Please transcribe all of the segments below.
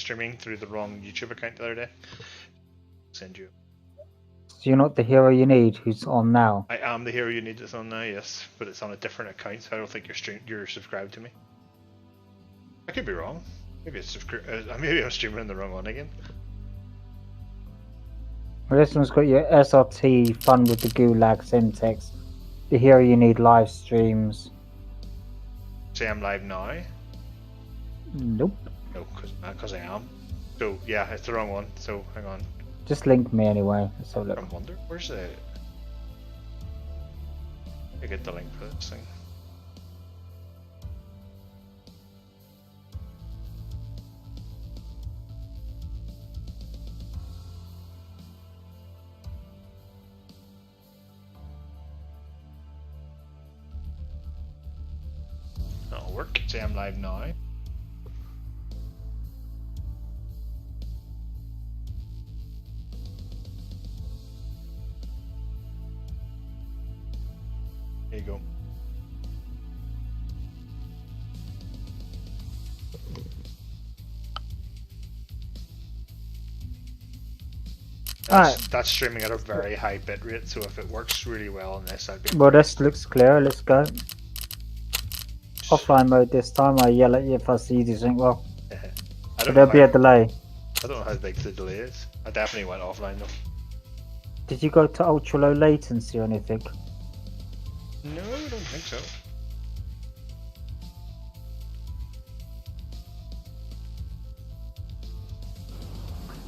streaming through the wrong YouTube account the other day. Send you. So you're not the hero you need who's on now? I am the hero you need that's on now, yes, but it's on a different account, so I don't think you're subscribed to me. I could be wrong. Maybe maybe I'm streaming in the wrong one again. Well, this one's got your SRT, Fun with the Gulag, Syntax, the hero you need live streams. Say I'm live now? Nope. No, because I am. So yeah, it's the wrong one. So hang on. Just link me anyway. Let's have a look. I wonder where's the. I get the link for this thing. That'll work. Say I'm live now. There you go. That's streaming at a very high bit rate, so if it works really well on this, I'd be. Well, this looks clear. Let's go. Offline mode this time. I yell at you if I see you think, well, there'll be a delay. I don't know how big the delay is. I definitely went offline though. Did you go to ultra low latency or anything? No, I don't think so.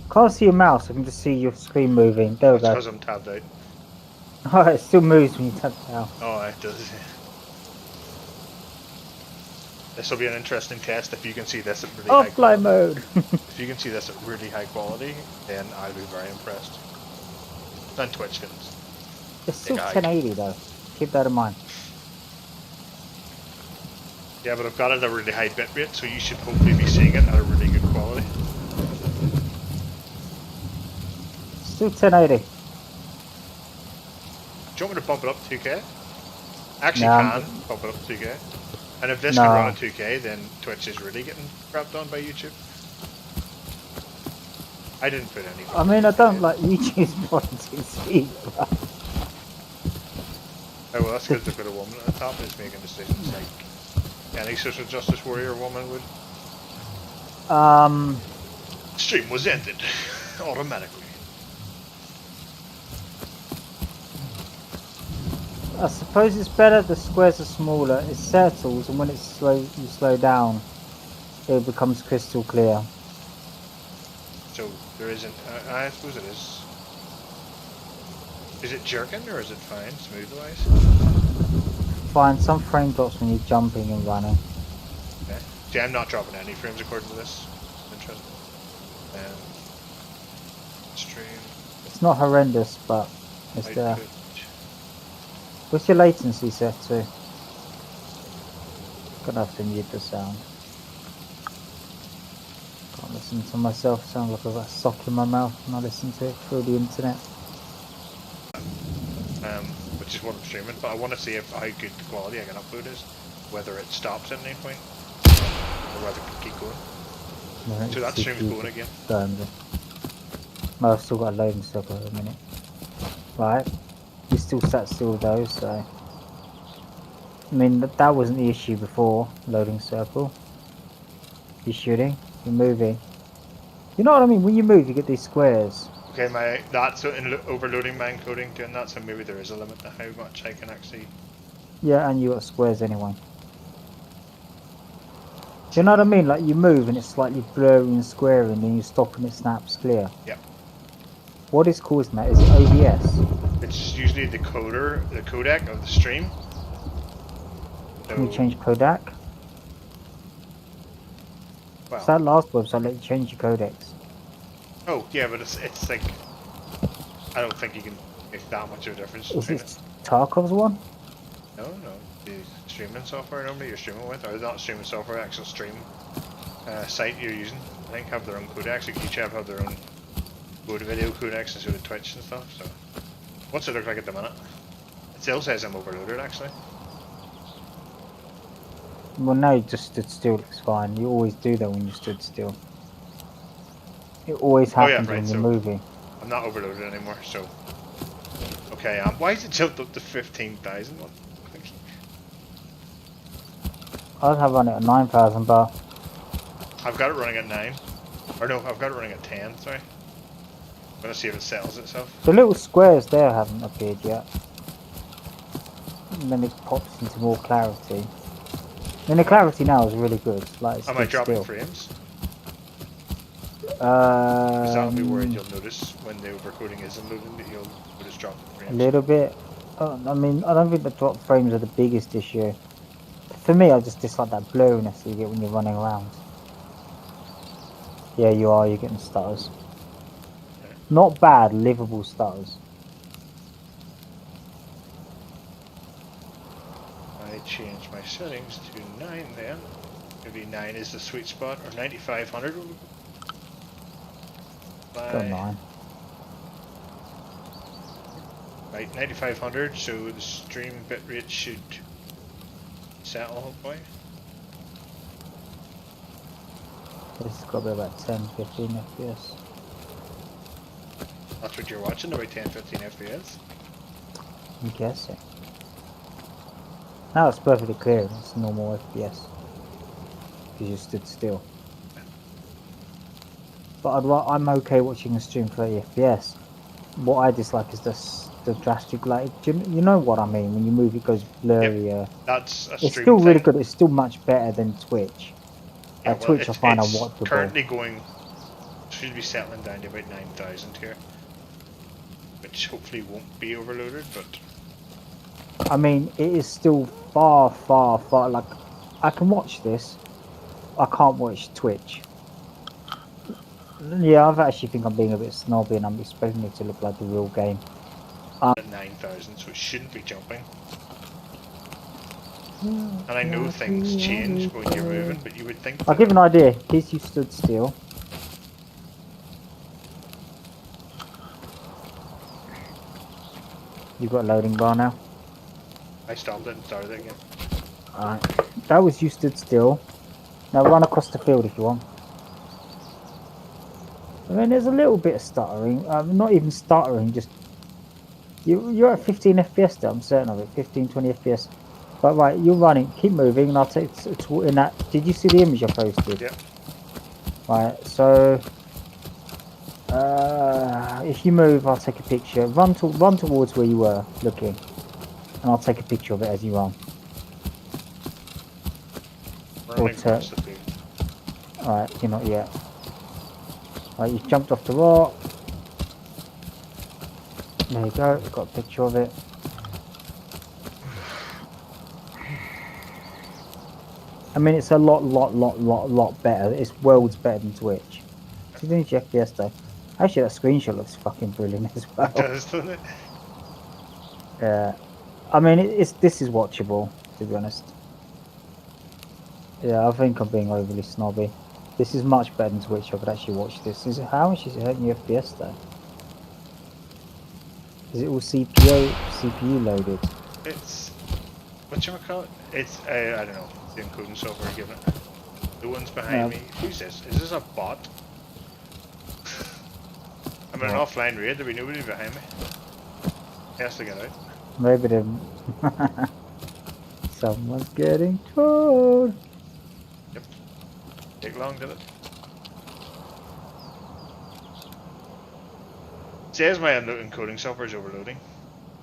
Can't see your mouse. I can just see your screen moving. There we go. Because I'm tabbed out. Oh, it still moves when you tap it out. Oh, it does. This will be an interesting test. If you can see this at really high quality. Offline mode. If you can see this at really high quality, then I'll be very impressed. And Twitch can. It's still 1080 though. Keep that in mind. Yeah, but I've got it at a really high bit rate, so you should hopefully be seeing it at a really good quality. Still 1080. Do you want me to bump it up to 2K? Actually, can bump it up to 2K. And if this can run at 2K, then Twitch is really getting crapped on by YouTube. I didn't put any. I mean, I don't like YouTube's pointing speed. Oh well, that's because they've got a woman at the top who's making decisions like any social justice warrior woman would. Stream was ended automatically. I suppose it's better the squares are smaller, it settles, and when it's you slow down, it becomes crystal clear. So there isn't, I suppose it is. Is it jerking or is it fine, smooth-wise? Find some frame drops when you're jumping and running. Okay. See, I'm not dropping any frames according to this. Interesting. Stream. It's not horrendous, but it's there. What's your latency set to? Gonna have to mute the sound. Can't listen to myself, sound like I've got a sock in my mouth when I listen to it through the internet. Which is what I'm streaming, but I want to see how good the quality I can upload is. Whether it stops at any point, or whether it can keep going. No, so that stream is going again. No, I've still got a loading circle at the minute. Right. You still sat still though, so I mean that wasn't the issue before. Loading circle. You're shooting. You're moving. You know what I mean? When you move, you get these squares. Okay, that's overloading my encoding doing that, so maybe there is a limit to how much I can actually. Yeah, and you got squares anyway. Do you know what I mean? Like you move and it's slightly blurry and square, and then you stop and it snaps clear. Yep. What is causing that? Is it OBS? It's usually the codec of the stream. So, can you change codec? Well, so that last website let you change your codecs. Oh yeah, but it's like I don't think you can make that much of a difference. Is it Tarkov's one? No, the streaming software normally you're streaming with, or not streaming software, actual stream site you're using. I think have their own codecs. Like each have their own video codecs and so do Twitch and stuff. So. What's it look like at the minute? It still says I'm overloaded actually. Well, no, you just stood still, looks fine. You always do that when you stood still. It always Oh yeah, happens right. when you're So moving. I'm not overloaded anymore. So okay. Why is it jumped up to 15,000? I'd have run it at 9,000 bar. I've got it running at 9. Or no, I've got it running at 10. Sorry. I'm gonna see if it settles itself. The little squares there haven't appeared yet. And then it pops into more clarity. And the clarity now is really good. Like it's Am I stood dropping still. frames? Because that'll be where Um, you'll notice when the overcoding isn't loading that you'll notice dropping a frames. little bit. I mean, I don't think the drop frames are the biggest issue. For me, I just dislike that blurriness you get when you're running around. Yeah, you are. You're getting stutters. Okay. Not bad, livable stutters. I change my settings to 9 then. Maybe 9 is the sweet spot, or 9500. Go 9. Right, 9500, so the stream bitrate should settle hopefully. This has got to be about 10, 15 FPS. That's what you're watching, about 10-15 FPS. I'm guessing. Now it's perfectly clear. It's normal FPS. Because you stood still. But I'm okay watching a stream 30 FPS. What I dislike is the drastic light. You know what I mean? When you move, it goes blurry. Yep, that's a It's stream still really thing. good. It's still much better than Twitch. Yeah, well, Twitch I find it's unwatchable. currently going, should be settling down to about 9,000 here. Which hopefully won't be overloaded, but... I mean, it is still far, far, far. Like, I can watch this. I can't watch Twitch. Yeah, I actually think I'm being a bit snobby and I'm expecting it to look like the real game. At 9,000, so it shouldn't be jumping. And I know things change when you're moving, but you would think... I'll give you an idea. In case you stood still. You've got a loading bar now. I stopped it and started it again. Alright. That was you stood still. Now run across the field if you want. I mean, there's a little bit of stuttering. Not even stuttering, just... You're at 15 FPS there, I'm certain of it. 15, 20 FPS. But right, you're running. Keep moving and I'll take it in that... Did you see the image I posted? Yeah. Right, so... if you move, I'll take a picture. Run towards where you were looking. And I'll take a picture of it as you run. Running across the field. Alright, you're not yet. Right, you've jumped off the rock. There you go, got a picture of it. I mean, it's a lot better. It's worlds better than Twitch. 15 FPS though. Actually, that screenshot looks fucking brilliant as well. It does, doesn't it? Yeah. I mean, this is watchable, to be honest. Yeah, I think I'm being overly snobby. This is much better than Twitch. I could actually watch this. How much is it hurting your FPS though? Is it all CPU loaded? It's... whatchamacallit? It's, I don't know. The encoding software given it. The ones behind me. Who's this? Is this a bot? I'm in an offline raid. There'll be nobody behind me. He has to get out. Maybe they... Someone's getting trolled. Yep. Take long, did it? It says my encoding software is overloading.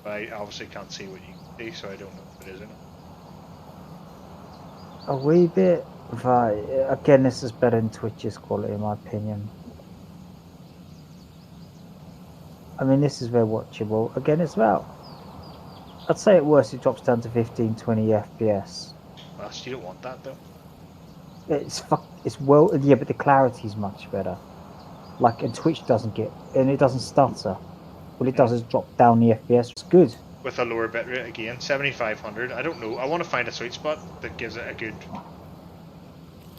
But I obviously can't see what you can see, so I don't know if it is or not. A wee bit. Right. Again, this is better than Twitch's quality, in my opinion. I mean, this is very watchable. Again, it's about... I'd say at worst it drops down to 15, 20 FPS. Well, you don't want that, though. It's well... Yeah, but the clarity is much better. Like, and Twitch doesn't get... And it doesn't stutter. All it does is drop down the FPS. It's good. With a lower bitrate again, 7500. I don't know. I want to find a sweet spot that gives it a good...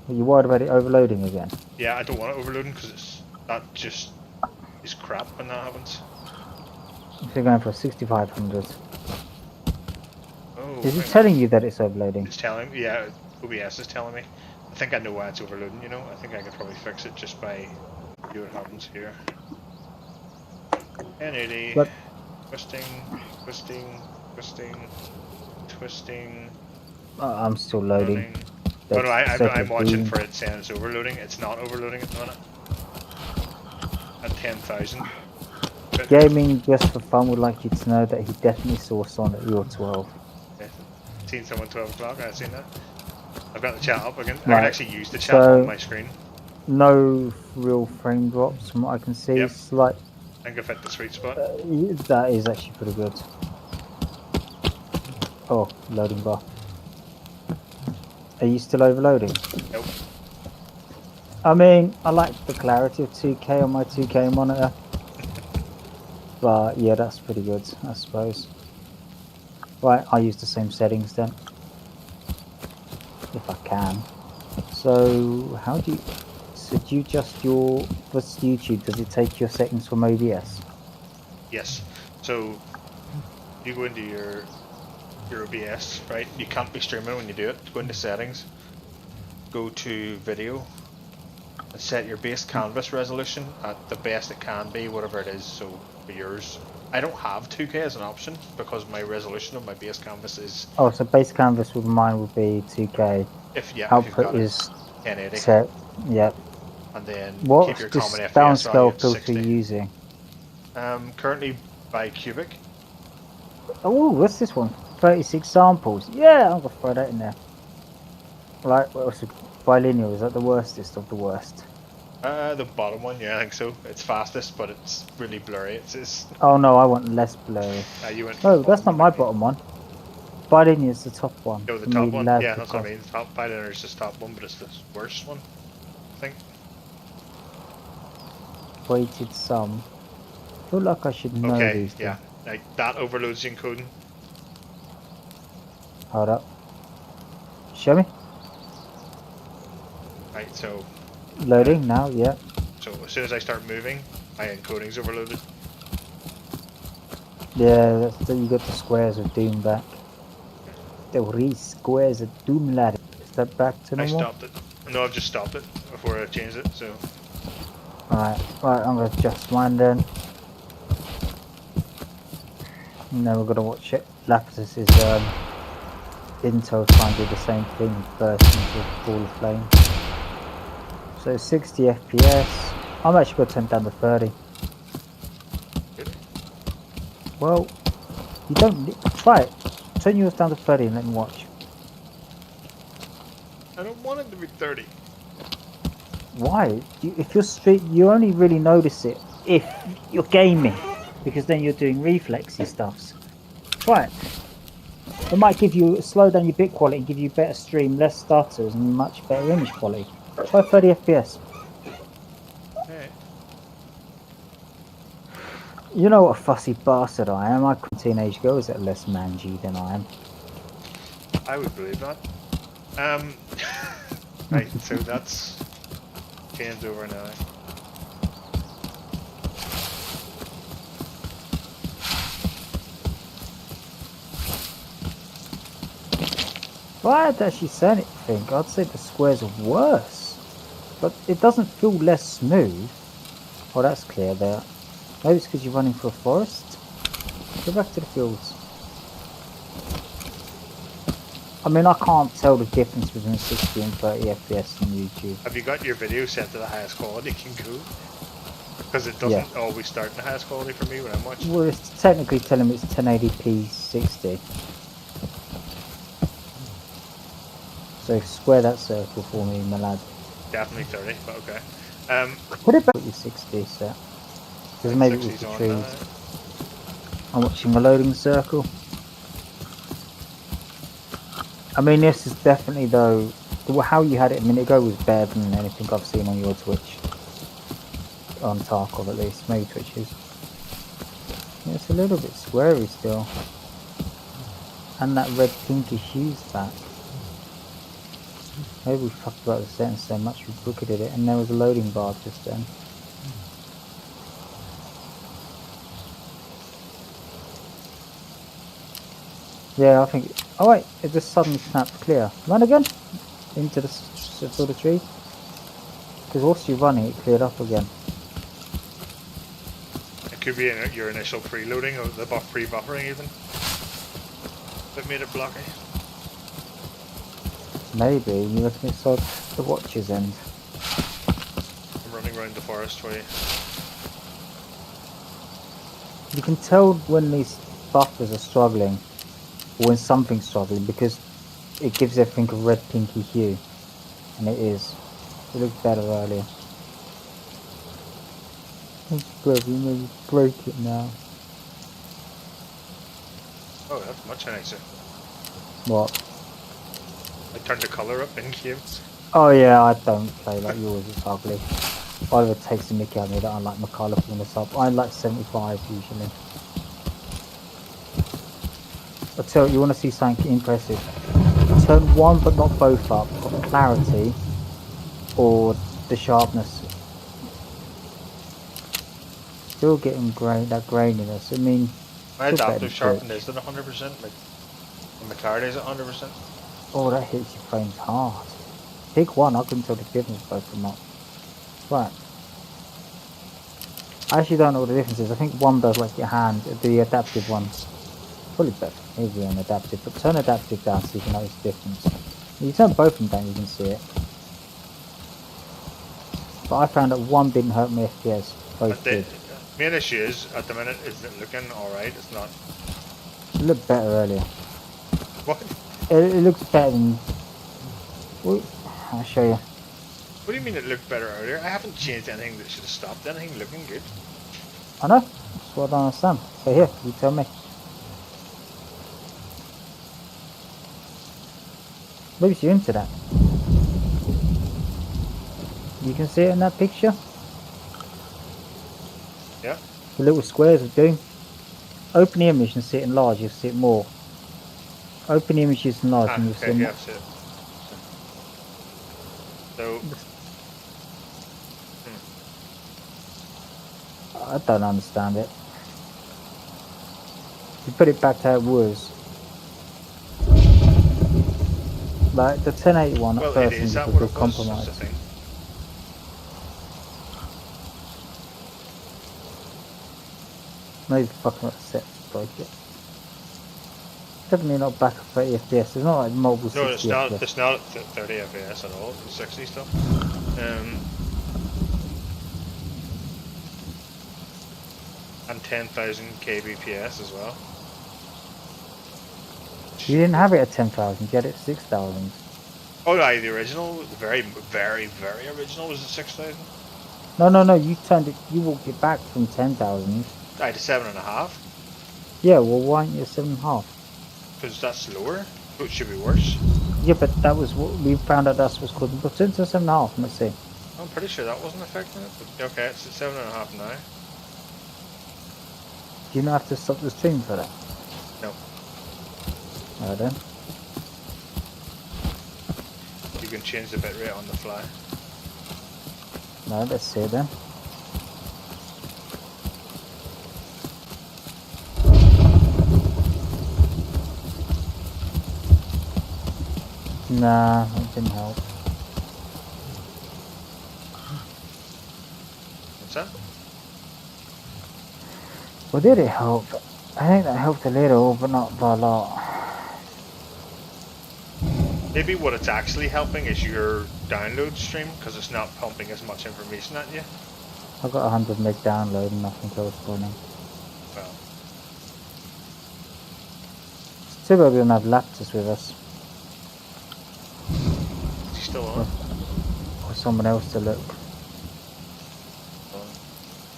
Are you worried about it overloading again? Yeah, I don't want it overloading because that just is crap when that happens. If you're going for a 6500. Oh, Is it telling you that it's overloading? It's telling me, yeah, OBS is telling me. I think I know why it's overloading, you know. I think I could probably fix it just by See what happens here. 1080. But Twisting, twisting, twisting, twisting, I'm still loading. loading. Oh no, That's I'm circular watching boom. for it saying it's overloading. It's not overloading at the minute. At 10,000. Gaming just for fun would like you to know that he definitely saw Son at your 12. Seen someone 12 o'clock, I've seen that. I've got the chat up again. I can Right. actually use the chat So on my screen. no real frame drops from what I can see. Yep. Slight. I think I've hit the sweet spot. That is actually pretty good. Oh, loading bar. Are you still overloading? Nope. I mean, I like the clarity of 2K on my 2K monitor. But yeah, that's pretty good, I suppose. Right, I use the same settings then. If I can. So, how do you... So do you just your... What's YouTube? Does it take your settings from OBS? Yes. So you go into your OBS, right? You can't be streaming when you do it. Go into settings, go to video, and set your base canvas resolution at the best it can be, whatever it is. So for yours, I don't have 2K as an option because my resolution of my base canvas is. Oh, so base canvas with mine would be 2K. If you've Output got it, is 1080. set. Yep. And then keep What's your this common FPS value downscale at filter 60. you're using? Currently by Cubic. Oh, what's this one? 36 samples. Yeah, I'm gonna throw that in there. Right, what else? Bilinear, is that the worstest of the worst? The bottom one, yeah, I think so. It's fastest, but it's really blurry. It's Oh no, I want less blurry. you went. No, that's not my bottom one. Bilinear is the top one. No, the for top me, one. lag Yeah, that's what I across. mean. The top Pioneer is just top one, but it's the worst one, I think. Weighted sum. I feel like I should know Okay, these yeah, things. like that overloads the encoding. Hold up. Show me. Right, so Loading now, yeah. so as soon as I start moving, my encoding's overloaded. Yeah, that's the, you got the squares of doom back. The squares of doom lad. Is that back to I normal? stopped it. No, I've just stopped it before I changed it. So Alright, right, I'm gonna adjust mine then. And then we're gonna watch it. Lapis is Intel trying to do the same thing, burst into a ball of flame. So 60 FPS. I'm actually gonna turn it down to 30. really? Well, you don't try it. Turn yours down to 30 and let me watch. I don't want it to be 30. Why? If you're straight, you only really notice it if you're gaming, because then you're doing reflexy stuffs. Try it. It might give you slow down your bit quality, give you better stream, less stutters, and much better image quality. Try 30 FPS. Alright. You know what a fussy bastard I am. I call teenage girls that are less mangy than I am. I would believe that. Right, so that's changed over now. Well, I'd actually say anything. I'd say the squares are worse. But it doesn't feel less smooth. Oh, that's clear there. Maybe it's because you're running through a forest. Go back to the fields. I mean, I can't tell the difference between 60 and 30 FPS on YouTube. Have you got your video set to the highest quality, Kingu? Because it doesn't always start in the highest quality for me when I'm watching. Well, it's technically telling me it's 1080p 60. So square that circle for me, my lad. Definitely 30, but okay. Put it back to 60 set. Because maybe it was 60's the on trees. now. I'm watching a loading circle. I mean, this is definitely, though, how you had it a minute ago was better than anything I've seen on your Twitch. On Tarkov, at least. Maybe Twitch is. Yeah, it's a little bit squarey still. And that red pinkish hue's back. Maybe we fucked about the settings so much we booketed it, and there was a loading bar just then. Yeah, I think. Oh wait, it just suddenly snapped clear. Run again into the field of trees. Because whilst you're running, it cleared up again. could be in your initial preloading or the pre-buffering even that made it blocky. Maybe you reckon it's on the watch's end. I'm running around the forest for you. You can tell when these buffers are struggling, or when something's struggling, because it gives everything a red pinky hue, and it is. It looked better earlier. Maybe break it now. Oh, that's much nicer. What? I turned the colour up in game. Oh yeah, I don't play like yours, it's ugly. Oliver takes the mickey out of me that I like my colourfulness up. I like 75 usually. I tell you, want to see something impressive? Turn one but not both up of clarity or the sharpness. Still getting that graininess. I mean, My still better adaptive than sharpen Twitch. is at 100%, like, and my clarity is at 100%. Oh, that hits your frames hard. Pick one, I couldn't tell the difference both of them up. Right. I actually don't know what the difference is. I think one does like your hand, the adaptive ones. Probably better, easier on adaptive, but turn adaptive down so you can notice the difference. If you turn both of them down, you can see it. But I found that one didn't hurt my FPS, both The did. main issue is, at the minute, is it looking alright? It's not. It looked better earlier. What? It looks better than... Well, I'll show you. What do you mean it looked better earlier? I haven't changed anything that should have stopped anything looking good. I know, that's what I don't understand. So here, you tell me. Maybe you're into that. You can see it in that picture? Yeah? The little squares of doom. Open the image and see it in large, you'll see it more. Open the images in large and you'll see it more. Yeah, see it. So, I don't understand it. You put it back to how it was. Like the 1081 at well, it first is seems that like a what big it was, compromise. that's the thing. Maybe fucking upset to break it. Definitely not back at 30 FPS. It's not like mobile 60 No, it's not. FPS. It's not at 30 FPS at all. It's 60 still. And 10,000 kbps as well. You didn't have it at 10,000. You had it at 6,000. Oh, no, the original, the very, very, very original was at 6,000. No. You turned it. You walked it back from 10,000. I had a 7.5. Yeah. Well, why aren't you at 7.5? Because that's lower. So it should be worse. Yeah, but that was what we found out. That's what's called. But since it's 7.5, let's see. I'm pretty sure that wasn't affecting it. But okay, it's at 7.5 now. Do you not have to stop the stream for that? No. Alright then. You can change the bitrate on the fly. No, let's see it then. Nah, it didn't help. What's that? Well, did it help? I think that helped a little, but not by a lot. Maybe what it's actually helping is your download stream, because it's not pumping as much information at you. I got 100 meg download and nothing else running. Well, It's too bad we don't have Laptus with us. is he still on? Or someone else to look.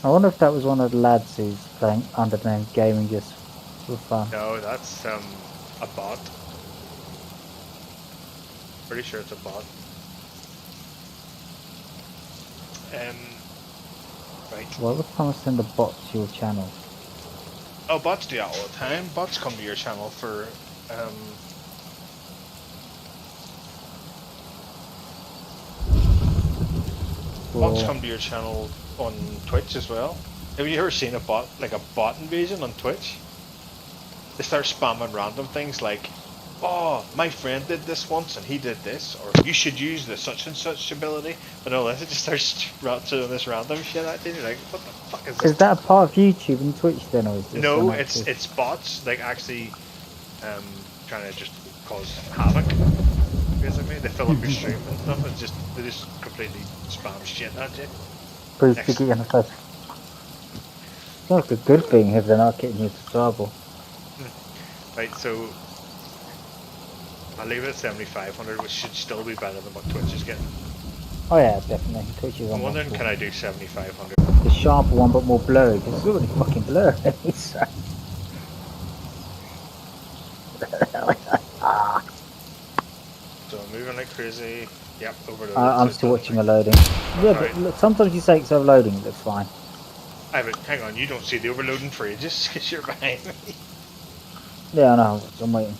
I wonder if that was one of the lads who's playing under the name Gaming just for fun. No, that's a bot. Pretty sure it's a bot. Right. Well, what time I send a bot to your channel? Oh, bots do that all the time. Bots come to your channel for bots come to your channel on Twitch as well. Have you ever seen a bot, like a bot invasion on Twitch? They start spamming random things like oh, my friend did this once and he did this, or you should use the such and such ability. But no, it just starts to this random shit at you. You're like, what the fuck is this? Is that a part of YouTube and Twitch then, or is this No, an actual... it's bots like actually trying to just cause havoc. Basically, they fill up your stream and stuff. It's just they just completely spam shit at you. Please to get you on the first. It's like a good thing if they're not getting you into trouble. Right, so I'll leave it at 7,500, which should still be better than what Twitch is getting. Oh yeah, definitely. Twitch is I'm on wondering, one. can I do 7,500? The sharper one, but more blurry. Because it's already fucking blurry. So. So I'm moving like crazy. Yep, overloaded. I'm still watching a loading. Yeah, but look, sometimes you say it's overloading, it looks fine. But hang on, you don't see the overloading for ages because you're behind me. Yeah, I know. I'm waiting.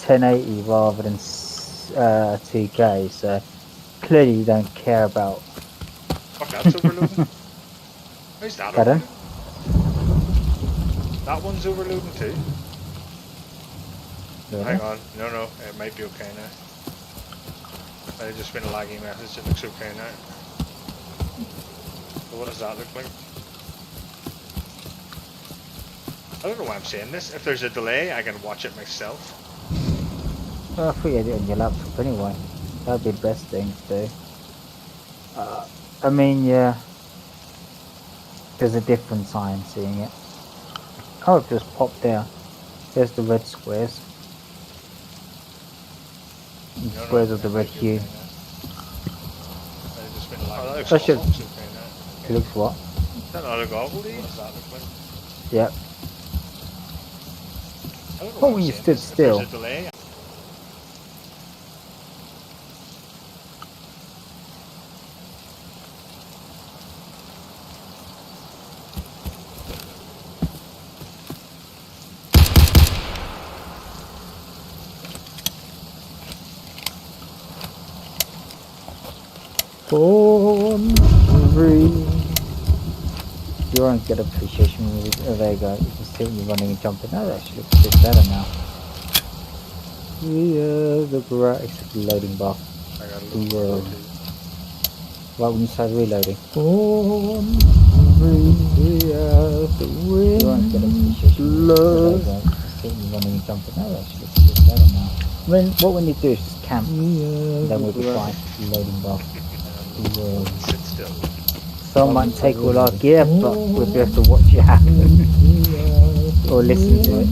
1080 rather than 2K, so clearly you don't care about. Fuck, that's overloading. How's that Pardon? overloading? That one's overloading too. Really? Hang on, no, it might be okay now. I've just been a laggy message, it looks okay now. So what does that look like? I don't know why I'm saying this. If there's a delay, I can watch it myself. Well, I thought you had it on your laptop anyway. That'd be the best thing to do. I mean, yeah. There's a different sign seeing it. Oh, it just popped there. There's the red squares. And squares of the red hue. I've just been laggy. That should... Okay now. It looks what? Is that not a goggle? What does that look like? Yep. I don't know What why when I'm you saying stood this. If still? there's a delay, Born free. You won't get appreciation music. Oh, there you go. You can see me running and jumping. Oh, that actually looks a bit better now. Yeah, the bright loading bar. I got a Whoa. little Right when you start reloading. Born free. Yeah, the wind. You won't get appreciation music. Oh, there you go. You can see me running and jumping. Oh, that actually looks a bit better now. What we need to do is just camp. Then we'll be fine. Loading bar. sit still. Some might take all our gear, but we'll be able to watch it happen. Or listen to it.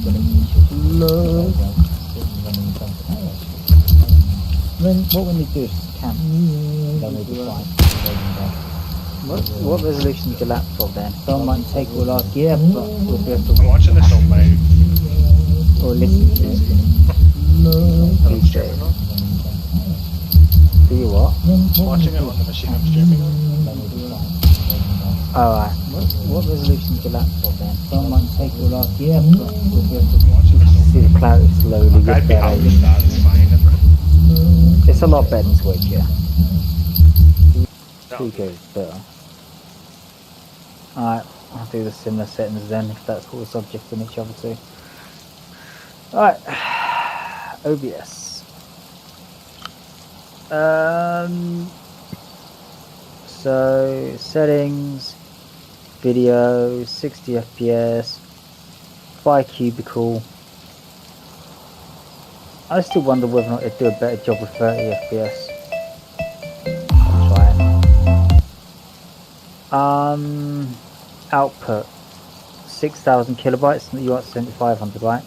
What we need to do is camp. Then we'll be fine. What resolution is your laptop then? Some might take all our gear, but we'll be able to I'm watching this on my... or listen to it. Do you what? I'm watching it on the machine I'm streaming on. Alright. What resolution is your laptop then? Some might take all our gear, but we'll be able to see the clarity slowly I'd get be happy better. with that, it's fine. It's a lot better than Twitch, yeah. That'll 2K is better. Alright, I'll do the similar settings then if that's what we're subjecting each other to. Alright. OBS. So settings, video, 60 FPS, by cubicle. I still wonder whether or not they'd do a better job with 30 FPS. I'll try it. Output 6,000 kilobytes. You want 7,500, right?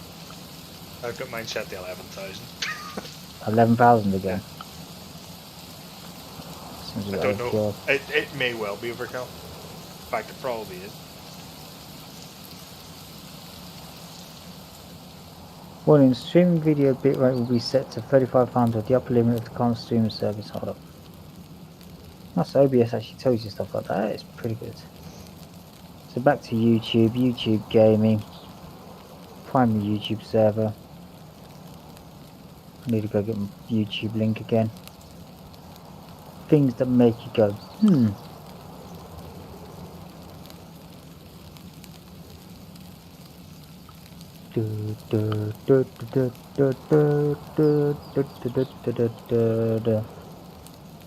I've got mine set to 11,000. 11,000 again. Seems a I bit don't know. overkill. It may well be overkill. In fact, it probably is. Warning, streaming video bitrate will be set to 3500, the upper limit of the current streaming service. Hold up. That's OBS actually tells you stuff like that. It's pretty good. So back to YouTube, YouTube gaming. Find the YouTube server. I need to go get my YouTube link again. Things that make you go,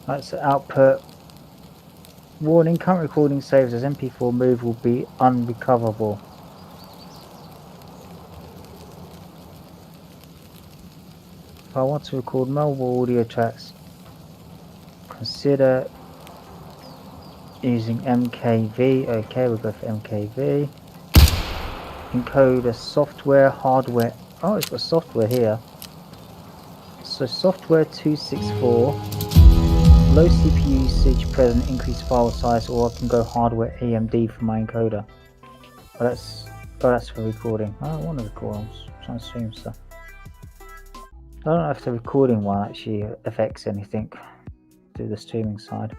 That's output. Warning, current recording saves as MP4 move will be unrecoverable. If I want to record mobile audio tracks, consider using MKV. Okay, we'll go for MKV. Encoder software, hardware. Oh, it's got software here. So software 264. Low CPU usage present, increased file size, or I can go hardware AMD for my encoder. Oh, that's for recording. I don't want to record. I'm trying to stream stuff. I don't know if the recording one actually affects anything to the streaming side.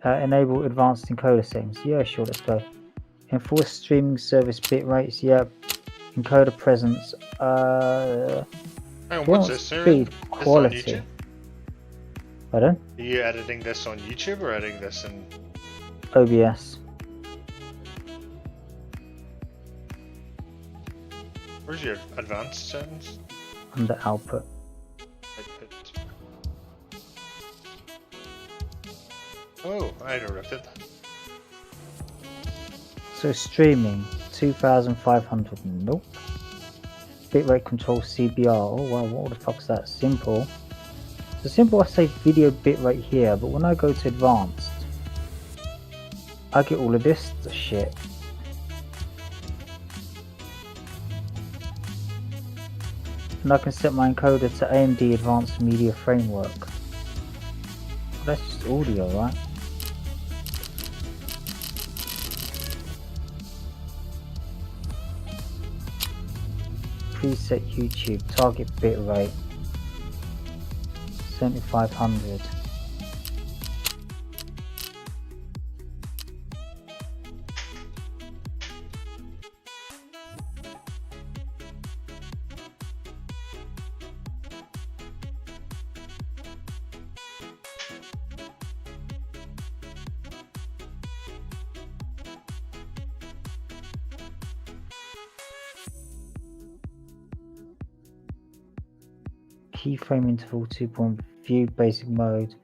Enable advanced encoder settings. Yeah, sure, let's go. Enforce streaming service bit rates. Yeah. Encoder presence. Hang on, what's this? Speed, quality. Pardon? Are you editing this on YouTube or editing this in OBS? Where's your advanced settings? Under output. Oh, I interrupted. So streaming 2500. Nope. Bitrate control CBR. Oh wow, what the fuck's that? Simple. So simple, I say video bitrate here, but when I go to advanced, I get all of this shit. And I can set my encoder to AMD Advanced Media Framework. That's just audio, right? Preset YouTube, target bitrate 7500. Keyframe interval 2 view basic mode.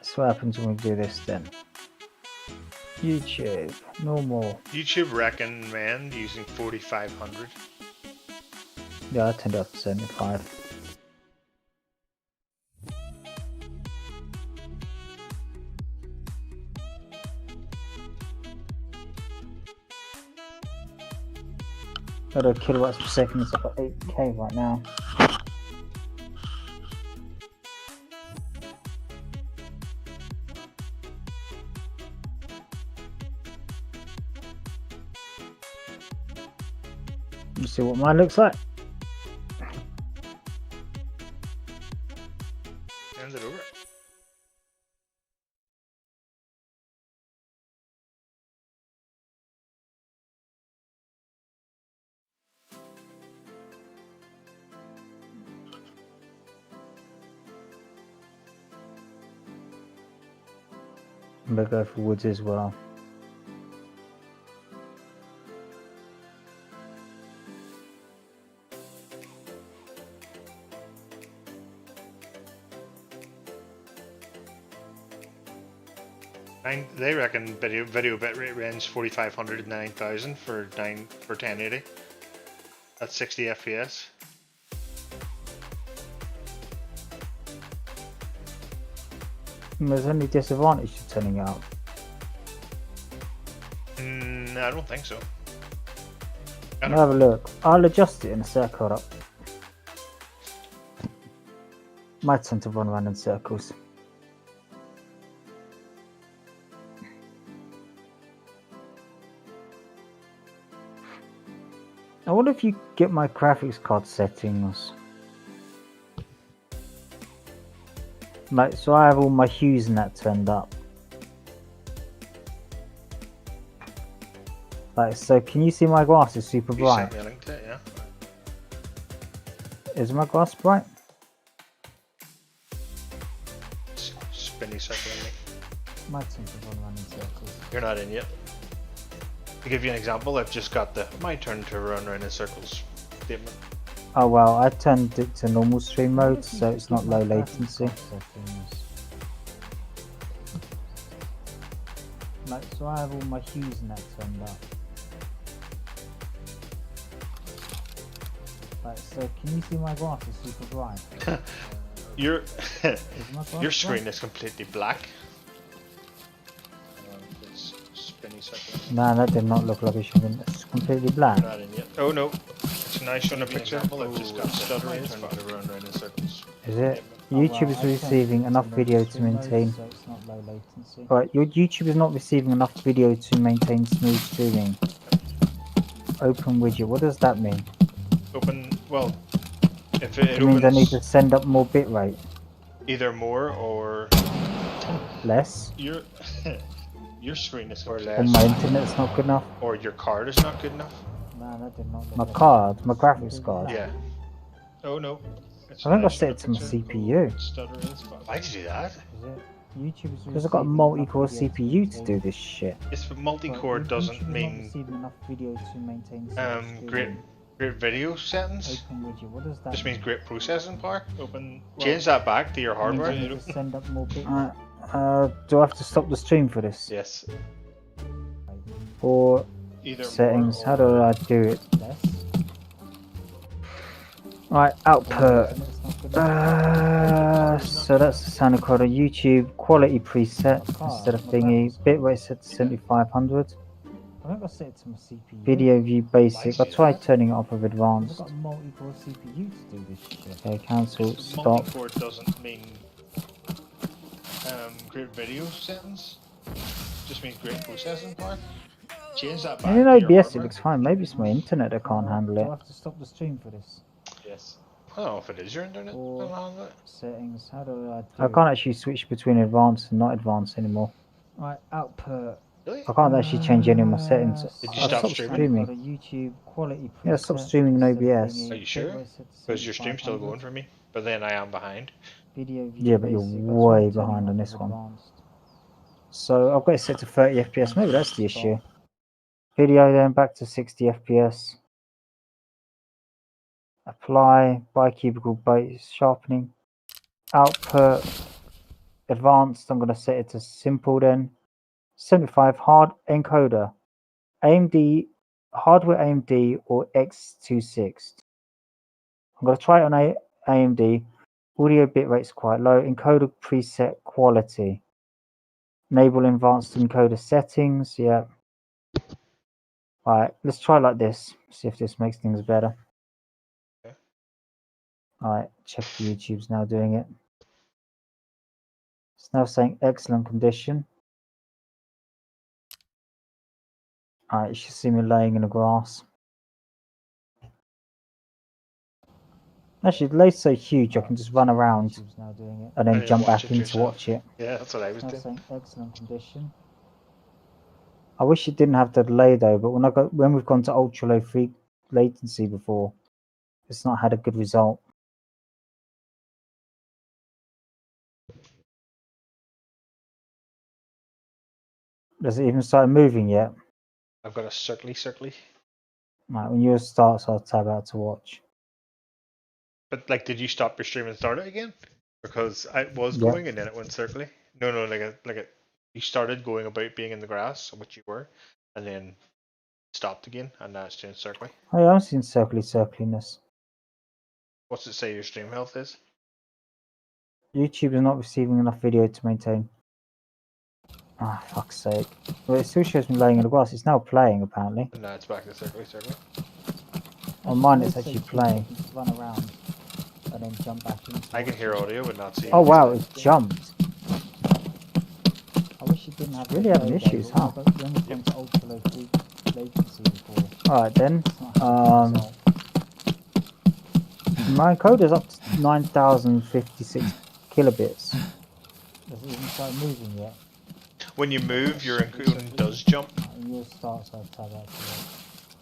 So what happens when we do this then? YouTube, normal. YouTube recommend using 4500. Yeah, I turned it up to 75. Got a kilowatts per second, it's up at 8K right now. Let's see what mine looks like. Hands it over. I'm gonna go for woods as well. They reckon video bitrate range 4500 to 9000 for 1080. That's 60 FPS. There's any disadvantage to turning it up. I don't think so. I I'll don't have a look. I'll adjust it in a sec. Hold up. Might tend to run around in circles. I wonder if you get my graphics card settings. Like, so I have all my hues and that turned up. Like, so can you see my grass is super You bright? sent me a link to it, yeah. Is my grass bright? Spinny circling me. Might tend to run around in circles. You're not in yet. To give you an example, I've just got the my turn to run around in circles statement. Oh well, I turned it to normal stream mode, so it's not low latency. Like, so I have all my hues and that turned up. Like, so can you see my grass is super bright? Your Is my grass your screen bright? is completely black. It's spinny circling. No, that did not look like it should have been. It's completely black. You're not in yet. Oh no, it's nice on a picture. I've just got stuttering my turn to run around in circles. Is it? YouTube is receiving enough video to maintain. Right, your YouTube is not receiving enough video to maintain smooth streaming. Open widget. What does that mean? Open. Well, if it It means I need opens to send up more bitrate. either more or Less. your your screen is or Or less, my internet's not good enough. or your card is not good enough. No, that did not look my card, my graphics card. Yeah. Oh no. It's I think I nice set on it a to my picture. CPU. Oh, stuttering spot. Why'd you do that? Because I've got a multi-core CPU to do this shit. Yes, but multi-core doesn't mean great video settings. Just means great processing power. Open. Change that back to your hardware. Do I have to stop the stream for this? Yes. Or Either settings? more How do I do it? Right, output. So that's the sound recorder. YouTube quality preset instead of thingy. Bitrate set to 7500. I think I set it to my CPU. Video view basic. I tried turning it up with advanced. I've got a multi-core CPU to do this shit. Okay, cancel. Stop. multi-core doesn't mean great video settings. Just means great processing power. Change that back. And in to your OBS it hardware. looks fine. Maybe it's my internet that can't handle it. Do I have to stop the stream for this? Yes. I don't know if it is your internet. Settings. How do I can't actually switch between advanced and not advanced anymore. Right, output. Really? I can't actually change any of my settings. Did you I stop stopped streaming? YouTube quality preset. Yeah, stop streaming in OBS. Are you sure? Because your stream's still going for me, but then I am behind. Yeah, but you're way behind on this one. So I've got it set to 30 FPS. Maybe that's the issue. Video then back to 60 FPS. Apply bicubical base sharpening. Output advanced. I'm going to set it to simple then. 75 hard encoder. AMD hardware AMD or X26. I'm going to try it on AMD. Audio bitrate is quite low. Encoder preset quality. Enable advanced encoder settings. Yeah. Alright, let's try like this. See if this makes things better. Okay. Alright, check if YouTube's now doing it. It's now saying excellent condition. Alright, you should see me laying in the grass. Actually, the lay's so huge I can just run around and then jump back in to watch it. Yeah, that's what I was Now doing. saying excellent condition. I wish it didn't have the delay though, but when we've gone to ultra low latency before, it's not had a good result. Has it even started moving yet? I've got a circly. Right, when yours starts, I'll tab out to watch. But like, did you stop your stream and start it again? Because I was Yeah. going and then it went circly. No, you started going about being in the grass, which you were, and then stopped again, and now it's doing circly. Oh, yeah, I'm seeing circliness. What's it say your stream health is? YouTube is not receiving enough video to maintain. Ah, fuck's sake. Well, it still shows me laying in the grass. It's now playing, apparently. No, it's back to circle. On mine, it's actually playing. Run around and then jump back into I can hear audio, but not see. Oh wow, it jumped. I wish it didn't have really having issues, huh? Alright then. My code is up to 9,056 kilobits. Does it even start moving yet? When you move, your encoding does jump.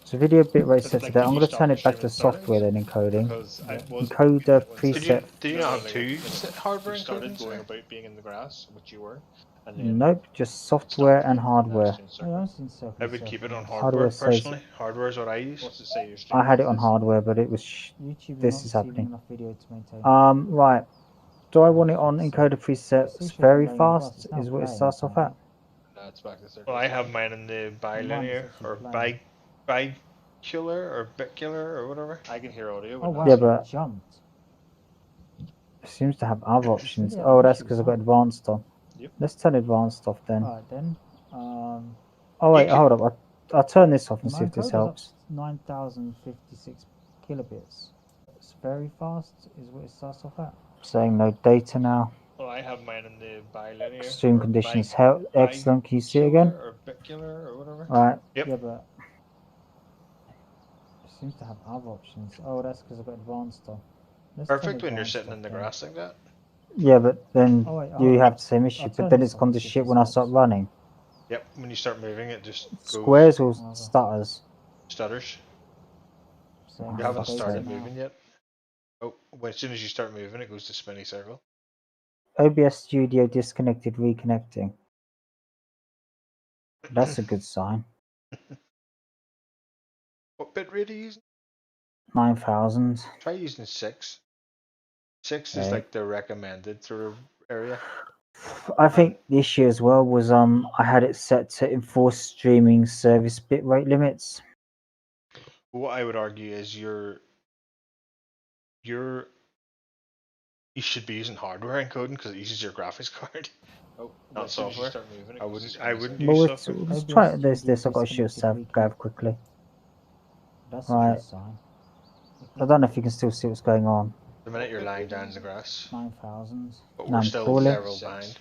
So video bitrate set to like that. when I'm you going to stop turn your it back to stream and software start then encoding. Because I was Encoder Did you, preset. did you not have like, two like, hardware You started encodings? going about being in the grass, which you were, and then Nope, just software and hardware. I would keep it on Hardware hardware says- personally. Hardware is what I use. what's it say your stream I had it health on is? hardware, but it was this is happening. Right. Do I want it on encoder preset? It's very fast. Is what it starts off at. No, it's back to circle. Well, I have mine in the bilinear or bicular or bicular or whatever. I can hear audio. Oh But wow, not yeah, but it seems to have other options. Oh, that's because I've got advanced on. Yep. Let's turn advanced off then. Alright then. Oh wait, can- hold up. I'll turn this off and see My if this code is helps. 9,056 kilobits. It's very fast, is what it starts off at. Saying no data now. Well, I have mine in the bilinear. Extreme or conditions. bi- Excellent. Can you see it again? Or bicular or whatever. Right. Yep. Yeah, but it seems to have other options. Oh, that's because I've got advanced on. Let's turn Perfect when you're advanced sitting off in the then. grass like that. Yeah, but then Oh, wait, you hold on. have the same issue. I'll But turn then this it's off gone and to see if shit this when I helps. start running. Yep. When you start moving, it just goes Squares or stutters. stutters. Saying You no haven't data started now. moving yet. Oh, well, as soon as you start moving, it goes to spinny circle. OBS Studio disconnected, reconnecting. That's a good sign. What bitrate are you using? 9,000. Try using 6. 6 is Okay. like the recommended sort of area. I think the issue as well was I had it set to enforce streaming service bitrate limits. What I would argue is you should be using hardware encoding because it uses your graphics card, Oh, not as soon as you software. start moving, it I goes to wouldn't. spinny I wouldn't circle. use Well, software. let's try this. I've got to shoot Gav quickly. That's a Right. good sign. I don't know if you can still see what's going on. The minute you're lying down in the grass, 9,000. but No, we're I'm still crawling. several 6. behind.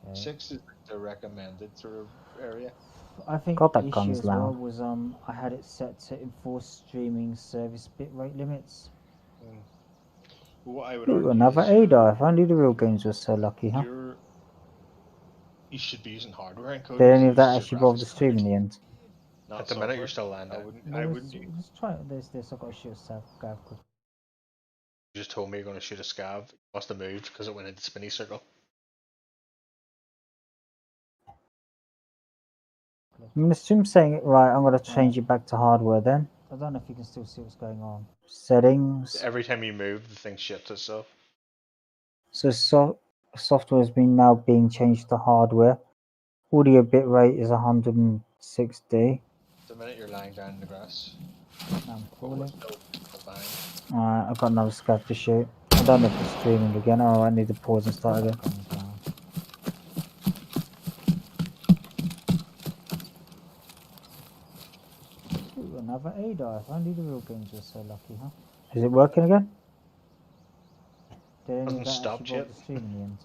Okay. 6 is the recommended sort of area. I think God, the that issue gun's as well loud. was I had it set to enforce streaming service bitrate limits. What I would Ooh, argue another is ADA. If only the real games were so lucky, huh? you should be using hardware encoding. Did any of because that it uses actually your bother the graphics stream card, in the end? not At the minute, software. you're still lying down. I wouldn't. Let's try this. I've got to shoot Gav quick. You just told me you're going to shoot a scav. You must have moved because it went into spinny circle. I mean, the stream's saying it right. I'm going to change it back to hardware then. I don't know if you can still see what's going on. Settings. Every time you move, the thing shits itself. So software has been now being changed to hardware. Audio bitrate is 160. The minute you're lying down in the grass, Now I'm but we're crawling. still behind. Alright, I've got another scav to shoot. I don't know if it's streaming again. Oh, I need to pause and start again. Comes down. Ooh, another ADA. If only the real games were so lucky, huh? Is it working again? Did any Hasn't of that stopped actually bother yet. the stream in the end?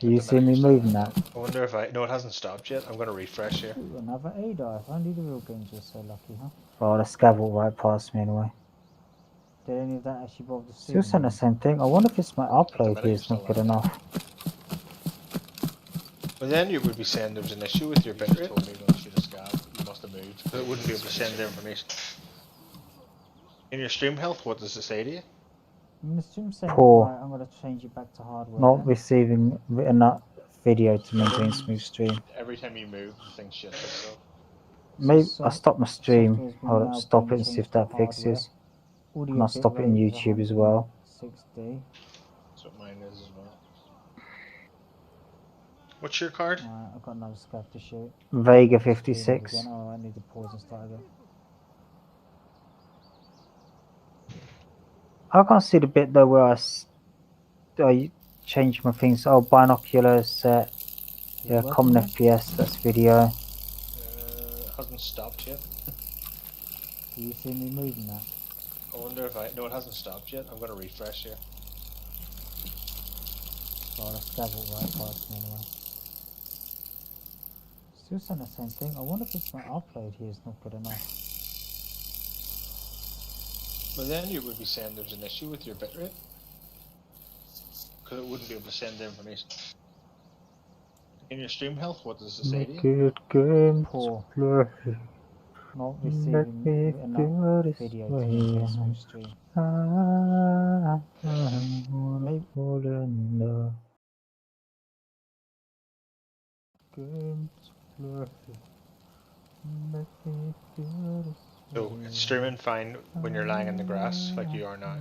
Are you the seeing me minute you're moving that? I wonder if I. No, it hasn't stopped yet. I'm going to refresh here. Ooh, another ADA. If only the real games were so lucky, huh? Oh, the scav walked right past me anyway. Did any of that actually bother the stream? Still in saying the the end? same thing. I wonder if it's my upload minute here you're is not still good lying down. enough. But then you would be saying there was an issue with your You just bitrate. told me you're going to shoot a scav. You must have moved. It wouldn't be able to send the information. In your stream health, what does it say to you? The stream's saying Poor. right, I'm going to change it back to hardware. Not then. receiving enough video to maintain smooth stream. Every time you move, the thing shits itself. Maybe So I'll stop my stream. software's been Hold now up, stop it being and see if changed to that fixes. Audio And I'll stop it in bitrate is YouTube as well. 160. That's what mine is as well. What's your card? Right, I've got another scav to shoot. Vega Streaming 56. again. Oh, I need to pause and start again. I can't see the bit though where I changed my things. Oh, binoculars set. Yeah, working common now? FPS. That's video. It hasn't stopped yet. Do you see me moving that? I wonder if I... No, it hasn't stopped yet. I'm going to refresh here. Oh, the scab will right past me anyway. Still saying the same thing. I wonder if it's my upload here is not good enough. But then you would be saying there's an issue with your bitrate. Because it wouldn't be able to send the information. In your stream health, what does it say to Make you? it game Poor. fluffy. Not Let receiving me enough feel this video to way. switch stream. I wanna Maybe fall in love. Games fluffy. Make me feel this So way. it's streaming fine when you're lying in the grass, like you are now.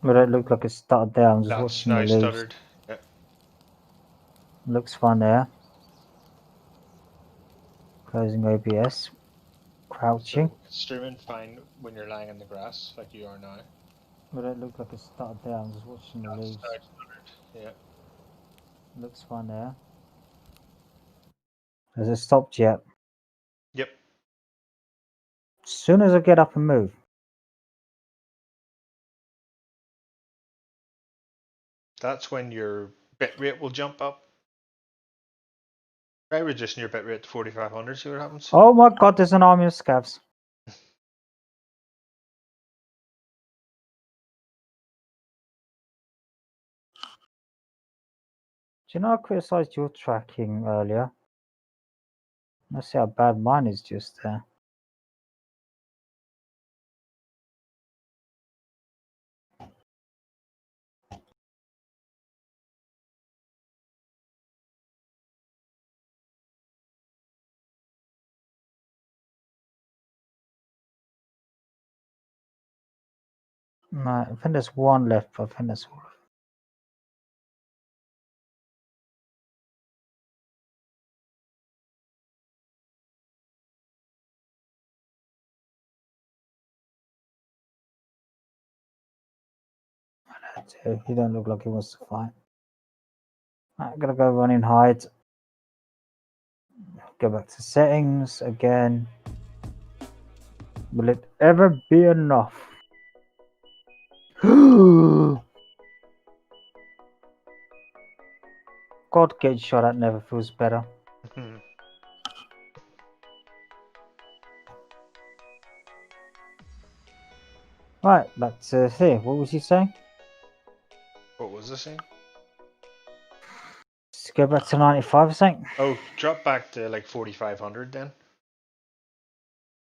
But it looked like it started there. I'm just That's watching the now leaves. stuttered. Yeah. Looks fun there. Closing OBS. Crouching. So it's streaming fine when you're lying in the grass, like you are now. but it looked like it started there. I'm just watching the That's leaves. now stuttered. Yeah. Looks fun there. Has it stopped yet? Yep. As soon as I get up and move. That's when your bitrate will jump up. Try reducing your bitrate to 4500, see what happens. Oh my god, there's an army of scavs. Do you know I criticised your tracking earlier? Let's see how bad mine is just there. Right, I think there's one left, but I think that's all. He don't look like he wants to fight. I'm gonna go run and hide. Go back to settings again. Will it ever be enough? God, getting shot at never feels better. Right, back to here. What was you saying? What was this saying? Let's go back to 95, I think. Oh, drop back to like 4500 then.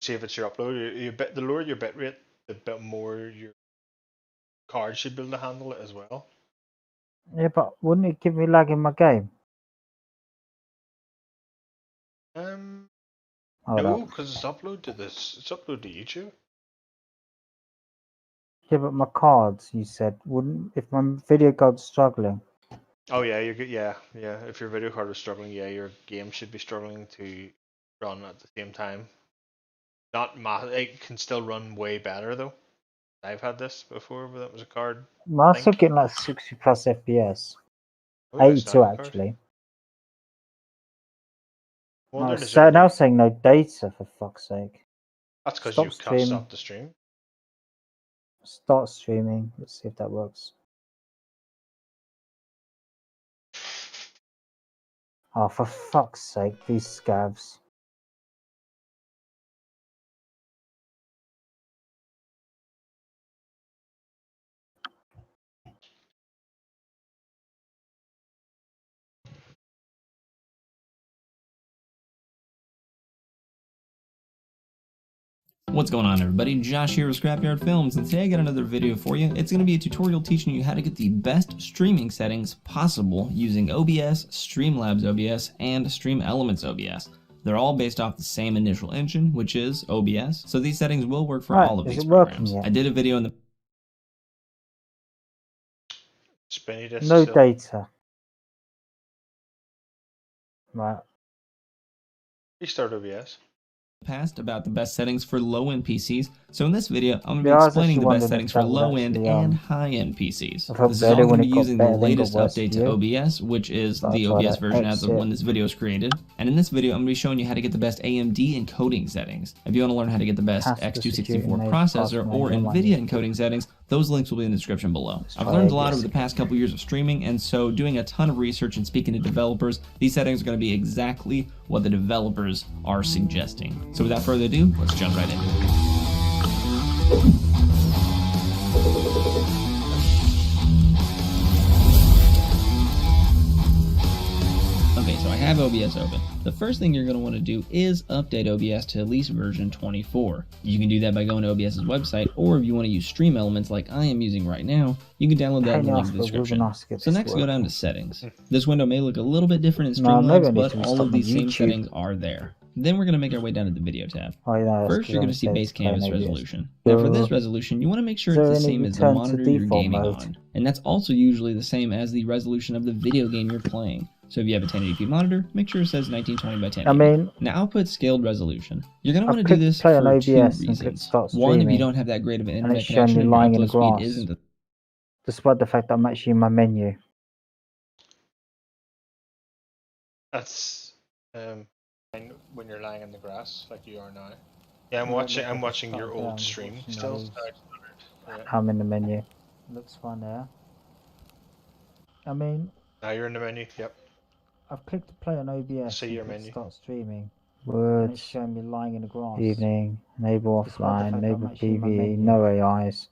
See if it's your upload. The lower your bitrate, the bit more your card should be able to handle it as well. Yeah, but wouldn't it give me lag in my game? Hold No, up. because it's upload to this. It's upload to YouTube. Yeah, but my cards, you said, wouldn't if my video card's struggling. Oh yeah, you're good. Yeah, yeah. If your video card is struggling, yeah, your game should be struggling to run at the same time. Not it can still run way better though. I've had this before, but that was a card. I'm still Link. getting like 60 plus FPS. Oh yeah, 82 sniping card. actually. Wonder Oh, is so there now any... saying no data for fuck's sake. That's because Stop you can't stream. stop the stream. Start streaming. Let's see if that works. Oh, for fuck's sake, these scavs. What's going on, everybody? Josh here with Scrapyard Films, and today I got another video for you. It's going to be a tutorial teaching you how to get the best streaming settings possible using OBS, Streamlabs OBS, and StreamElements OBS. They're all based off the same initial engine, which is OBS, so these settings will work for Right, all of is these it working programs. yet? I did a video in the Spinny disc No still. data. Right. Restart OBS. past about the best settings for low-end PCs, so in this video I'm going to Yeah, be I was explaining actually the best wondering settings if for that would low-end actually, and high-end PCs. I felt This is all better going when to be it got using the better than got latest worse update for to you. OBS, which is So I'll the try OBS to version as of exit. when this video is created. And in this video I'm going to be showing you how to get the best AMD encoding settings. If you want to learn how to get the best Past the security X264 mode, processor password, or no money. NVIDIA encoding settings, those links will be in the description below. I've try learned a lot OBS over the past couple years of streaming, and so doing a ton of research and speaking to developers, these settings are going to be exactly what the developers are suggesting. So without further ado, let's jump right into it. Okay, so I have OBS open. The first thing you're going to want to do is update OBS to at least version 24. You can do that by going to OBS's website, or if you want to use Stream Elements like I am using right now, you can download that in the link in the description. So next, go down to Settings. This window may look a little bit different in Streamlabs, but all of these same settings are there. Then we're going to make our way down to the Video tab. First, you're going to see Base Canvas Resolution. Now for this resolution, you want to make sure it's the same as the monitor you're gaming on. And that's also usually the same as the resolution of the video game you're playing. So if you have a 1080p monitor, make sure it says 1920 by 1080. Now output scaled resolution. You're going to want to do this for two reasons. One, if you don't have that great of an internet connection and your upload speed isn't the despite the fact that I'm actually in my menu. That's When you're lying in the grass, like you are now. yeah. I'm watching your old stream still. I'm in the menu. Looks fine there. I mean, Now you're in the menu. Yep. I've clicked play on OBS See and your clicked menu. start streaming. And it's words, showing me lying in the grass. evening, enable Despite the offline, fact that I'm enable actually in my PvE, menu. no AIs.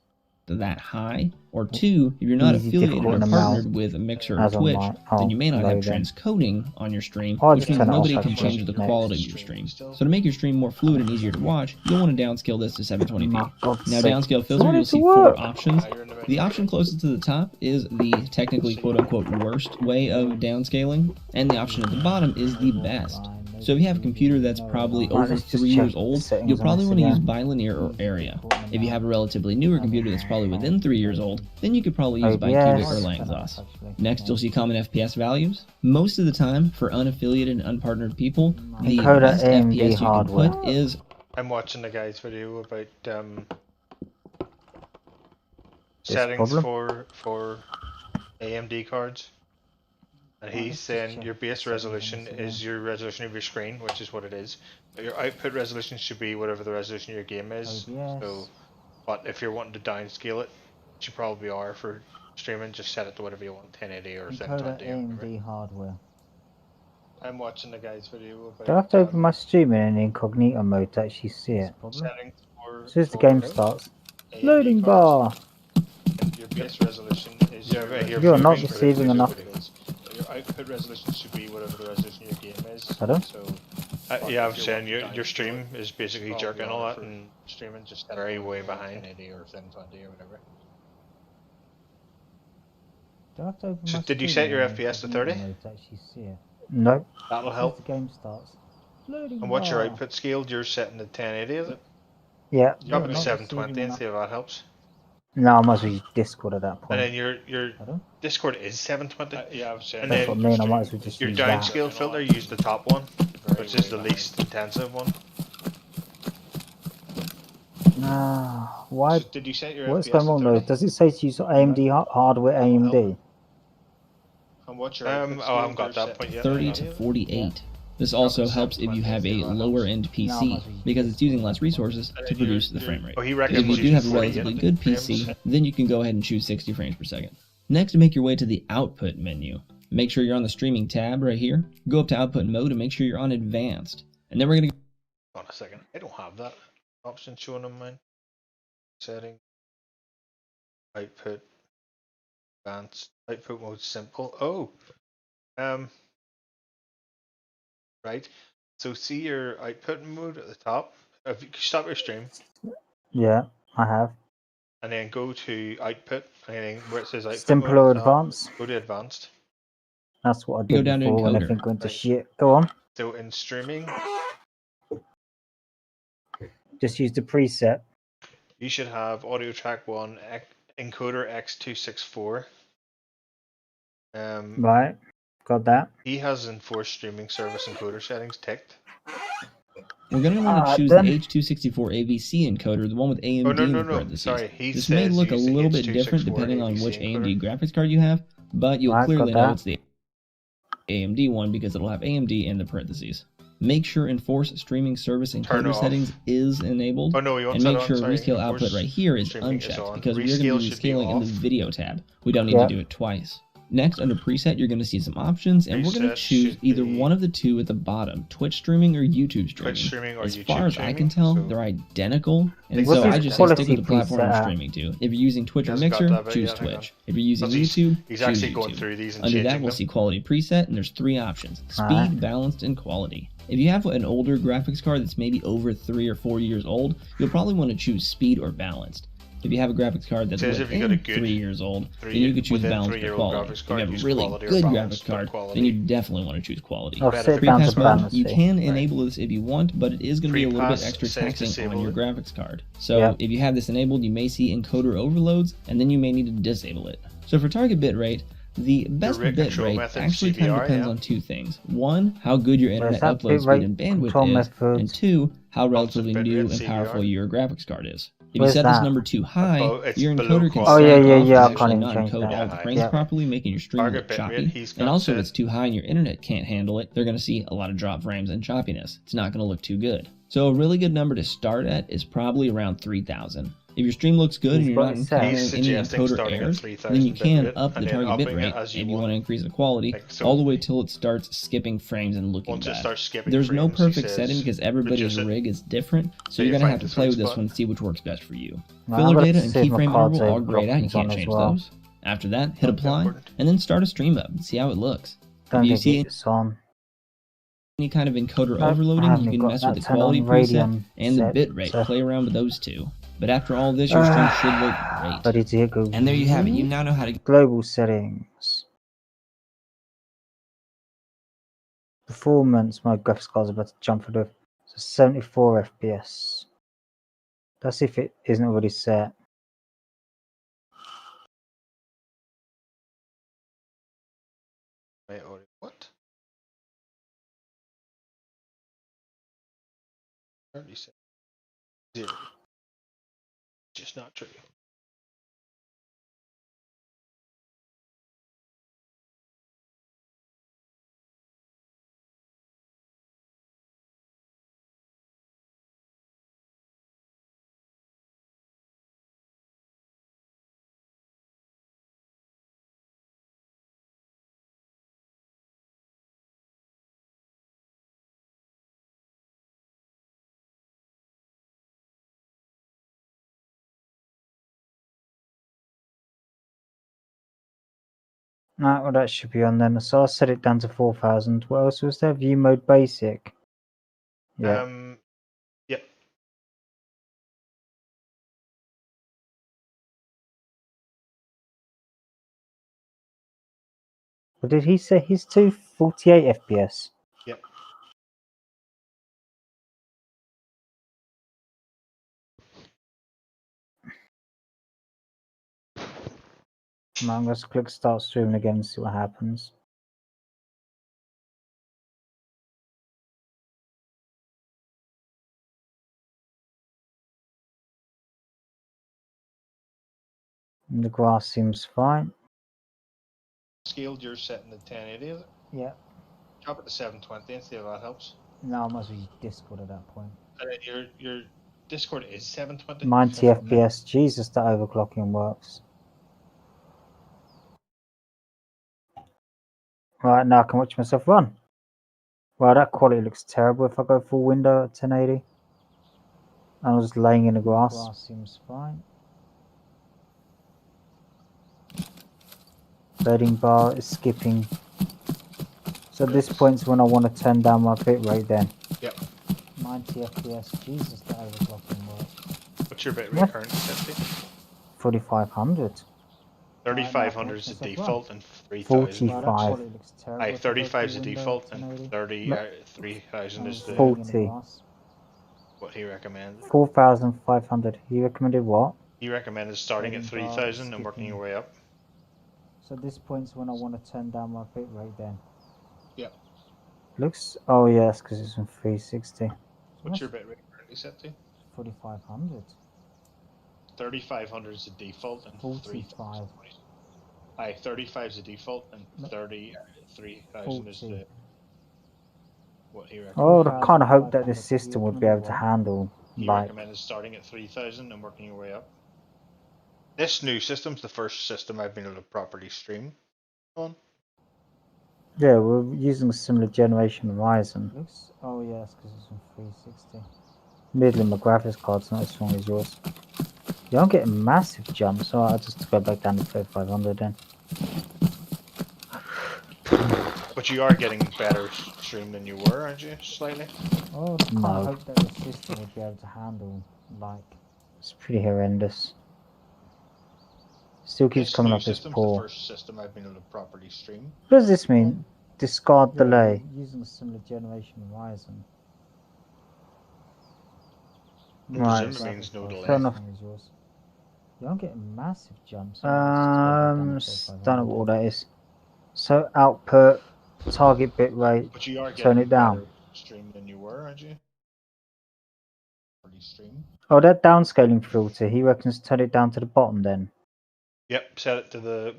that high, or two, if you're not Easy, affiliated or difficult, and partnered with a Mixer or as on Twitch, my- then you may not have loading. transcoding on your stream, I'll which just means turn it off nobody can actually. change the Next. quality of your stream. So to make your stream more fluid and easier to watch, you'll want to downscale this to 720p. My God's Now sake. downscale filter, you'll see four options. The option closest to the top is the technically quote-unquote worst way of downscaling, and the option at the bottom is the best. So if you have a computer that's probably over let's just 3 check years the old, settings you'll on probably this want to use again. bilinear or area. If you have a relatively newer computer that's probably within 3 years old, then you could probably use bicubic or Langlois. Next, you'll see common FPS values. Most of the time, for unaffiliated and unpartnered people, the Encoder best AMD FPS you can hardware. put is I'm watching the guy's video about This settings problem? for AMD cards, and he's let's just saying check your base the settings resolution again. is your resolution of your screen, which is what it is. But your output resolution should be whatever the resolution of your game is. OBS. So, but if you're wanting to downscale it, which you probably are for streaming, just set it to whatever you want, 1080 or Encoder 720 or whatever. AMD hardware. I'm watching the guy's video Do I have about to open my stream in incognito mode to actually see it? settings for. As soon as the game starts. AMD Loading cards. bar! Your base resolution is your You're not resolution, deceiving but enough. it is. Your output resolution should be whatever the resolution of your game is. Pardon? So, yeah, I'm saying your stream is basically jerking all that and streaming just very way behind. 1080 or 720 or whatever. Do I have to open So my did you stream set your in FPS to incognito 30? mode to actually see it? Nope. That'll As help. the game starts. Loading And what's your bar. output scaled? You're setting to 1080, is it? Yeah. Drop it to not 720 and receiving see if that helps. No, I might as well use Discord at that And point. then your Pardon? Discord is 720. Yeah, I've said And That's then what I mean, I might as well just your use that. downscale filter, use the top one, which is the least intensive one. Why? So did you set your What's FPS going to on though? 30? Does it say to use AMD hardware AMD? And what's your output I haven't scale? got that point yet. 30 to 48. This also helps if you have a lower end PC, because it's using less resources to produce the frame rate. Oh, he If reckons you do have a 48 relatively good PC, frames. then you can go ahead and choose 60 frames per second. Next, make your way to the output menu. Make sure you're on the streaming tab right here. Go up to output mode and make sure you're on advanced. And then we're going to Hold on a second. I don't have that option shown on mine. Setting. Output. Advanced. Output mode simple. Oh. Right. So see your output mode at the top. If you stop your stream Yeah, I have. and then go to output and then where it says output Simple mode or at the top, advanced? go to advanced. That's what I Go did down to before when encoder. everything went to Right. shit. Go on. So in streaming, Just use the preset. you should have audio track 1 encoder X264. Right. Got that. He has enforced streaming service encoder settings ticked. we're going to want to Alright choose then. the H264 AVC encoder, the one with AMD Oh, no, in no, the no. parentheses. Sorry, he This may says look a use the little bit different H264 depending on AVC which encoder. AMD graphics card you have, but you'll Right, clearly got know that. it's the AMD one because it'll have AMD in the parentheses. Make sure Enforce Streaming Service Turn Encoder off. settings is enabled, Oh, no, he wants and make that on, sure sorry. Rescale Output Enforce right here is streaming is unchecked on. because we're going to be Rescale should be rescaling in the off. Video tab. We don't need Yep. to do it twice. Next, under Preset, you're going to see some options, and we're going to Preset choose should either be one of the two at the bottom, Twitch streaming or YouTube streaming. Twitch streaming or As YouTube far as streaming. I can tell, so they're identical, and What's so his I just say stick quality with the platform preset you're at? streaming to. If you're using Twitch or Hasn't got Mixer, that bit choose yet, hang on. Twitch. If you're using 'Cause YouTube, he's choose actually going YouTube. through these and Under that, changing we'll them. see quality preset, and there's three options: speed, Alright. balanced, and quality. If you have an older graphics card that's maybe over 3 or 4 years old, you'll probably want to choose speed or balanced. If you have a graphics card that's Says if you got a within good 3 years old, three- then you could choose within balanced or 3-year-old quality. graphics If card, you have use a really quality or good balanced, graphics but card, quality. then you definitely want to choose quality. I'll Better say for Free pass balance mode, balance. you can enable this if you want, but it is going to be a Free little bit pass extra says taxing on disable your it. graphics card. So Yeah. if you have this enabled, you may see encoder overloads, and then you may need to disable it. So for target bitrate, the best rate control bitrate method, actually kind of CBR, depends yeah. on two things. One, how good your internet that upload bitrate speed and bandwidth control is, method? and two, how Constant relatively new bitrate, and powerful CBR. your graphics card is. If Where's you set this that? number too high, It's your below encoder can quality. Oh, yeah, sag yeah, off yeah, I and actually can't not even change encode that. all the Yeah, frames yeah. properly, making your stream Target look bitrate, choppy. he's And got also, if set. it's too high and your internet can't handle it, they're going to see a lot of drop frames and choppiness. It's not going to look too good. So a really good number to start at is probably around 3,000. If your stream looks good and He's you're got not it set. encountering He's any suggesting encoder starting at errors, 3,000 then you can bitrate up the and then target upping it bitrate as you if you want. want to increase the quality Like so. all the way till it starts skipping frames and looking Once it bad. starts skipping There's no frames, he perfect says, setting because everybody's reduce it. rig is different, so So you're you going to find have to the play sweet with this spot. one and see which works best for you. Now, Filler I've got data to and see if my keyframe cards interval are are grayed out, you overclockings can't on as change well. those. After that, hit Not that apply, important. and then start a stream up and see how it looks. Don't you think see it's on. any kind of encoder Nope, I overloading, haven't you can got mess with that the turned on quality preset Radeon and the set, bitrate. so- Play around with those two. But after all this, your stream should look great. Ready to hit go. And there you have it. You now know how to Global settings. Performance. My graphics card's about to jump for the 74 FPS. That's if it isn't already set. Wait, what? 36. 0. Just not true. Right, well that should be on then. So I'll set it down to 4,000. What else was there? View mode basic. Yeah. Yep. What did he say? His 248 FPS. Yep. Right, I'm going to click start streaming again and see what happens. And the grass seems fine. Scaled, you're setting to 1080, is it? Yeah. Drop it to 720 and see if that helps. No, I must use Discord at that point. And then your Discord is 720. 90 FPS. Jesus, that overclocking works. Right, now I can watch myself run. Wow, that quality looks terrible if I go full window at 1080. I was just laying in the grass. Grass seems fine. Loading bar is skipping. So at this point's when I want to turn down my bitrate then. Yep. 90 FPS. Jesus, that overclocking works. What's your bitrate What? current set to? 4,500. 3500 is the That's not default and 45. 3000. Wow, that quality looks terrible Aye, if I go 35 is the full window default at and 1080. 3000 is I the was laying in the 40. grass. what he recommended. 4,500. He recommended what? He recommended starting at Loading bar, 3000 and working skipping. your way up. So at this point's when I want to turn down my bitrate then. Looks. Oh, yes, because it's on 360. What's your bitrate currently set to? 4500. 3500 is the default and 45. Aye, 35 is the default and No. 30,000 is 40. the what he I recommends. would kind of hope that 4500. this system would be able to handle, He like, recommended starting at 3,000 and working your way up. This new system's the first system I've been able to properly stream on. yeah, we're using a similar generation Ryzen. Looks. Oh yes, because it's on 360. Admittedly, my graphics card's not as strong as yours. Yeah, I'm getting massive jumps, so I'll just go back down to 3500 then. But you are getting better stream than you were, aren't you? Slightly. Oh, I kind No. of hope that the system would be able to handle, like, It's pretty horrendous. Still keeps This coming new up as system's the poor. first system I've been able to properly stream. What does this mean? Discard yeah, delay. we're using a similar generation Ryzen. Right. Presume it means no delay. Fair enough. Yeah, I'm getting massive jumps. So I'll just go back down to Don't know what all 3500. that is. So output, target bit rate, But you are turn getting it down. better stream than you were, aren't you? Properly stream. Oh, that downscaling filter, he reckons turn it down to the bottom then. Yep, set it to the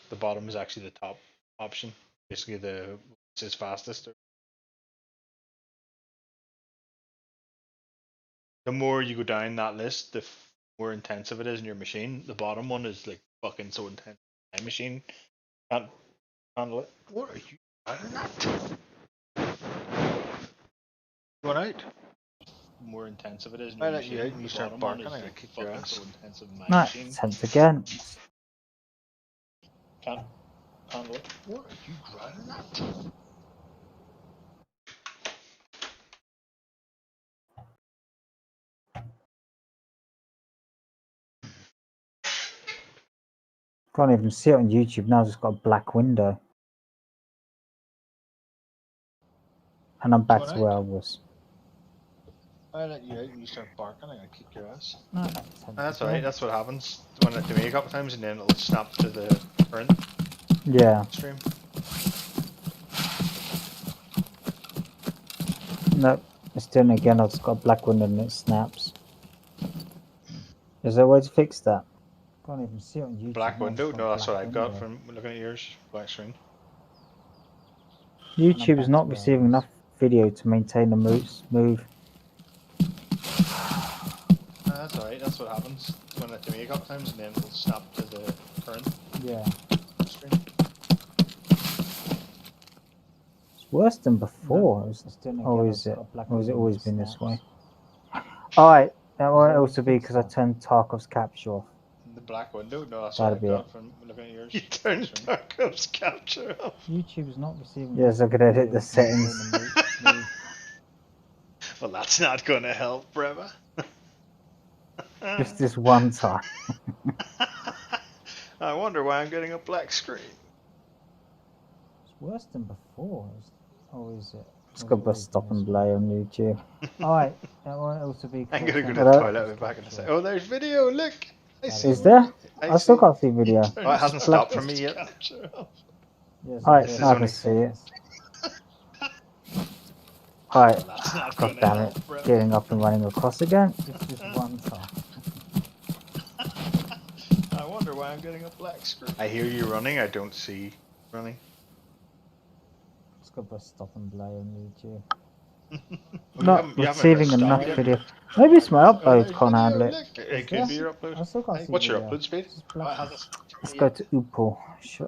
the bottom is actually the top option. Basically the it's fastest. The more you go down that list, the more intensive it is in your machine. The bottom one is like fucking so intense. My machine can't handle it. What are you running at? Going out? The more intensive it is in your machine. Let you out and you the start bottom barking, one is I'm gonna like kick your fucking ass. so intensive in my Right, machine. attempt again. Can't handle it. What are you running at? Can't even see it on YouTube now, it's just got a black window. And I'm back Going to where out? I was. I let you out and you start barking, I'm gonna kick your ass. No, That's alright, that's what happens when it to me a couple times and then it'll snap to the current Yeah. stream. Nope. It's doing it again, I've just got a black window and it snaps. Is there a way to fix that? Can't even see it on YouTube. Black now, window? it's got No, that's black what I've got window. from looking at yours. Black screen. YouTube back is to not where I receiving was. enough video to maintain the smooth. That's alright, that's what happens when it to me a couple times and then it'll snap to the current Yeah. stream. It's worse than before. It's doing it Or again, is it's it? got a black Or has it window always that been this snaps. way? Alright, that might there a way also to be fix because I that? turned Tarkov's capture off. The black window? No, that's That'd what be I've it. got from looking at yours. You turned Tarkov's capture off. YouTube is not receiving. Yes, I enough could edit video the to maintain settings. the smooth. Well, that's not going to help, Breva. Just this one time. I wonder why I'm getting a black screen. It's worse than before. Or is it? It's got bus stop and play on YouTube. Alright, that might also be. I'm going to go to Well, the that- toilet. I'll be back in a second. Oh, there's video. Look. I see Is there? I I still see. can't see video. Oh, it hasn't Black- stopped for me yet. Alright, This is now I only can see it. Well, Alright, that's not god gonna damn help, it. Breva. Getting up and running across again. Just this one time. I wonder why I'm getting a black screen. I hear you running. I don't see you running. It's got bus stop and play on YouTube. Not receiving pressed enough stop yet. video. Maybe it's my Oh, upload there's can't video, handle it. look. It Is could there? be your upload. I still can't see What's your video. upload speed? It's just Oh, it black. hasn't stopped for Let's me go yet. to Upal.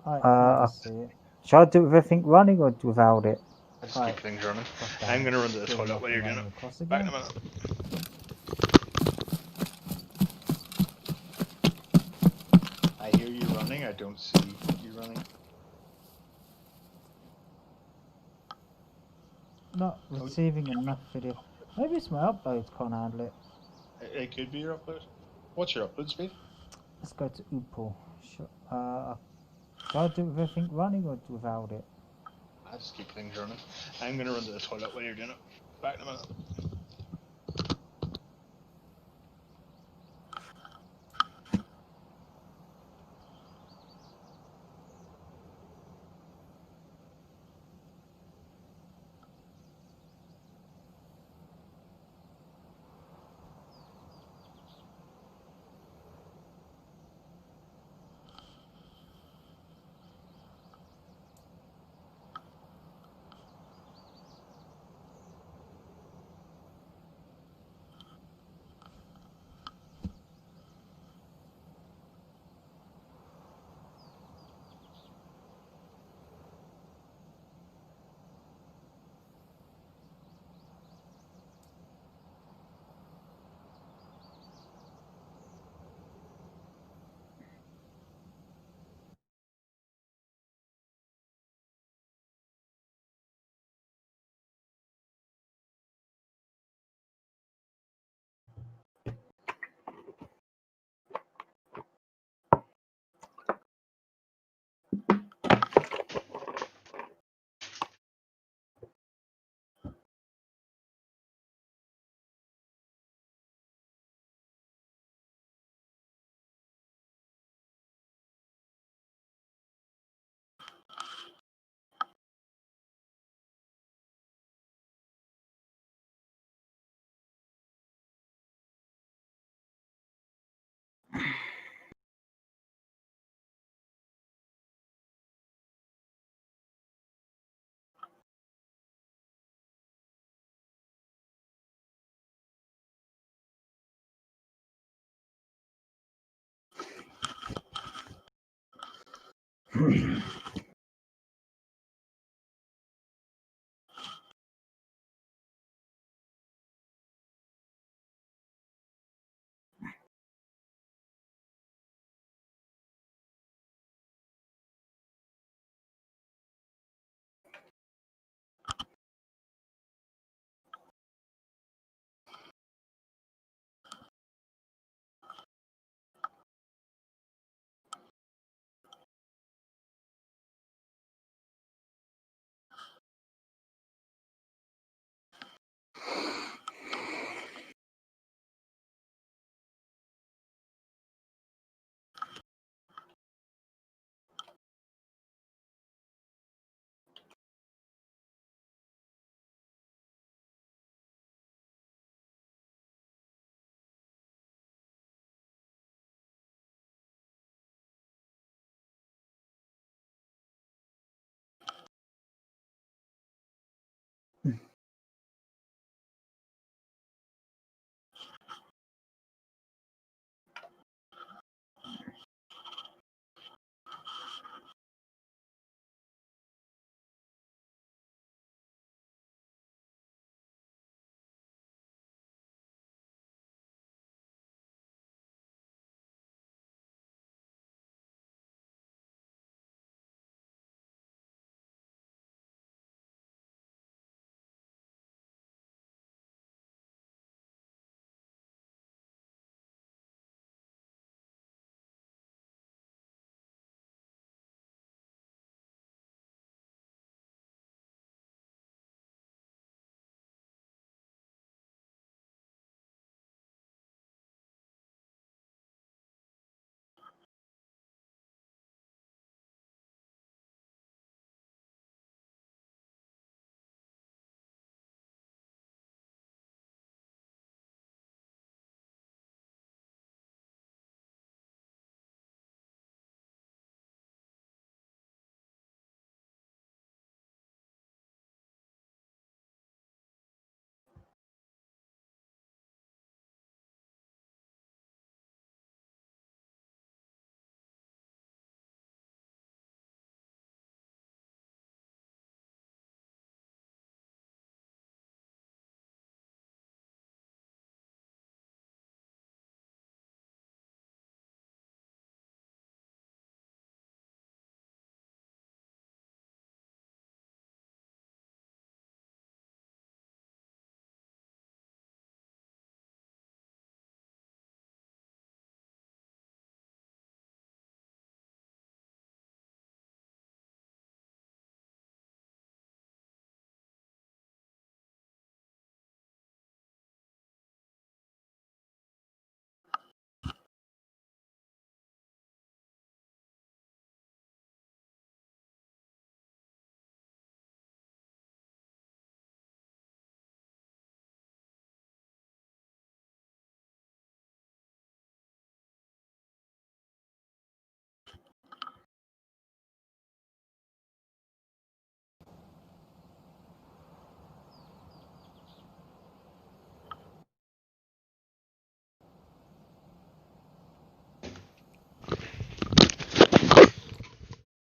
Alright, now I can see it. Shall I do it with everything running or without it? I just Alright. keep things running. God damn I'm it. going to run to the Getting toilet up while and you're doing running it. across Back in a again. minute. I hear you running. I don't see you running. Not receiving enough video. Maybe it's my upload can't handle it. It could be your upload. What's your upload speed? Let's go to Upal. Shall I do it with everything running or without it? I just keep things running. I'm going to run to the toilet while you're doing it. Back in a minute.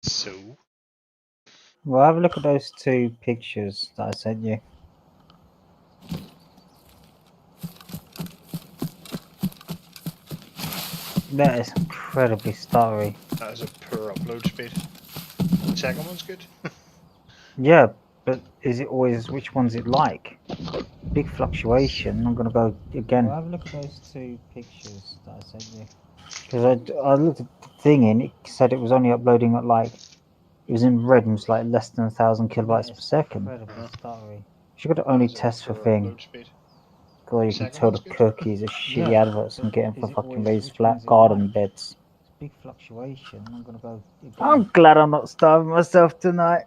So, Well, have a look at those two pictures that I sent you. That is incredibly stuttery. that is a poor upload speed. The second one's good. Yeah, but is it always which one's it like? Big fluctuation. I'm gonna go again. Well, have a look at those two pictures that I sent you. Because I looked at the thing and it said it was only uploading at like, it was in red and it was like less than 1,000 kilobytes per second. Incredibly stuttery. You got to That only is a test for poor thing. upload speed. God, you The can second tell the one's good. cookies are shitty Yeah, adverts I'm but getting for is it fucking always these which flat one's it garden like? beds. Big fluctuation. I'm gonna go again. I'm glad I'm not starving myself tonight.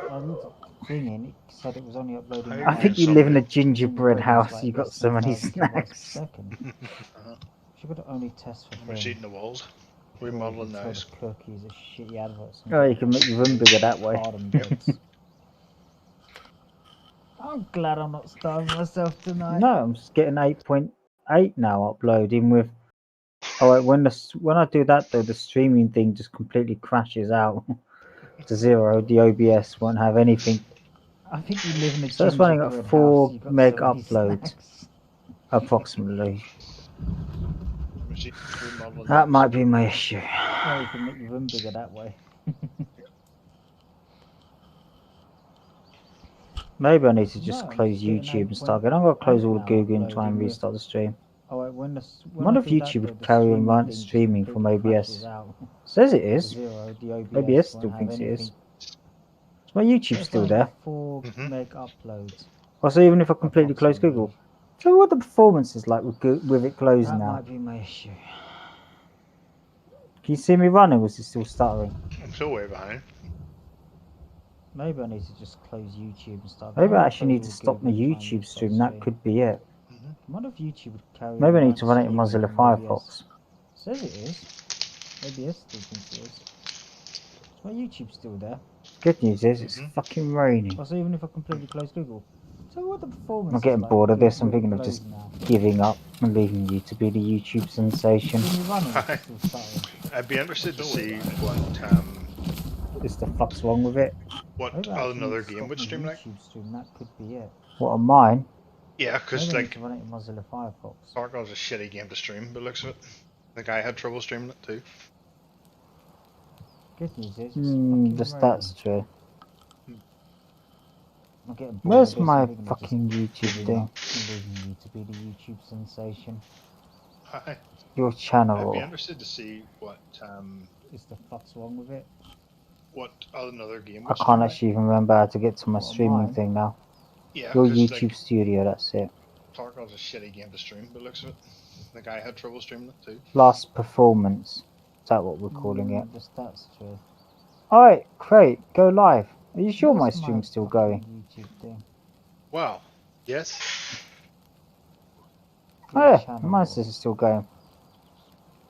I looked at the thing and it said it was only uploading. How at I can think you live in a somebody- it was in gingerbread red and it was house. like You got less so than many 1,000 kilobytes per snacks. second. Uh-huh. You got to only test for We're things. eating the walls. God, you Remodeling can the tell house. the cookies are shitty adverts. I'm Oh, you getting can make your room bigger that way. garden beds. I'm glad I'm not starving myself tonight. No, I'm just getting 8.8 now uploading with Oh wait, when I do that though, the streaming thing just completely crashes out to zero. The OBS won't have anything. I think you live in a So it's running at gingerbread 4 house. You've got meg so many upload, snacks. approximately. Machine remodel That next. might be my issue. Well, you can make your room bigger that way. Maybe I need to just No, I'm close just getting YouTube and start again. I'm gonna close all of now Google and try and uploading with- restart the stream. Oh wait, I when wonder I if do that, YouTube though, would the carry on streaming thing just streaming from completely OBS. crashes out Says it to is. zero. The OBS OBS won't still have thinks it is. anything. Is my YouTube It's still running there? at 4 Mhm. meg uploads. Also, even if I completely close Google. approximately. So what the performance is like with it closed That now? might be my issue. Can you see me running? Or is it still stuttering? I'm still way behind. Maybe I need to just close YouTube and start. Maybe I'm I gonna actually need close to all stop my Google and try and YouTube restart stream. That could be it. Mhm. I wonder if YouTube would carry Maybe I on need to run it in streaming Mozilla from OBS. Firefox. Says it is. OBS still thinks it is. Is my YouTube still there? Good news is it's Mhm. fucking raining. Also, even if I completely close Google. So what the performance I'm getting is like bored of with this. I'm with it thinking of just closed now. giving up and leaving you to be the YouTube sensation. See me running, it's still stuttering. I'd be interested to Oh, see What the fuck's wrong with it? what Maybe I actually another need to game stop would my stream like. YouTube stream. That could be it. What on mine? Yeah, Maybe because I need like to run it in Mozilla Firefox. Tarkov's a shitty game to stream, by the looks of it. The guy had trouble streaming it too. Good news is it's fucking The stats raining. true. I'm getting bored Where's of this. my I'm thinking of just fucking YouTube giving thing? up and leaving you to be the YouTube sensation. Hi. Your I'd be channel. interested to see what Is the fuck's wrong with it? another game I would can't stream like. actually even remember how to get to my What, streaming mine? thing now. Yeah, Your because YouTube like studio, that's it. Tarkov's a shitty game to stream, by the looks of it. The guy had trouble streaming it too. Last performance. Is that what we're calling it? The stats true. Alright, great. Go live. Are you sure my Where's stream's still fucking going? YouTube thing? Wow. Yes. Oh Your yeah, channel. mine says it's still going.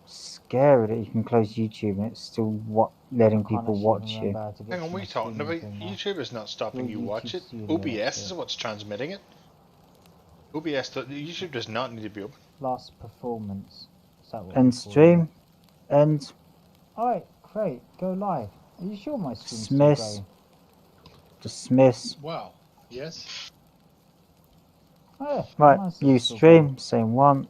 Scary that you can close YouTube and it's still letting Can't people actually watch remember you. how to get Hang on, to what are my you talking streaming about? thing now. YouTube is not stopping Your you watch YouTube it. studio, OBS that's is it. what's transmitting it. YouTube does not need to be open. Last performance. Is that what End we're calling stream. End. it? Alright, great. Go live. Are you sure my stream's still Dismiss. going? Dismiss. Wow. Yes. Oh, yeah, Right, mine says you it's still stream. going. Same one.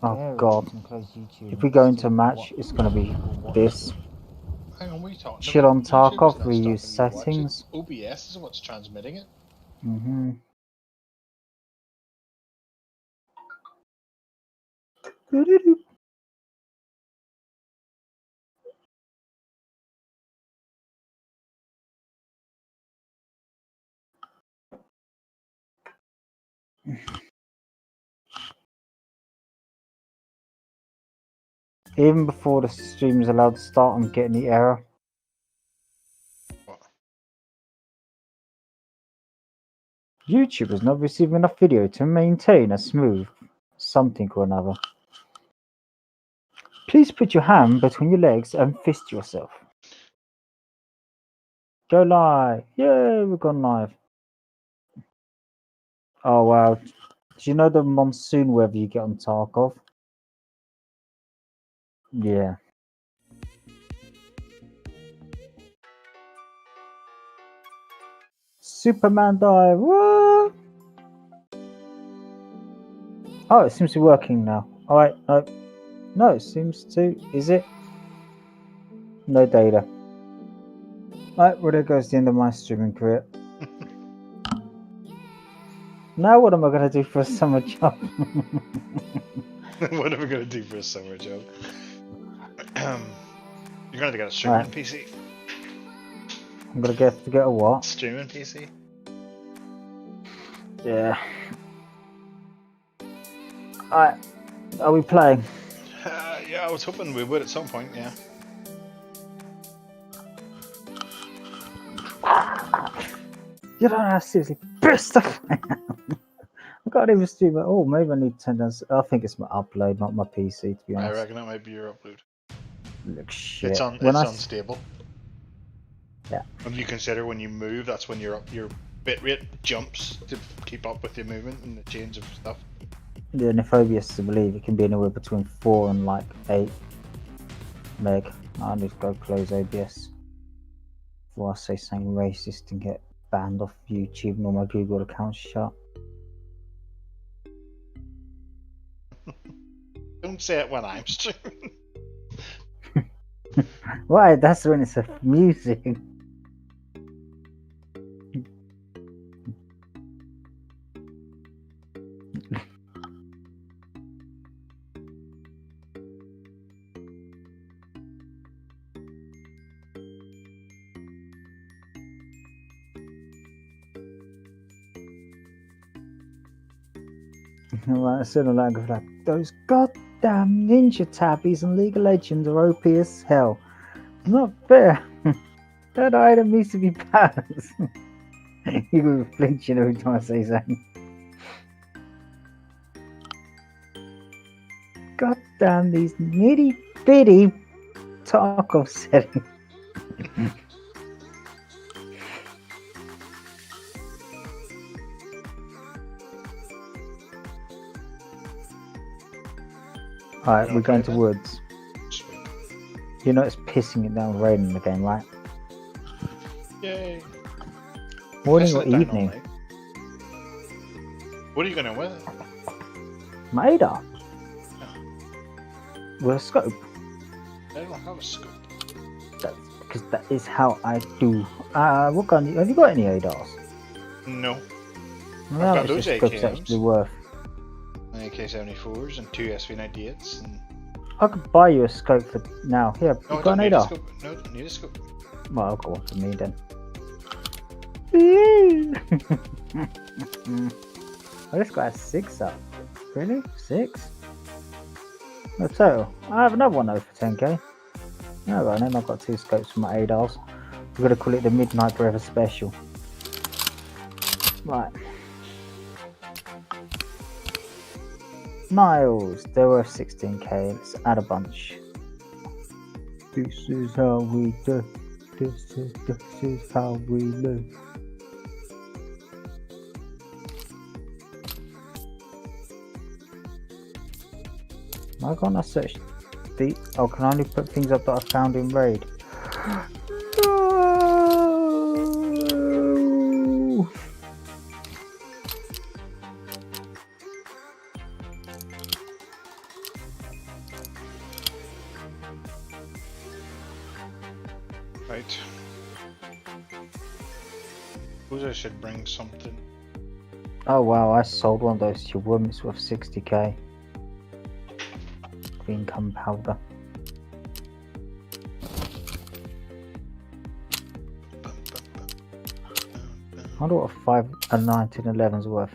Oh, Scary God. you can close YouTube If and we it's go into still a match, what it's going to be people watch this. you. Hang on, what are you talking Chill about? on YouTube is Tarkov. not Reuse stopping you watch it. settings. OBS is what's transmitting it. Mm-hmm. Even before the stream is allowed to start, I'm getting the error. What? YouTube is not receiving enough video to maintain a smooth something or another. Please put your hand between your legs and fist yourself. Go live. Yay, we've gone live. Oh wow. Do you know the monsoon weather you get on Tarkov? Yeah. Superman dive. Woo! Oh, it seems to be working now. Alright, no. No, it seems to. Is it? No data. Right, well, there goes the end of my streaming career. Now, what am I going to do for a summer job? What am I gonna do for a summer job? You're gonna get a streaming Right. PC. I'm going to get a what? Streaming PC. Yeah. Alright, are we playing? Yeah, I was hoping we would at some point. Yeah. You don't know how seriously pissed off I am. I can't even stream it. Oh, maybe I need to turn down. I think it's my upload, not my PC, to be I honest. reckon that might be your upload. Look, shit. It's unstable. Yeah. When you consider when you move, that's when your bit rate jumps to keep up with your movement and the change of stuff. Then if OBS is to believe, it can be anywhere between 4 and like 8 meg. I need to go close OBS before I say something racist and get banned off YouTube and all my Google accounts shut. Don't say it when I'm streaming. Why? That's when it's a music. Like, sooner or later, like, those goddamn ninja tabbies and League of Legends are OP as hell. It's not fair. That item needs to be balanced. You were flinching every time I say something. Goddamn these nitty bitty Tarkov settings. Alright, we're going to woods. Sweet. You know it's pissing it down raining again, right? Yay. Morning Pissing or it down all evening? night. What are you going with? My ADAR. With a scope. I don't have a scope. That's because that is how I do. What gun? Have you got any ADARs? No. No, got it's those just scope's AKMs. actually worth. AK-74s and 2 SV-98s and... I could buy you a scope for now. Here, No, you I got don't an need a ADAR? scope. No, I don't need a scope. Well, I'll go one for me then. Oh, this guy has 6 up. Really? 6? No total. I have another one though for 10k. No, right then I've got 2 scopes for my ADARs. We're gonna call it the Midnight Forever Special. Right. Niles, they're worth 16k. Let's add a bunch. This is how we do. This is how we live. Why can't I search the... Oh, can I only put things up that I found in raid? No! Right. Suppose I should bring something. Oh wow, I sold one of those to your woman. It's worth 60k. Green gunpowder. I wonder what a 1911's worth.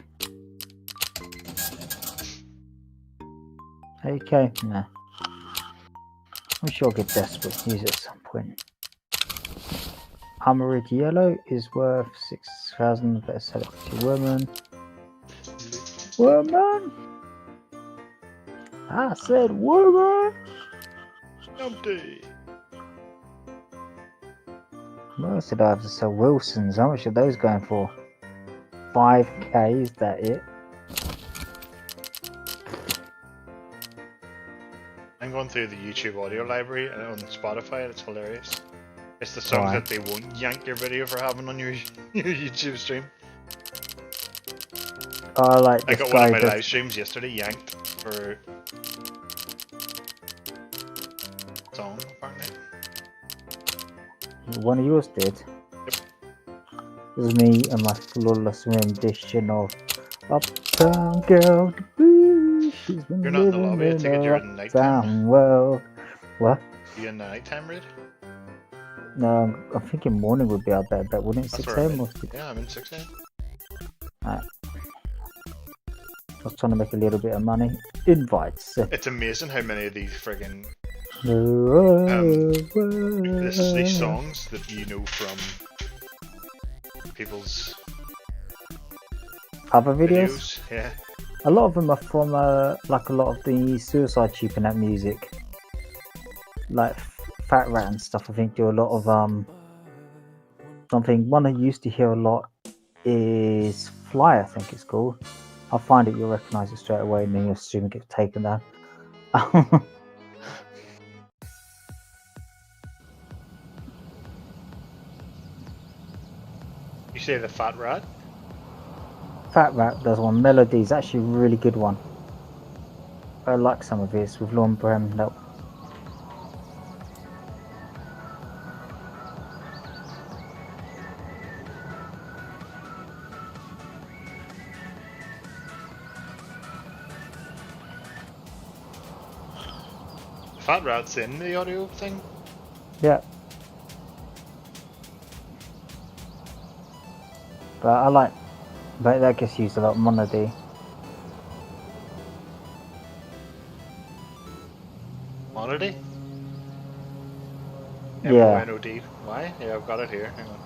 8k? Nah. I'm sure I'll get desperate to use it at some point. Armored yellow is worth 6,000. Better sell it to your woman. Woman! I said woman! Empty. What else did I have to sell? Wilson's. How much are those going for? 5k, is that it? I'm going through the YouTube audio library and on Spotify, and it's hilarious. It's the songs Why? that they won't yank your video for having on your YouTube stream. Oh, like I this got one of guy my does- live streams yesterday yanked for song apparently. One of yours did? Yep. It was me and my flawless rendition of Uptown Girl. Boo, she's been You're not in the living lobby, I in take it a you're in nighttime. uptown world. What? Are you in the nighttime raid? No, I'm thinking morning would be our better bet, wouldn't it? That's 6 where I'm a.m. in. or 6? Yeah, I'm in 6 a.m. I was trying to make a little bit of money. Invites. It's amazing how many of these friggin' These these songs that you know from people's other videos? videos. Yeah. A lot of them are from like a lot of the Suicide Cheap and that music, like Fat Rat and stuff. I think do a lot of something. One I used to hear a lot is Fly. I think it's called. I'll find it, you'll recognise it straight away, and then you'll assume it gets taken down. You say the Fat Rat? Fat Rat does one. Melody's actually a really good one. I like some of his with Lorne Brem. No. Fat Rat's in the audio thing? Yeah. But I like, but that gets used a lot. Mono D. Monody? Yeah. MONOD. Why? Yeah, I've got it here. Hang on.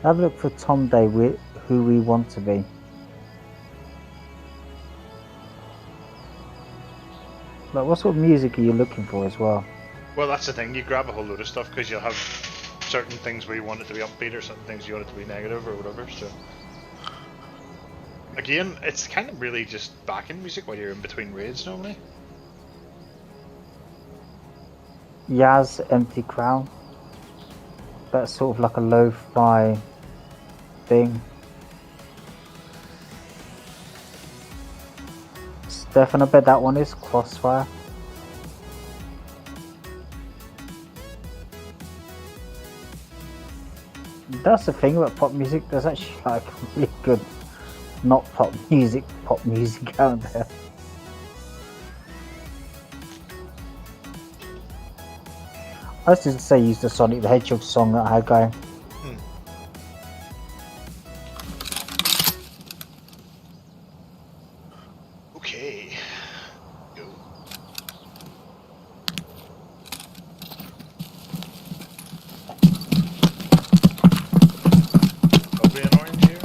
Have a look for Tom Day with Who We Want to Be. Like, what sort of music are you looking for as well? Well, that's the thing. You grab a whole load of stuff because you'll have certain things where you want it to be upbeat or certain things you want it to be negative or whatever. So, again, it's kind of really just backing music while you're in between raids normally. Yaz, Empty Crown. That's sort of like a lo-fi thing. Stefan, I bet that one is Crossfire. That's the thing about pop music. There's actually like really good, not pop music out there. I was just say use the Sonic the Hedgehog song that I had going. Okay. Go. Probably an orange here.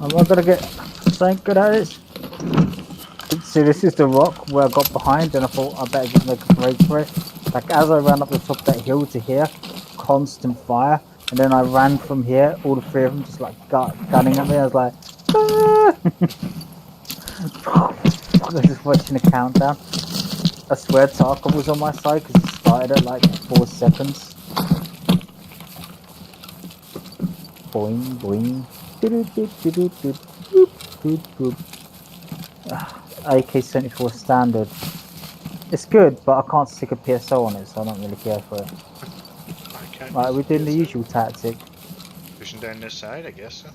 I'm not gonna get something good at this. See, this is the rock where I got behind and I thought I better just make a break for it. Like as I ran up the top of that hill to here, constant fire, and then I ran from here, all the three of them just like gunning at me. I was like, ah! I was just watching the countdown. I swear Tarkov was on my side because it started at like 4 seconds. Boing boing. AK-74 standard. It's good, but I can't stick a PSO on it, so I don't really care for it. Right, we're doing the usual tactic. Pushing down this side, I guess so.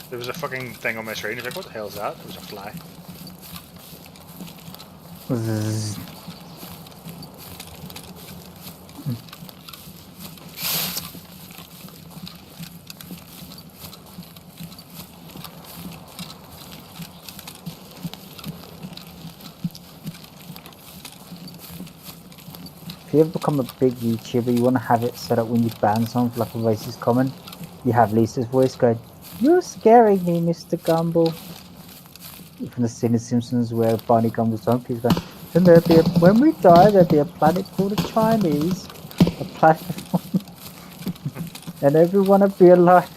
There was a fucking thing on my screen. I was like, what the hell is that? It was a fly. Zzz. If you ever become a big YouTuber, you want to have it set up when you ban someone for like a racist comment. You have Lisa's voice going, "You're scaring me, Mr. Gumble." From the scene in Simpsons where Barney Gumble's donkey is going, "And when we die, there'll be a planet called the Chinese. A planet and everyone will be alive."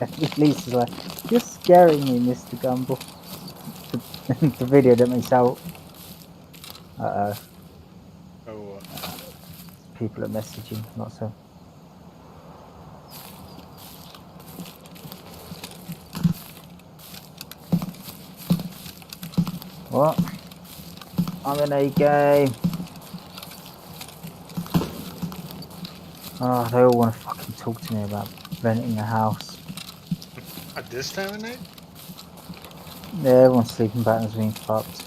And Lisa's like, "You're scaring me, Mr. Gumble." The video that makes out. Oh, People are messaging, not so. What? I'm in a game. Oh, they all want to fucking talk to me about renting a house. at this time of night? Yeah, everyone's sleeping patterns being fucked.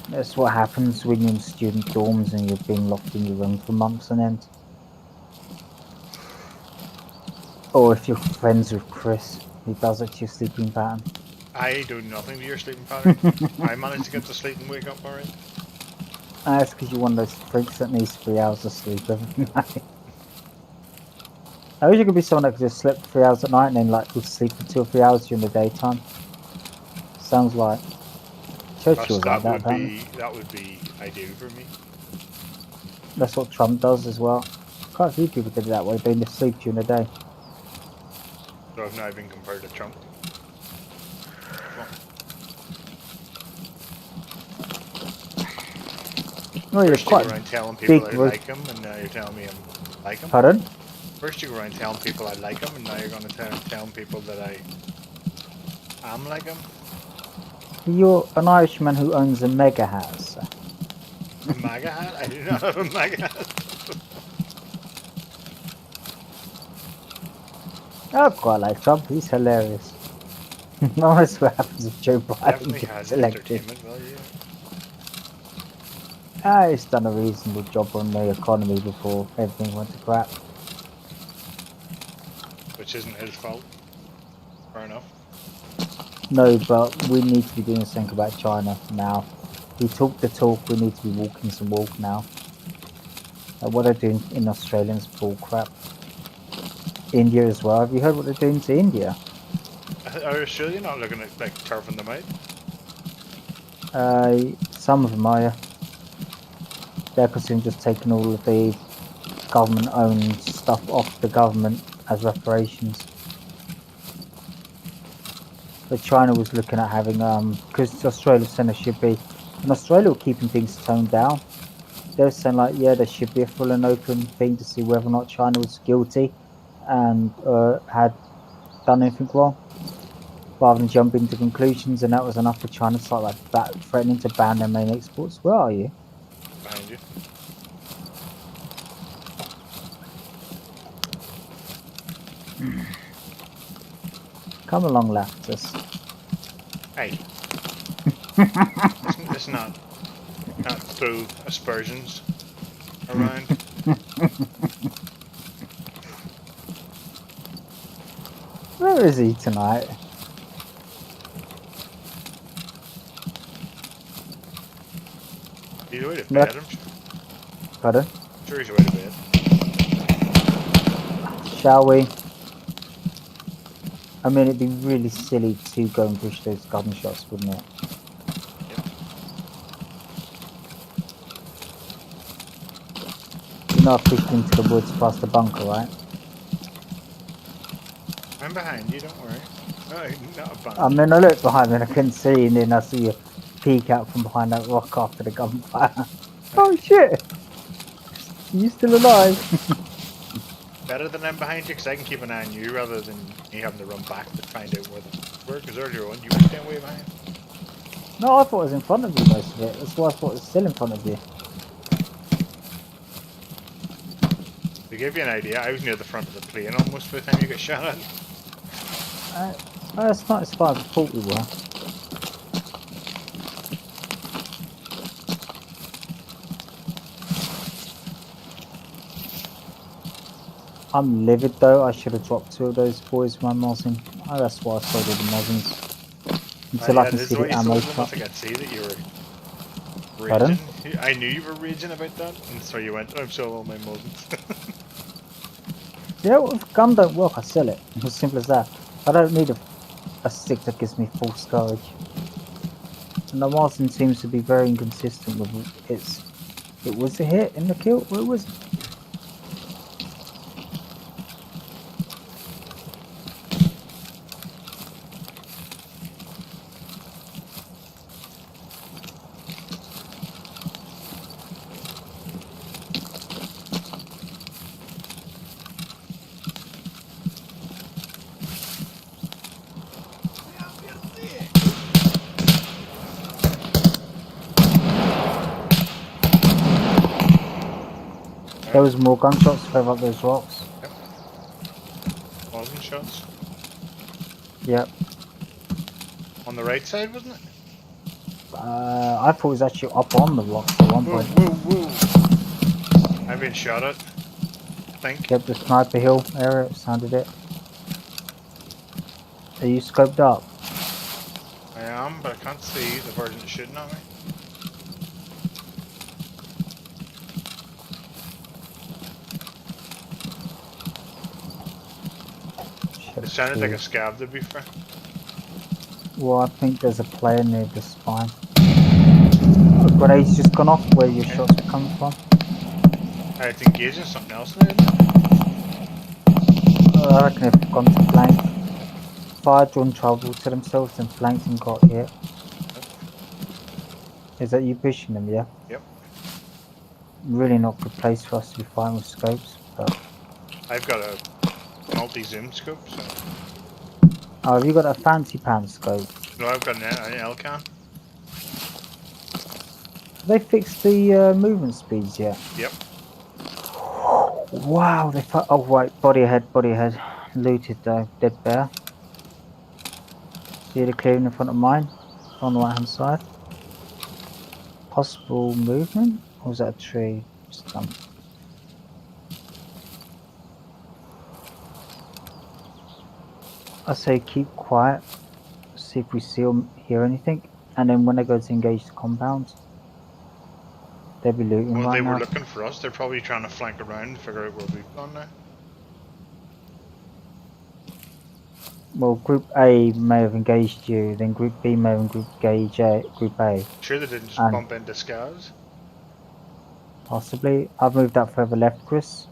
That's what happens when you're in student dorms and you're being locked in your room for months on end. Or if you're friends with Chris, he does it to your sleeping pattern. I do nothing to your sleeping pattern. I managed to get to sleep and wake up alright. That's because you're one of those freaks that needs 3 hours of sleep every night. I wish you could be someone that could just sleep 3 hours at night and then like would sleep for 2 or 3 hours during the daytime. Sounds like Churchill was like that, apparently. That would be ideal for me. That's what Trump does as well. Quite a few people did it that way, they just sleep during the day. So I've now been compared to Trump. Oh, you're First you quite go around telling people I big like him, and now you're telling me I like him. Pardon? First you go around telling people I like him, and now you're going to tell people that I am like him. You're an Irishman who owns a mega house. A MAGA hat? I do not have a MAGA hat. I quite like Trump, he's hilarious. Notice what happens if Joe Biden Definitely gets has elected. entertainment value. He's done a reasonable job on the economy before everything went to crap. Which isn't his fault. Fair enough. No, but we need to be doing something about China now. We talk the talk, we need to be walking some walk now. What they're doing in Australia is bull crap. India as well. Have you heard what they're doing to India? Are Australia not looking at like turfing them out? Some of them are. They're considering just taking all of the government-owned stuff off the government as reparations. But China was looking at having, because Australia said there should be, and Australia were keeping things toned down. They were saying like, yeah, there should be a full and open thing to see whether or not China was guilty and had done anything wrong, rather than jumping to conclusions, and that was enough for China to start like that, threatening to ban their main exports. Where are you? Behind you. Come along, Lactus. Hey. Let's not throw aspersions around. Where is he tonight? He's away to bed, I'm sure. Pardon? I'm sure he's away to bed. Shall we? I mean, it'd be really silly to go and push those gun shots, wouldn't it? Yep. You know I pushed into the woods past the bunker, right? I'm behind you, don't worry. No, not a bunch. I mean, I looked behind me and I couldn't see, and then I see you peek out from behind that rock after the gunfire. Oh shit! You still alive? Better than I'm behind you, because I can keep an eye on you rather than me having to run back to find out where the were, because earlier on you were staying way behind. No, I thought it was in front of you most of it. That's why I thought it was still in front of you. To give you an idea, I was near the front of the plane almost by the time you got shot at. That's not as far as I thought we were. I'm livid though. I should have dropped 2 of those boys when I'm mozzing. Oh, that's why I sold all the mozzings. Until I can see the ammo I truck. could see that you were Pardon? raging. I knew you were raging about that, and so you went, I've sold all my muzzins. Yeah, well, if gun don't work, I sell it. As simple as that. I don't need a stick that gives me false courage. And the Martin seems to be very inconsistent with its. It was a hit in the kill. Where was it? There was more gunshots further up those rocks. Yep. Muzzin shots. Yep. On the right side, wasn't it? I thought it was actually up on the rocks at one Whoa, point. whoa, whoa. I've been shot at, I think. Yep, the sniper hill area, it sounded it. Are you scoped up? I am, but I can't see the person shooting at me. Sounded like a scab to be fair. Well, I think there's a player near the spine. A grenade's just gone off where your shots were coming from. It's engaging something else now, isn't it? I reckon they've gone to flank. Fired drawn trouble to themselves and flanked and got hit. Is that you pushing them, yeah? Yep. Really not good place for us to be fighting with scopes, but... I've got a multi-zoom scope, so... Oh, have you got a fancy pants scope? No, I've got an L-can. Have they fixed the movement speeds yet? Yep. Wow, they oh right, body ahead. Looted though, dead bear. See the clearing in front of mine? On the right hand side. Possible movement? Or was that a tree? Just done. I say keep quiet, see if we see or hear anything, and then when they go to engage the compound, they'll be looting Well, right they now. were looking for us. They're probably trying to flank around and figure out where we've gone now. Well, Group A may have engaged you, then Group B may have engaged Group A. Sure they didn't just And- bump into scavs? Possibly. I've moved that further left, Chris.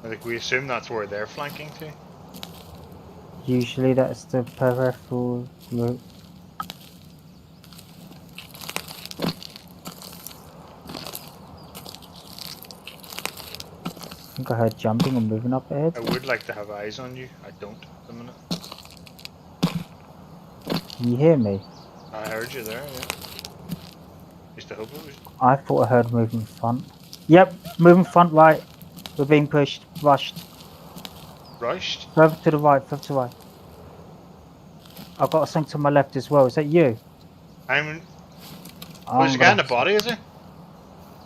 I think we assume that's where they're flanking to. Usually that's the peripheral route. I think I heard jumping or moving up ahead. I would like to have eyes on you. I don't at the minute. Can you hear me? I heard you there, yeah. Used to hope it was. I thought I heard moving front. Yep, moving front right. We're being pushed, rushed. Rushed? Further to the right, further to the right. I've got something to my left as well. Is that you? I'm. Oh, There's a guy in the body, is there?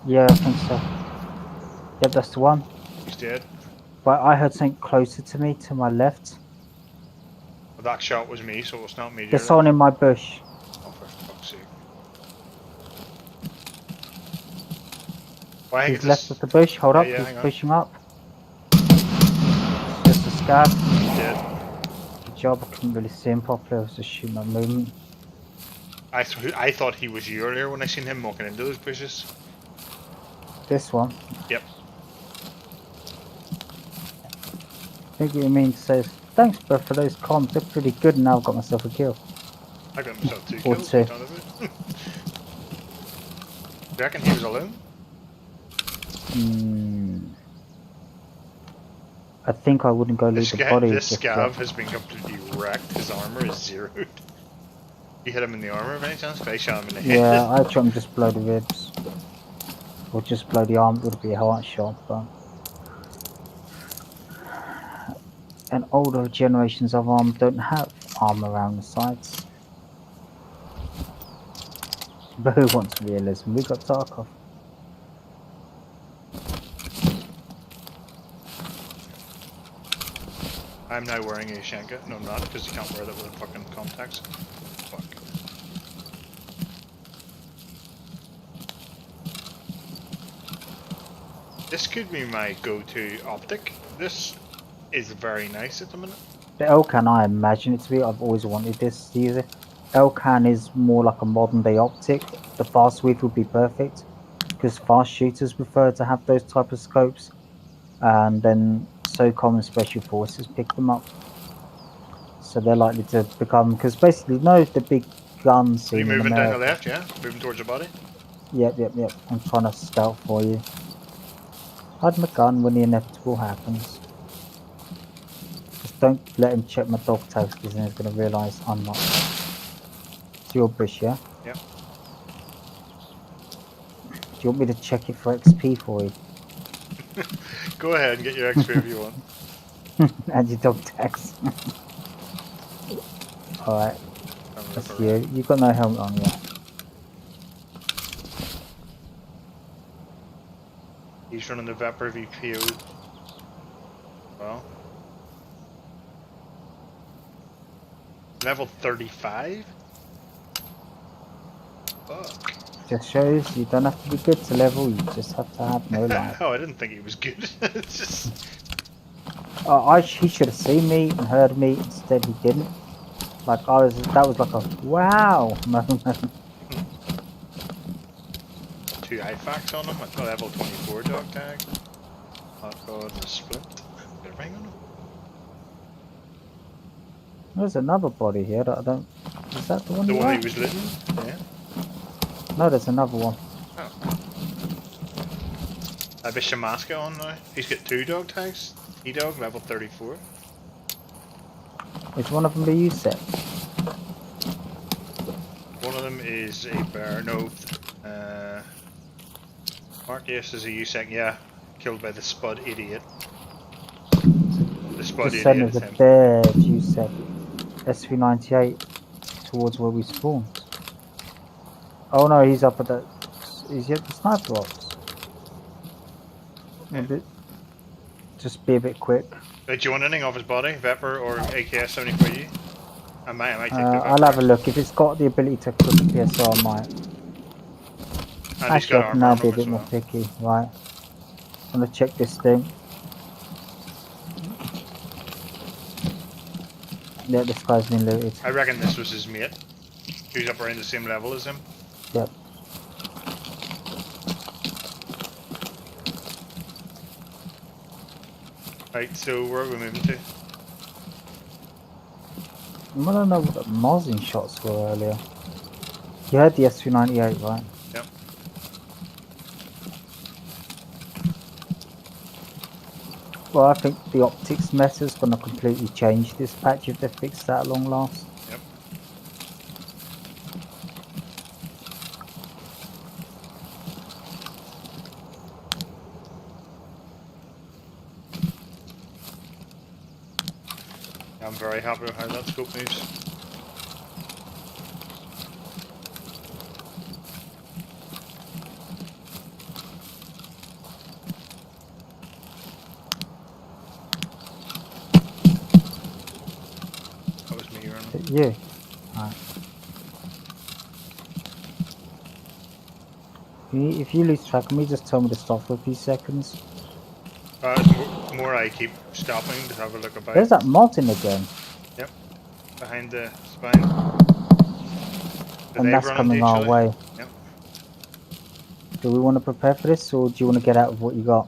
Yeah, I think so. Yep, that's the one. He's dead. But I heard something closer to me, to my left. Well, that shot was me, so it's not me. There's someone in my bush. Oh, for fuck's sake. Why He's left of the bush. Hold Yeah, up, yeah, he's hang on. pushing up. Just a scab. He's dead. Good job, I couldn't really see him properly. I was just shooting at movement. I thought he was you earlier when I seen him walking into those bushes. This one. Yep. I think what you mean to say is, thanks bro for those comms, they're pretty good and now I've got myself a kill. I got myself 2 Or kills. 2. What are you talking about? You reckon he was alone? I think I wouldn't go loot the body. This just scav yet. has been completely wrecked. His armor is zeroed. You hit him in the armor by any chance? 'Cause I shot him in the head. Yeah, I'd try and just blow the ribs. Or just blow the arm, it would be a hard shot, but... And older generations of arm don't have armor around the sides. But who wants realism? We got Tarkov. I'm now wearing a Shenka. No, I'm not, because you can't wear that with fucking contacts. Fuck. This could be my go-to optic. This is very nice at the minute. The L-Can, I imagine it to be. I've always wanted this to use it. L-Can is more like a modern day optic. The fast width would be perfect because fast shooters prefer to have those type of scopes, and then SOCOM and special forces pick them up. So they're likely to become, because basically, no, the big guns. Are you seen in moving down the America. left, yeah? Moving towards the body? Yep. I'm trying to scout for you. Hide my gun when the inevitable happens. Just don't let him check my dog tags because then he's going to realise I'm not. It's your bush, yeah? Yep. Do you want me to check it for XP for you? Go ahead and get your XP if you want. And your dog tags. Alright, that's you. You've got no helmet on yet. He's running the Vapor VPO. Well. Level 35? Fuck. Just shows you don't have to be good to level, you just have to have no life. Oh, I didn't think he was good. It's just... He should have seen me and heard me. Instead, he didn't. Like that was like a wow moment. 2 IFAKs on him. A level 24 dog tag. Oh god, and a split. Got a ring on him. There's another body here that I don't. Is that the one? The you one are? he was looting? Yeah. No, there's another one. Oh. I have a Shamaska on now. He's got 2 dog tags. E-dog, level 34. Which one of them do you set? One of them is a bear. No. Mark, yes, is a USEC. Yeah. Killed by the Spud 88. The Spud Just send 88 us is a him. bear, you said. SV98 towards where we spawned. Oh no, he's up at the. He's at the sniper box. Yeah. Just be a bit quick. Do you want anything off his body? Vepr or AKS 74U? I might take the Vepr. I'll have a look. If it's got the ability to cook PSR, I might. And he's Actually, got I can armor now on be a him bit as more well. picky. Right. I'm gonna check this thing. Yeah, this guy's been looted. I reckon this was his mate. Who's up around the same level as him. Yep. Right, so where are we moving to? I don't know what the Mosin shots were earlier. You had the SV98, right? Yep. Well, I think the optics meta is going to completely change this patch if they fix that at long last. Yep. I'm very happy with how that scope moves. That was me running. Yeah. Right. If you lose track, can you just tell me to stop for a few seconds? More I keep stopping to have a look about. There's that Martin again. Yep. Behind the spine. And that's coming our way. Yep. Do we want to prepare for this, or do you want to get out of what you got?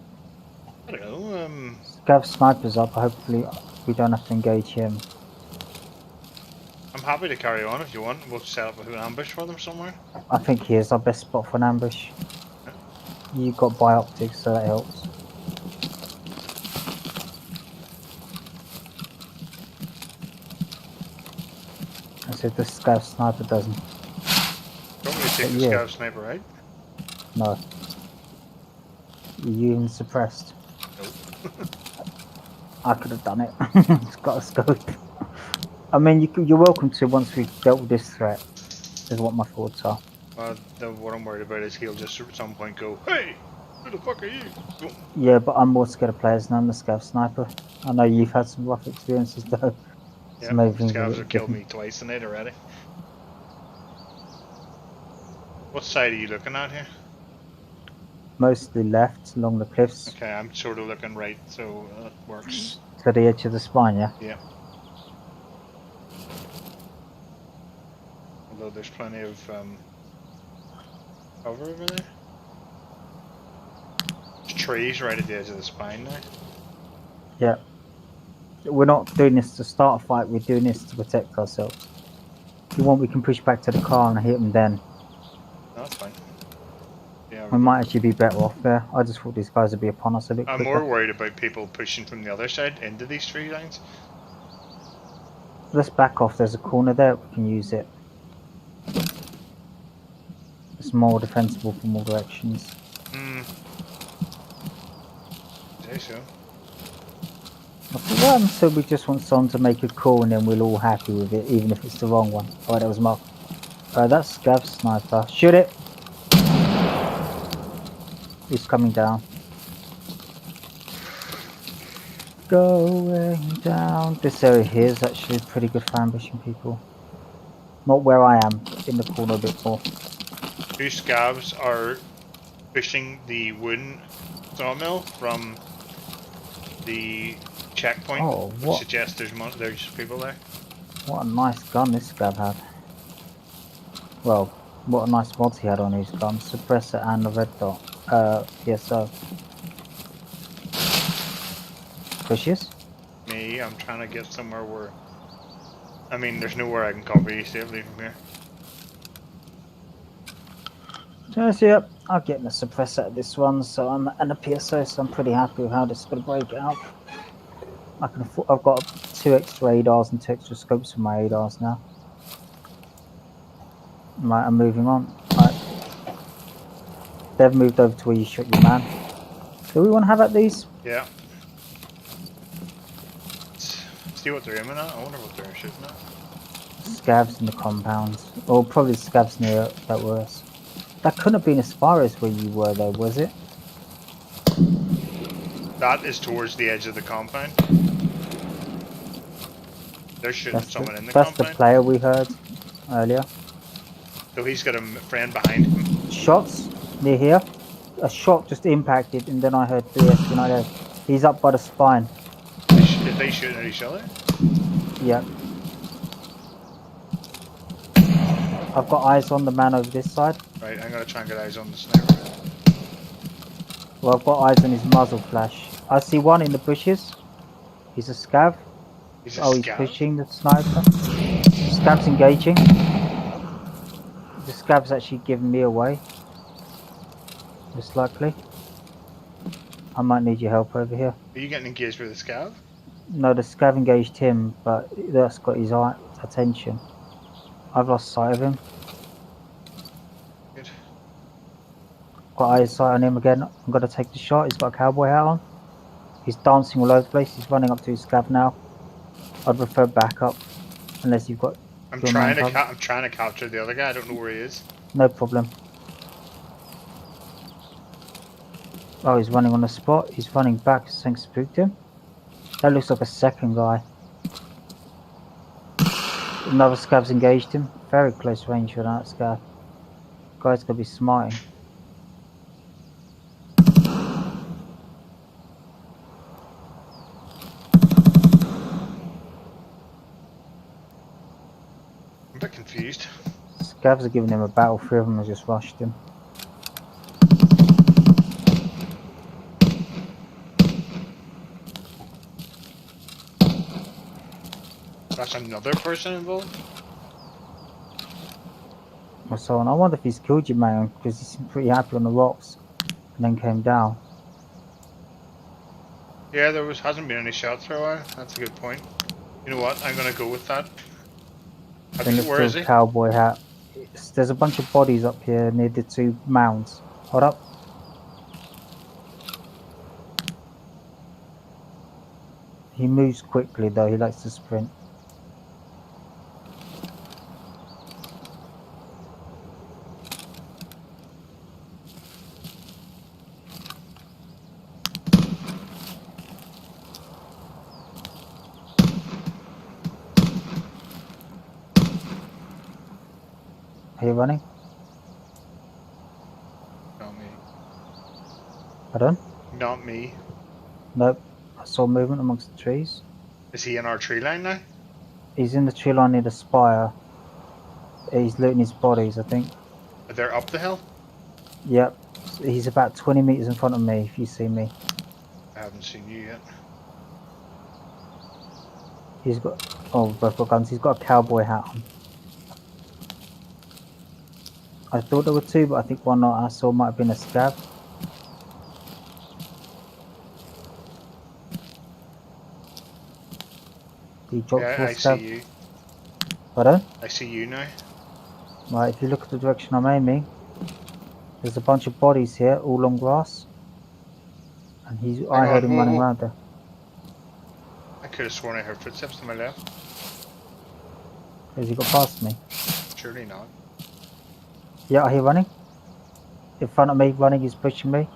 I don't know. Scav snipers up. Hopefully, we don't have to engage him. I'm happy to carry on if you want. We'll set up an ambush for them somewhere. I think he is our best spot for an ambush. You got bioptics, so that helps. I said the Scav sniper doesn't. Don't really take the Yeah. Scav sniper out. No. You even suppressed. Nope. I could have done it. It's got a scope. I mean, you're welcome to once we've dealt with this threat. Is what my thoughts are. What I'm worried about is he'll just at some point go, "Hey, who the fuck are you?" Boom. Yeah, but I'm more scared of players than I'm the Scav sniper. I know you've had some rough experiences though. Yeah, So maybe things are a Scavs bit have killed different. me twice tonight already. What side are you looking at here? Mostly left along the cliffs Okay, I'm sort of looking right, so that works. to the edge of the spine, yeah? Yeah. Although there's plenty of cover over there. There's trees right at the edge of the spine now. Yeah. We're not doing this to start a fight, we're doing this to protect ourselves. If you want, we can push back to the car and hit them then. No, that's fine. Yeah, We might actually be better off there. I just thought these guys would be upon us a bit I'm quicker. more worried about people pushing from the other side into these tree lines. Let's back off, there's a corner there, we can use it. It's more defensible from all directions. Say so. What happens so we just want someone to make a call and then we're all happy with it, even if it's the wrong one? Oh, that was Mark. That's Scav sniper. Shoot it! He's coming down. Going down. This area here is actually pretty good for ambushing people. Not where I am, in the corner a bit more. 2 Scavs are pushing the wooden sawmill from the checkpoint, Oh, which what? suggests there's people there. What a nice gun this scav had. Well, what a nice mod he had on his gun. Suppressor and the red dot. PSO. Bushes? Me, I'm trying to get somewhere where... I mean, there's nowhere I can cover you safely from here. Just, yep, I'll get the suppressor at this one, so I'm and a PSO, so I'm pretty happy with how this is going to break out. I've got 2 extra radars and 2 extra scopes for my radars now. Right, I'm moving on. Right. They've moved over to where you shot your man. Do we want to have at these? Yeah. See what they're aiming at? I wonder what they're shooting at. Scavs in the compounds. Or probably scavs near that worse. That couldn't have been as far as where you were though, was it? That is towards the edge of the compound. They're shooting someone in the That's compound. the player we heard earlier. So he's got a friend behind him. Shots near here. A shot just impacted, and then I heard BS United. He's up by the spine. Did they shooting at each other? Yep. I've got eyes on the man over this side. Right, I'm gonna try and get eyes on the sniper. Well, I've got eyes on his muzzle flash. I see one in the bushes. He's a scav. He's a He's scout. pushing the sniper. Scav's engaging. The scav's actually giving me away. Most likely. I might need your help over here. Are you getting engaged with the scav? No, the scav engaged him, but that's got his attention. I've lost sight of him. Good. Got eyesight on him again. I'm gonna take the shot. He's got a cowboy hat on. He's dancing all over the place. He's running up to his scav now. I'd prefer backup, unless you've got. I'm your trying man to covered. I'm trying to capture the other guy. I don't know where he is. No problem. Oh, he's running on the spot. He's running back. Something spooked him. That looks like a second guy. Another scav's engaged him. Very close range for that scav. Guy's gonna be smarting. I'm a bit confused. Scavs are giving him a battle. 3 of them have just rushed him. That's another person involved? So, and I wonder if he's killed you, man, because he seemed pretty happy on the rocks and then came down. Yeah, hasn't been any shots for a while. That's a good point. You know what? I'm gonna go with that. Where is he? Cowboy hat. There's a bunch of bodies up here near the 2 mounds. Hold up. He moves quickly though. He likes to sprint. Are you running? Not me. Pardon? Not me. Nope. I saw movement amongst the trees. Is he in our tree line now? He's in the tree line near the spire. He's looting his bodies, I think. They're up the hill? Yep. He's about 20 meters in front of me, if you see me. I haven't seen you yet. He's got... Oh, both got guns. He's got a cowboy hat on. I thought there were 2, but I think one I saw might have been a scav. He dropped Yeah, to a I scav. see you. Pardon? I see you now. Right, if you look at the direction I'm aiming, there's a bunch of bodies here, all on grass. And I heard him running around there. I could have sworn I heard footsteps to my left. Has he got past me? Surely not. Yeah, I hear running. In front of me, running, he's pushing me.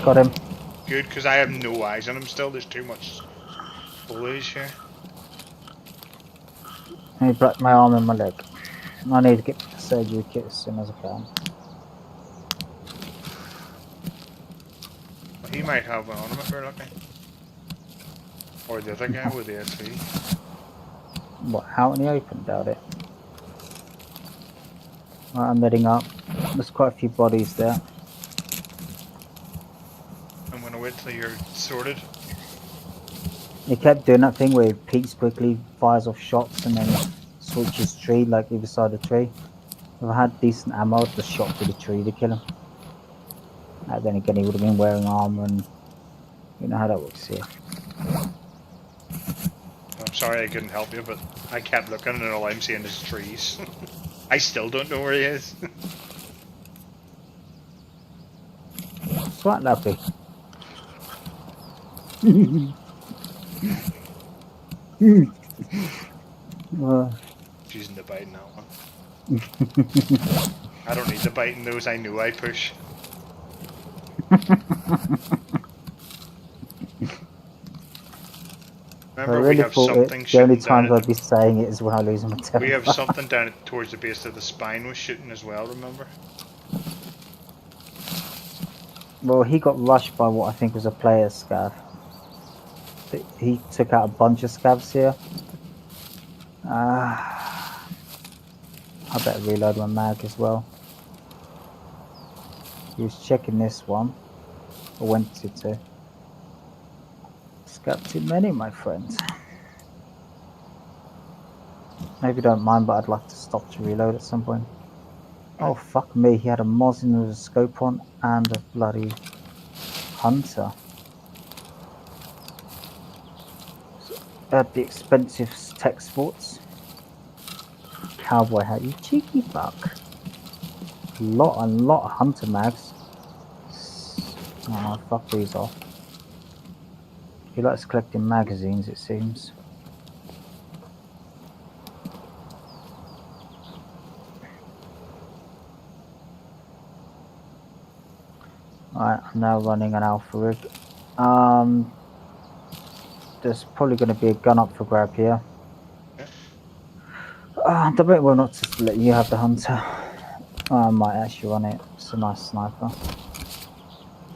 Got him. Good, because I have no eyes on him still. There's too much foliage here. Let me black my arm and my leg. I need to get surgery kit as soon as I can. Well, he might have one on him if we're lucky. Or the other guy with the SV. What, out in the open? Doubt it. Right, I'm heading up. There's quite a few bodies there. I'm gonna wait till you're sorted. He kept doing that thing where he peeks quickly, fires off shots, and then switches tree, like either side of the tree. If I had decent ammo, I'd just shot through the tree to kill him. Then again, he would have been wearing armor, and you know how that works here. I'm sorry I couldn't help you, but I kept looking and all I'm seeing is trees. I still don't know where he is. Quite lucky. Using the bite in that one. I don't need the bite in those, I knew I push. Remember, I really we have thought something the only shooting down times I'd at be saying it is when I lose my temper. we have something down towards the base of the spine was shooting as well, remember? Well, he got rushed by what I think was a player scav. He took out a bunch of scavs here. I better reload my mag as well. He was checking this one. Or wanted to. Scav too many, my friends. Maybe don't mind, but I'd like to stop to reload at some point. Oh, fuck me. He had a Mosin with a scope on and a bloody hunter. The expensive tech sports. Cowboy hat, you cheeky fuck. A lot of hunter mags. Oh, fuck these off. He likes collecting magazines, it seems. Alright, I'm now running an alpha rig. There's probably going to be a gun up for grab here. I bet well not to let you have the hunter. I might actually run it. It's a nice sniper.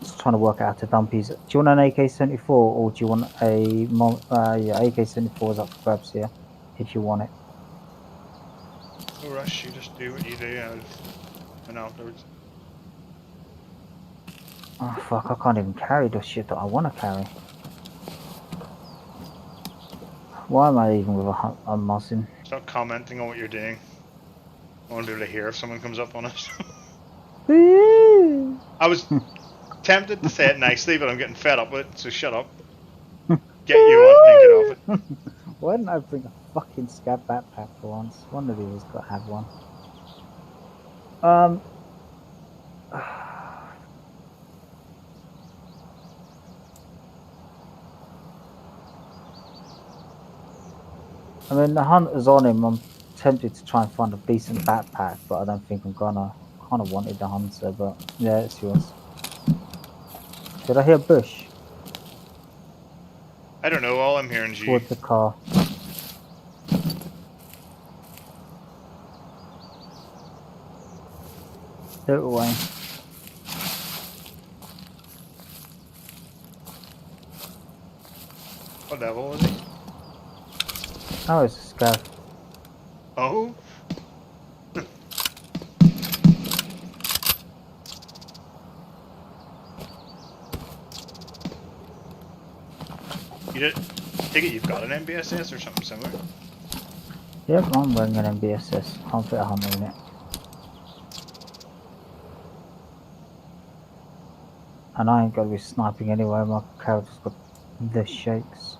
Just trying to work out how to dump these. Do you want an AK-74 or do you want a yeah, AK-74 is up for grabs here if you want it. No rush, you just do what you do and afterwards. Oh fuck, I can't even carry the shit that I want to carry. Why am I even with a Mosin? Stop commenting on what you're doing. I want to be able to hear if someone comes up on us. I was tempted to say it nicely, but I'm getting fed up with it, so shut up. Get you on and get off it. Why didn't I bring a fucking scav backpack for once? One of these got to have one. I mean, the hunter's on him. I'm tempted to try and find a decent backpack, but I don't think I'm gonna. Kind of wanted the hunter, but yeah, it's yours. Did I hear a bush? I don't know, all I'm hearing is you. Towards the car. Do it away. What level is he? Oh, it's a scav. Oh? You did take it you've got an MBSS or something similar? Yep, I'm wearing an MBSS. Can't fit a hunter in it. And I ain't got to be sniping anyway, my character's got the shakes.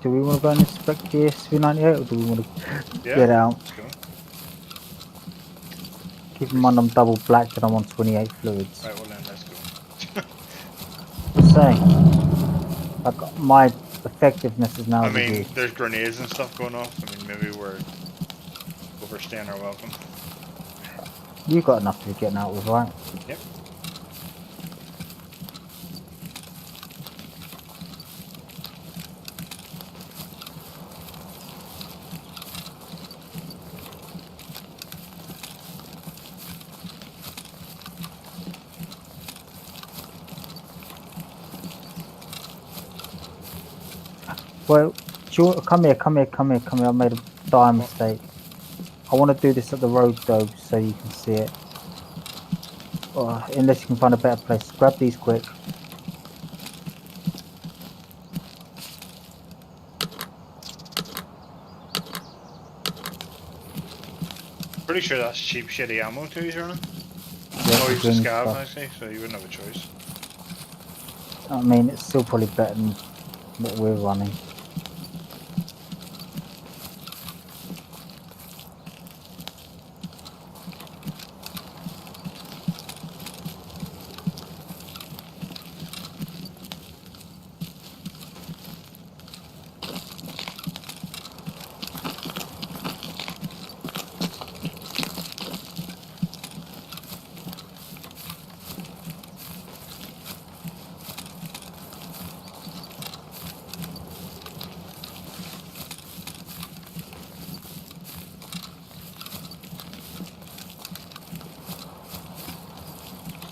Do we want to go and inspect the SV98 or do we want to get out? Let's go. Keep in mind I'm double black and I'm on 28 fluids. Right, well then, let's go. Just saying. Like my effectiveness is now I mean, reduced. there's grenades and stuff going off. I mean, maybe we're overstaying our welcome. You've got enough to be getting out with, right? Yep. Well, come here. I made a dire mistake. I want to do this at the road though, so you can see it. Unless you can find a better place. Grab these quick. Pretty sure that's cheap, shitty ammo too he's running. Yeah, Oh, he's a green scav stuff. actually, so you wouldn't have a choice. I mean, it's still probably better than what we're running.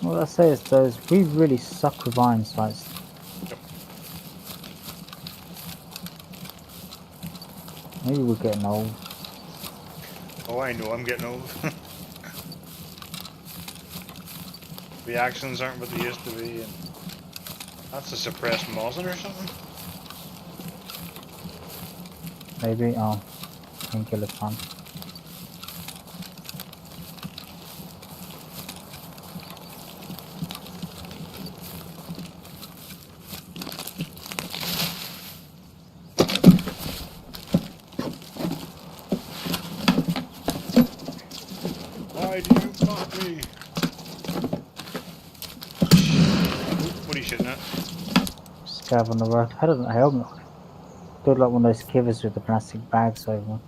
What I say is, though, is we really suck with iron sights. Yep. Maybe we're getting old. Oh, I know I'm getting old. The actions aren't what they used to be, and that's a suppressed muzzle or something. Maybe. Oh, painkiller time. Why do you pop me? What are you shooting at? Scav on the road. How does that help me? Do like one of those kivers with the plastic bags over.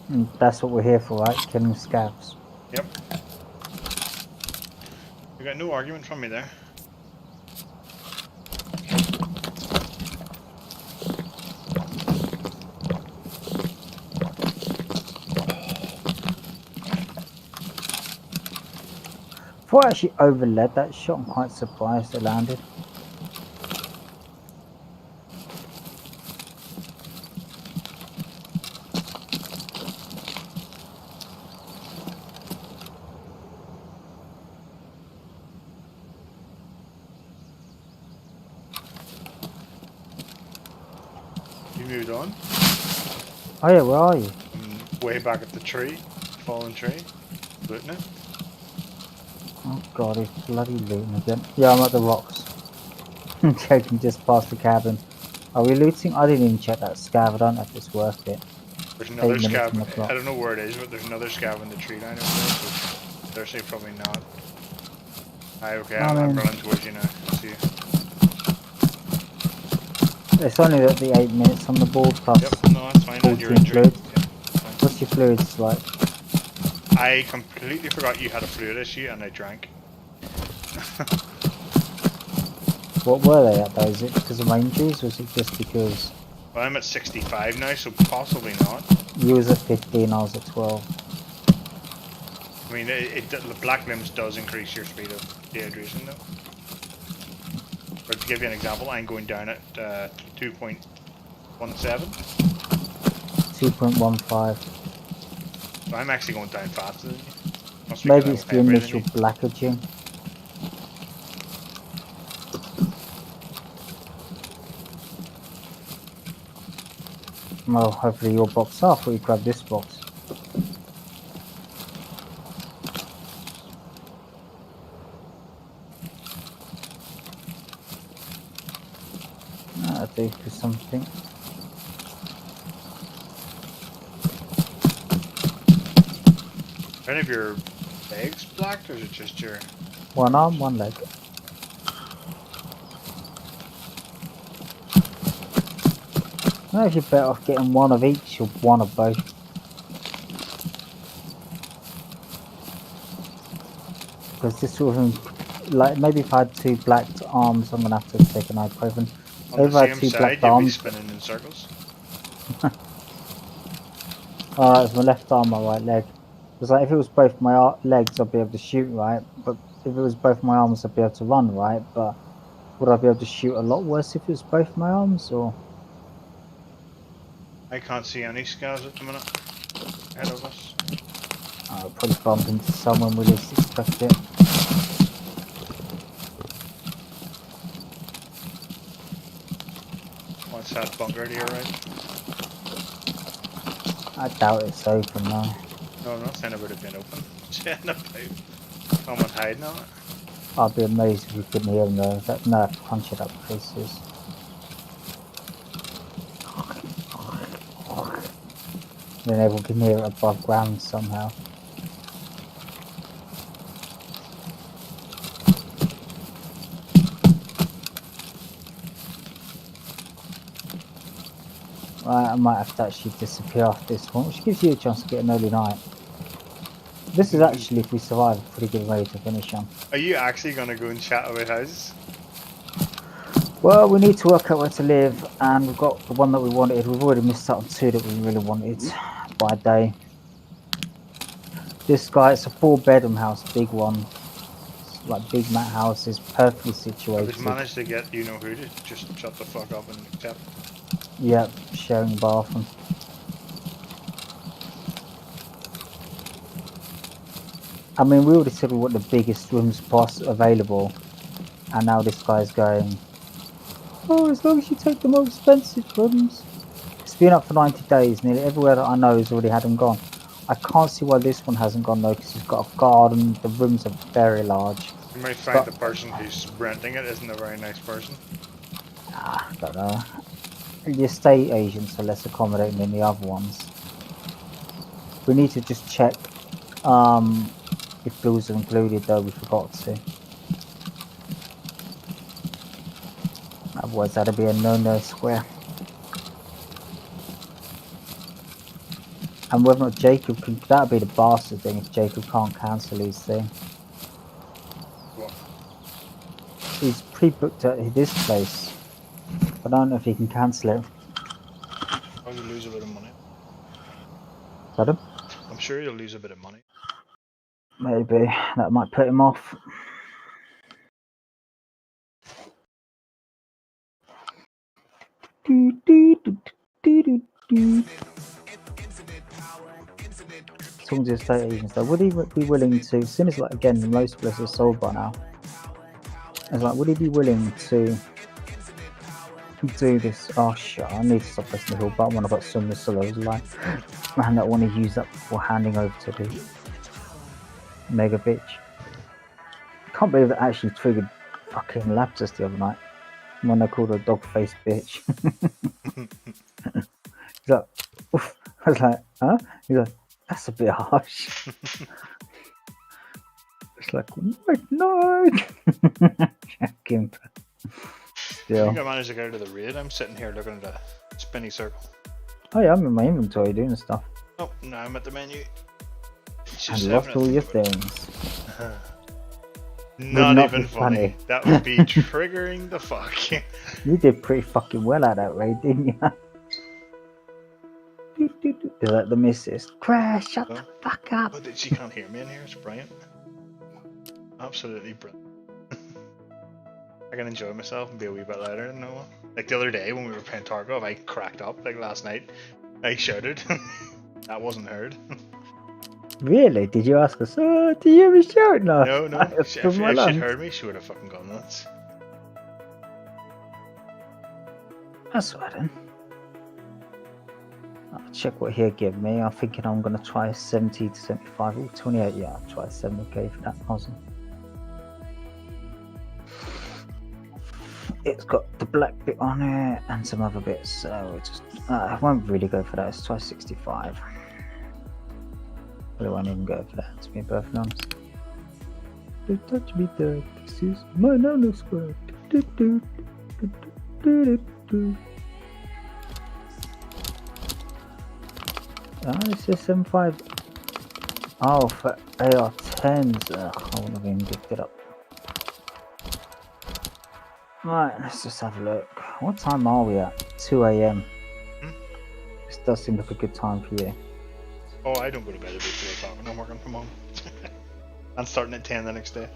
And that's what we're here for, right? Killing scavs. Yep. You got no argument from me there. Before I actually overled that shot, I'm quite surprised it landed. You moved on. Oh yeah, where are you? I'm way back at the tree, fallen tree, looting it. Oh god, he's bloody looting again. Yeah, I'm at the rocks. I'm joking, just past the cabin. Are we looting? I didn't even check that scav. I don't know if it's worth it. There's another 8 minutes on the scav. clock. I don't know where it is, but there's another scav in the tree line over there, so they're saying probably not. Aye, okay, I'm running towards you now. I see you. It's only the 8 minutes on the board plus Yep, no, that's fine. And you're 14 injured. fluids. Yeah, fine. What's your fluids like? I completely forgot you had a fluid issue and I drank. What were they at though? Is it because of my injuries or is it just because Well, I'm at 65 now, so possibly not. you was at 15, I was at 12? I mean, the black limbs does increase your speed of dehydration though. But to give you an example, I'm going down at 2.17. 2.15. So I'm actually going down faster than you. Must be Maybe 'cause it's I'm the heavier than initial you. blackaging. Well, hopefully your box off, we grab this box. That'll do for something. Are any of your legs black, or is it just your... One arm, one leg. I'm actually better off getting one of each or one of both. Because this sort of, like, maybe if I had 2 blacked arms, I'm gonna have to take an ibuprofen. On Maybe the if I had same 2 side, blacked you'd be arms. spinning in circles. It's my left arm, my right leg. Because like, if it was both my legs, I'd be able to shoot, right? But if it was both my arms, I'd be able to run, right? But would I be able to shoot a lot worse if it was both my arms, or? I can't see any scars at the minute ahead of us. I'll probably bump into someone we least expect it. What's that bunker to your right? I doubt it's open now. No, I'm not saying about it being open. Saying about someone hiding on it. I'd be amazed if you couldn't hear them though. That nerve punching up faces. Then everyone can hear it above ground somehow. Right, I might have to actually disappear after this one, which gives you a chance to get an early night. This is actually, if we survive, a pretty good way to finish on. Are you actually going to go and chat about houses? Well, we need to work out where to live, and we've got the one that we wanted. We've already missed out on 2 that we really wanted by day. This guy, it's a 4-bedroom house, big one. It's like big mat house, is perfectly I situated. was managed to get you know who to just shut the fuck up and accept. Yep, sharing bathroom. I mean, we already said we want the biggest rooms available, and now this guy's going, oh, as long as you take the more expensive rooms. It's been up for 90 days, nearly everywhere that I know has already had them gone. I can't see why this one hasn't gone though, because it's got a garden, the rooms are very large. You might find the person who's renting it isn't a very nice person. I don't know. The estate agents are less accommodating than the other ones. We need to just check if bills are included though, we forgot to. Otherwise that'd be a no-no square. And whether or not Jacob can, that'd be the bastard thing if Jacob can't cancel his thing. What? He's pre-booked at this place. I don't know if he can cancel it. Or you lose a bit of money. Pardon? I'm sure you'll lose a bit of money. Maybe. That might put him off. Talking to the estate agents though, would he be willing to, as soon as like again most places are sold by now, it's like would he be willing to do this? Oh shit, I need to stop pressing the hill button when I've got some solos like man that want to use that before handing over to the mega bitch. Can't believe it actually triggered fucking Lapsus the other night when I called her a dog-faced bitch. He's like, oof. I was like, huh? He's like, that's a bit harsh. It's like, what? No. Still. I think I managed to get out of the raid. I'm sitting here looking at a spinny circle. Oh yeah, I'm in my inventory doing stuff. Oh, now I'm at the menu. And lost all your things. Not not even be funny. funny. That would be triggering the fuck. You did pretty fucking well at that raid, didn't you? Is that the missus? Crash, shut the fuck up. But she can't hear me in here. It's brilliant. Absolutely brilliant. I can enjoy myself and be a wee bit louder than normal. Like the other day when we were playing Tarkov, I cracked up. Like last night, I shouted. That wasn't heard. Really? Did you ask us? Oh, do you hear me shout? No. No. If she'd heard me, she would have fucking gone nuts. That's right then. I'll check what he'll give me. I'm thinking I'm going to try 70 to 75 or 28. Yeah, I'll try 70k for that puzzle. It's got the black bit on it and some other bits, so it just I won't really go for that. Let's try 65. But I won't even go for that, to be perfectly honest. Don't touch me there, this is my nano square. It's just 75. Oh, for AR-10s. Ugh, I wouldn't have even picked it up. Right, let's just have a look. What time are we at? 2 a.m. This does seem like a good time for you. Oh, I don't go to bed about 3 o'clock when I'm working from home. I'm starting at 10 the next day.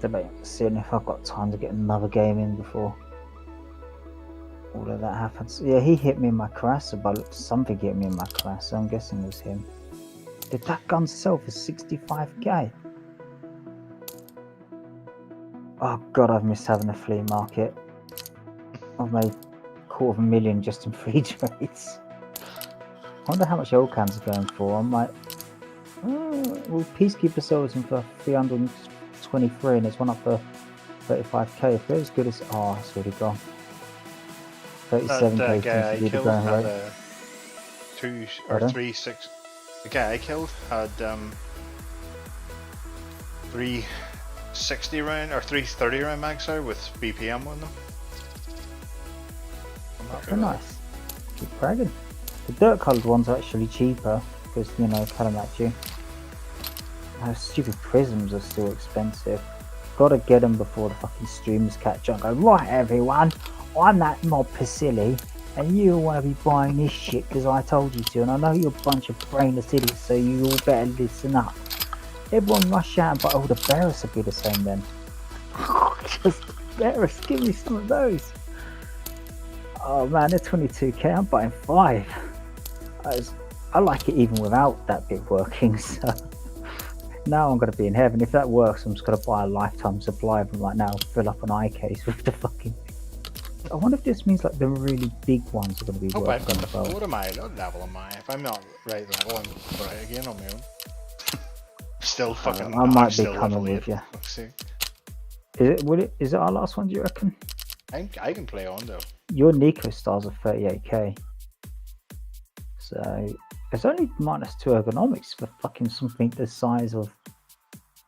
Debating seeing if I've got time to get another game in before all of that happens. Yeah, he hit me in my Carassa, but something hit me in my Carassa. I'm guessing it was him. Did that gun sell for 65k? Oh god, I've missed having a flea market. I've made $250,000 just in free trades. I wonder how much old cans are going for. I'm like, well, Peacekeeper sells them for 323 and it's one up for 35k. If they're as good as, oh, it's already gone. 37k That seems guy to I be the killed going had rate. a 2 or Pardon? 3 6. The guy I killed had 360 round or 330 round mags out with BPM on them. I'm happy They're with nice. Keep bragging. The dirt coloured ones are actually cheaper because, you know, colour match you. Those stupid prisms are still expensive. Gotta get them before the fucking streamers catch up. Go, right everyone, I'm that mob Pasili and you want to be buying this shit because I told you to, and I know you're a bunch of brainless idiots, so you all better listen up. Everyone rush out and buy all the Barris would be the same then. Just Barris, give me some of those. Oh man, they're 22k, I'm buying 5. I like it even without that bit working, so now I'm going to be in heaven. If that works, I'm just going to buy a lifetime supply of them right now, fill up an eye case with the fucking... I wonder if this means like the really big ones are going to be Hope I've working got as the well. what am I? What level am I? If I'm not right level, I'm right again on my own. Still fucking. I might be still coming level 8, with you. for fuck's sake. Is it our last one, do you reckon? I can play on though. Your Nico stars are 38k. So it's only -2 ergonomics for fucking something the size of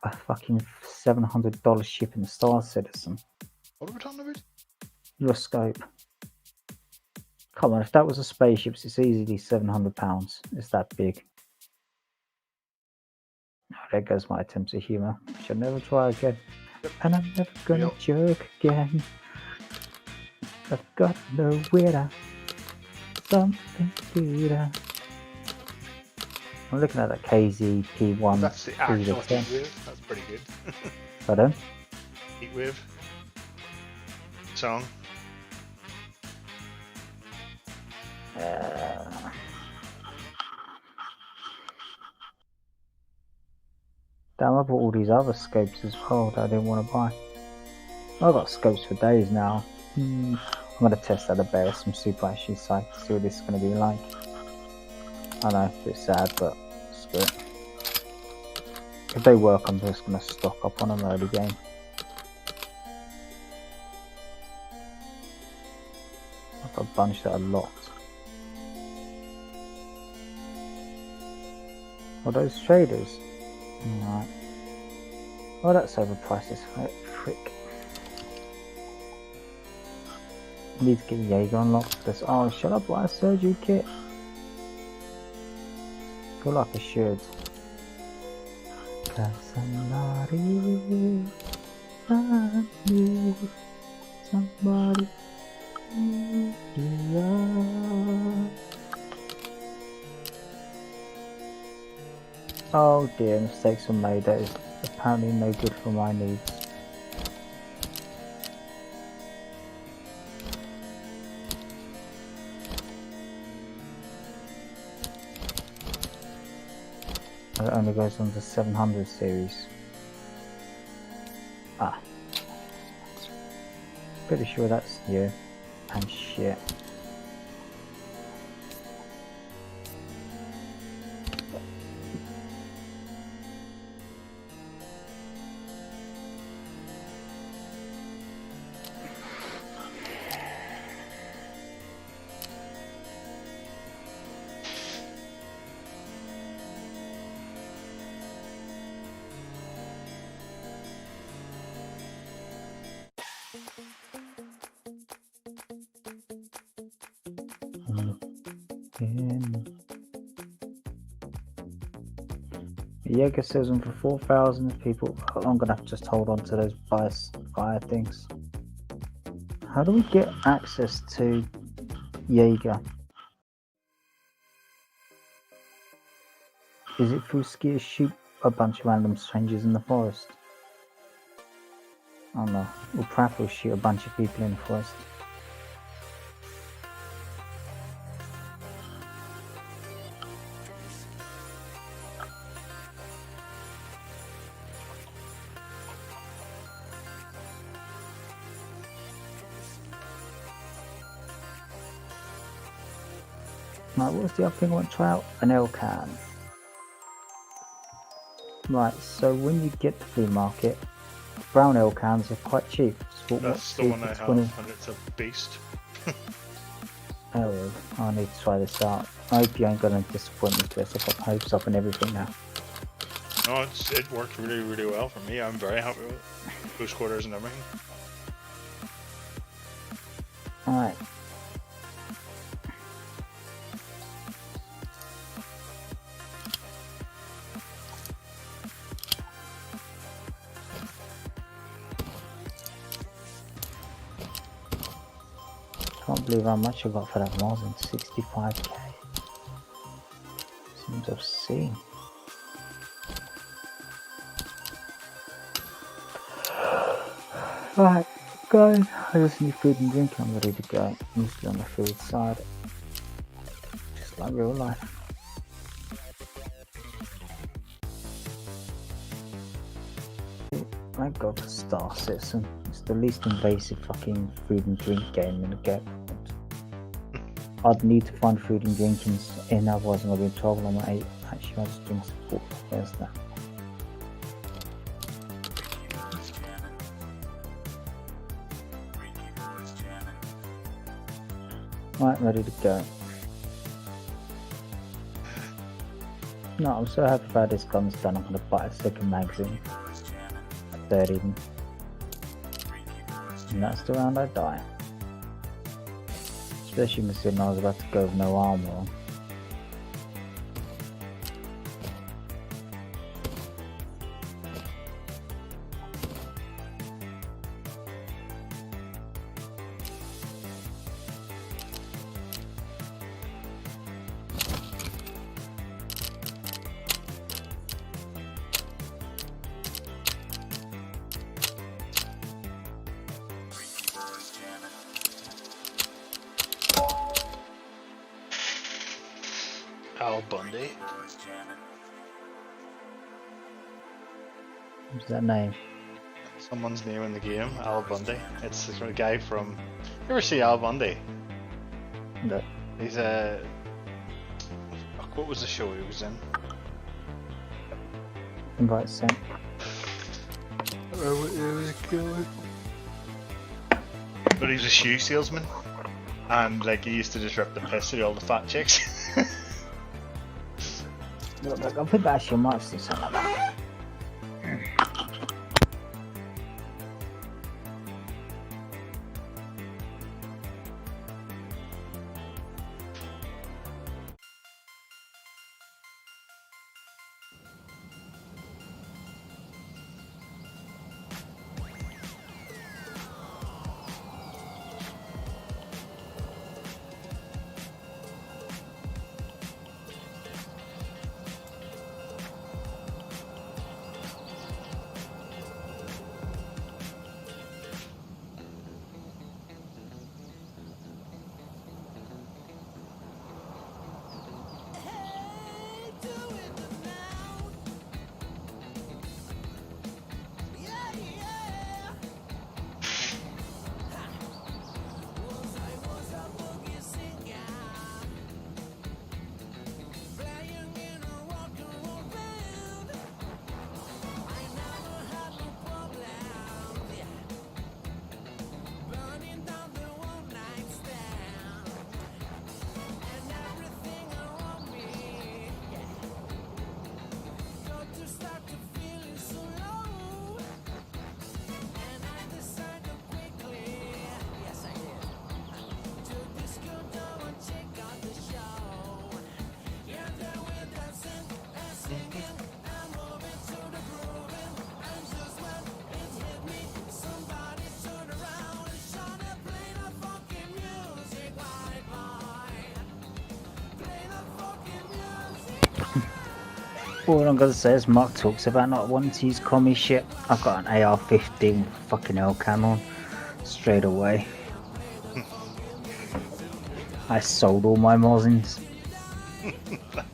a fucking $700 shipping Star Citizen. What are we talking about? Your scope. Come on, if that was a spaceship, it's easily £700. It's that big. Oh, there goes my attempts at humour. Shall never try again. And I'm never gonna joke again. I've got no winner. Something better. I'm looking at that KZP1. That's the actual heat wave. That's pretty good. Pardon? Heat wave song. Damn, I bought all these other scopes as well that I didn't want to buy. I've got scopes for days now. I'm going to test out the Barris. I'm super actually psyched to see what this is going to be like. I know, it's a bit sad, but screw it. If they work, I'm just going to stock up on them early game. I've got a bunch that are locked. Are those traders? Right. Oh, that's overpriced as frick. Need to get Jaeger unlocked. This. Oh, should I buy a surgery kit? I feel like I should. Cause somebody I need somebody. Oh dear, mistakes were made. That is apparently no good for my needs. It only goes on the 700 series. Ah. Pretty sure that's new. And shit. Jaeger sells them for 4,000 people. I'm gonna have to just hold on to those buy things. How do we get access to Jaeger? Is it through skiers shoot a bunch of random strangers in the forest? Oh no, or Pratt will shoot a bunch of people in the forest. Right, what's the other thing I want to try out? An L can. Right, so when you get the flea market, brown L cans are quite cheap. That's the one I have, and it's a beast. Oh, I need to try this out. I hope you ain't gonna disappoint me, Chris. I've got hopes up and everything now. No, it worked really, really well for me. I'm very happy with it. Close quarters and everything. Alright. Can't believe how much I got for that Warzone. 65k. Seems obscene. Right, guys, I just need food and drink. I'm ready to go. I'm just on the field side. Just like real life. Thank God for Star Citizen. It's the least invasive fucking food and drink game in the game. I'd need to find food and drink in otherwise I'm going to be in trouble on my 8. Actually, I just drink support. There's that. Right, ready to go. No, I'm so happy about this gun's done. I'm going to buy a second magazine. Third even. And that's the round I die. Especially considering I was about to go with no armor on. Al Bundy. What's that name? Someone's name in the game, Al Bundy. It's the guy from. You ever see Al Bundy? No. He's a. What was the show he was in? Invite sent. But he's a shoe salesman, and like he used to just rip the piss out of all the fat chicks. Look, I think I actually might see something like that. All I'm gonna say is Mark talks about not wanting to use commie shit. I've got an AR-15 with a fucking L-cam on. Straight away. I sold all my Mozins.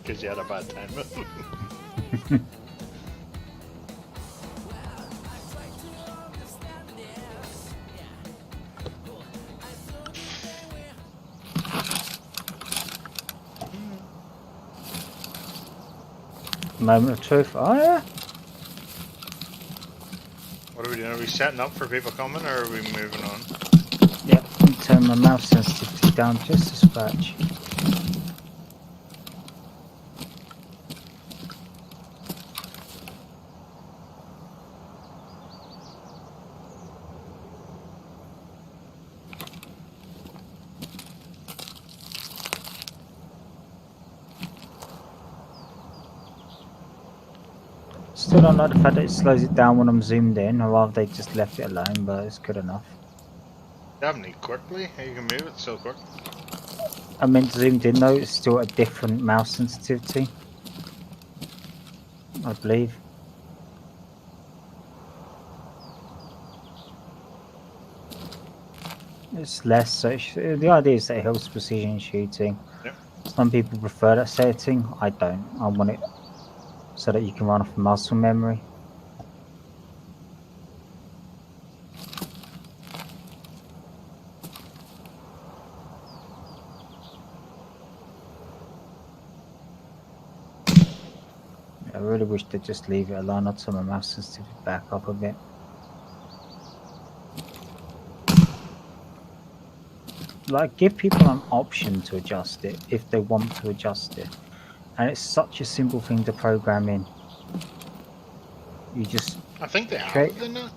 Because you had a bad time. Moment of truth. Oh yeah. What are we doing? Are we setting up for people coming, or are we moving on? Yep. I'm turning my mouse sensitivity down just a scratch. Still don't like the fact that it slows it down when I'm zoomed in. I'd rather they just left it alone, but it's good enough. You haven't need quickly. How you can move it so quick. I meant zoomed in though, it's still a different mouse sensitivity. I believe. It's less, so the idea is that it helps precision shooting. Yep. Some people prefer that setting, I don't. I want it so that you can run off muscle memory. I really wish they'd just leave it alone. I'd turn my mouse sensitivity back up a bit. Like, give people an option to adjust it if they want to adjust it. And it's such a simple thing to program in. You just I think they Okay. have it in there.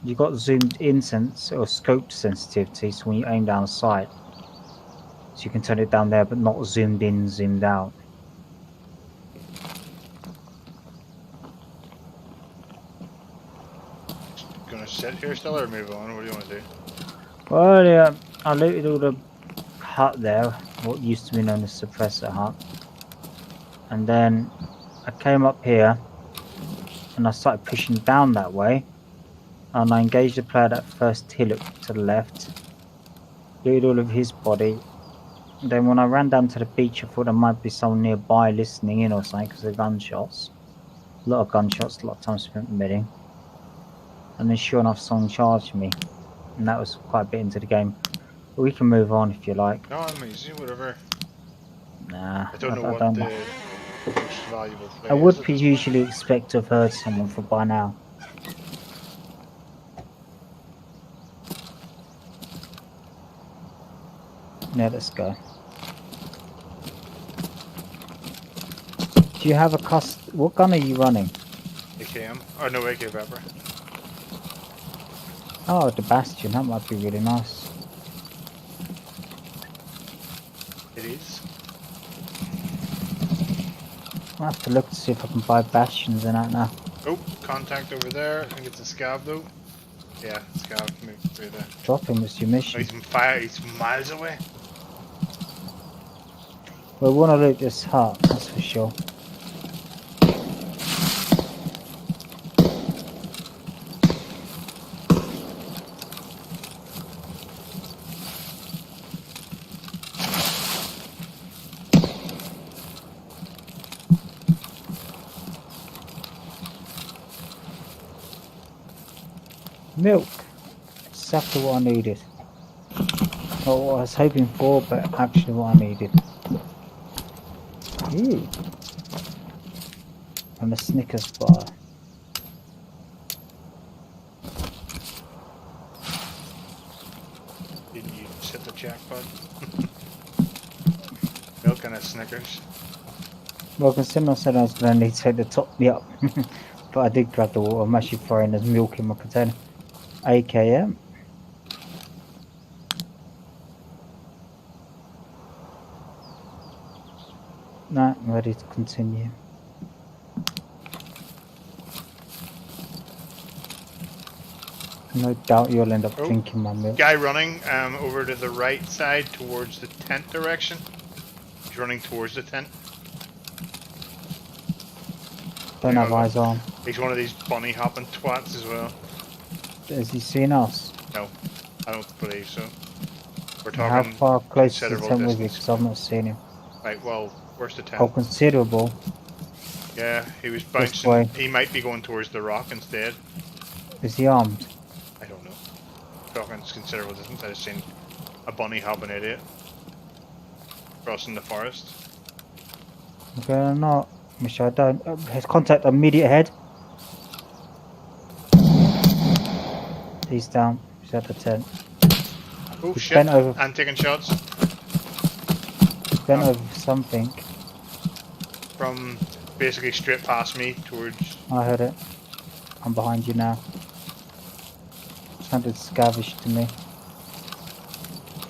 you got zoomed in sense or scoped sensitivity, so when you aim down a sight, so you can turn it down there, but not zoomed in, zoomed out. Gonna sit here still or move on? What do you want to do? Well, yeah, I looted all the hut there, what used to be known as suppressor hut, and then I came up here and I started pushing down that way, and I engaged the player that first hillock to the left, looted all of his body. And then when I ran down to the beach, I thought there might be someone nearby listening in or something because of gunshots. A lot of gunshots, a lot of time spent medding. And then sure enough, someone charged me. And that was quite a bit into the game. But we can move on if you like. No, I'm easy. Whatever. Nah, I don't know what don't the mind. most valuable play I is would at this point. usually expect to have heard someone for by now. Yeah, let's go. Do you have a what gun are you running? AKM. Oh no, AK Pepper. Oh, the Bastion, that might be really nice. It is. I'll have to look to see if I can buy Bastions in that now. Oh, contact over there. I think it's a scav though. Yeah, scav. Move through there. Drop him, it's your Oh, mission. he's miles away. We want to loot this hut, that's for sure. Milk. Exactly what I needed. Not what I was hoping for, but actually what I needed. Ooh. And a Snickers bar. Didn't you just hit the jackpot? Milk and a Snickers. Well, considering I said I was going to need to take the top me up. But I did grab the water. I'm actually throwing there's milk in my container. AKM. Nah, I'm ready to continue. No doubt you'll end up Oh. drinking my milk. Guy running over to the right side towards the tent direction. He's running towards the tent. Don't have eyes on. He's one of these bunny hopping twats as well. Has he seen us? No, I don't believe so. We're How talking far close to the considerable tent was he? distance. Because I've not seen him. Right, well, where's the Oh, tent? considerable. Yeah, he was This bouncing. way. He might be going towards the rock instead. Is he armed? I don't know. Talking considerable distance, I've seen a bunny hopping idiot crossing the forest. Okay, I'm not. Wish I don't. Has contact immediate ahead. He's down. He's at the tent. Oh He's shit! bent over. I'm taking shots He's bent over something. from basically straight past me towards. I heard it. I'm behind you now. Sounded scavish to me.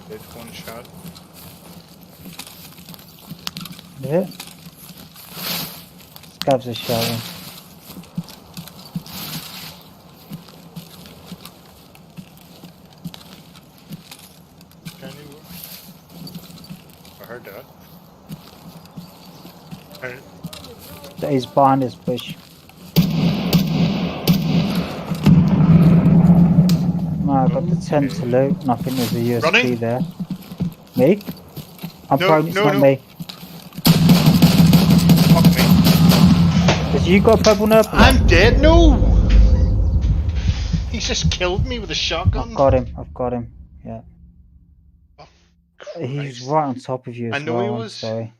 Did one shot. Is it? Scavs are shouting. I heard that. Heard- He's behind this bush. No, I got the tent to loot, and I think there's a USP Running? there. Me? I'm No, prone, it's no, not no. me. Fuck me. Has you got a purple nerf? I'm dead. No. He's just killed me with a shotgun. I've got him. I've got him. Yeah. Oh, He's Christ. right on top of you I as know well. he I'm was. sorry.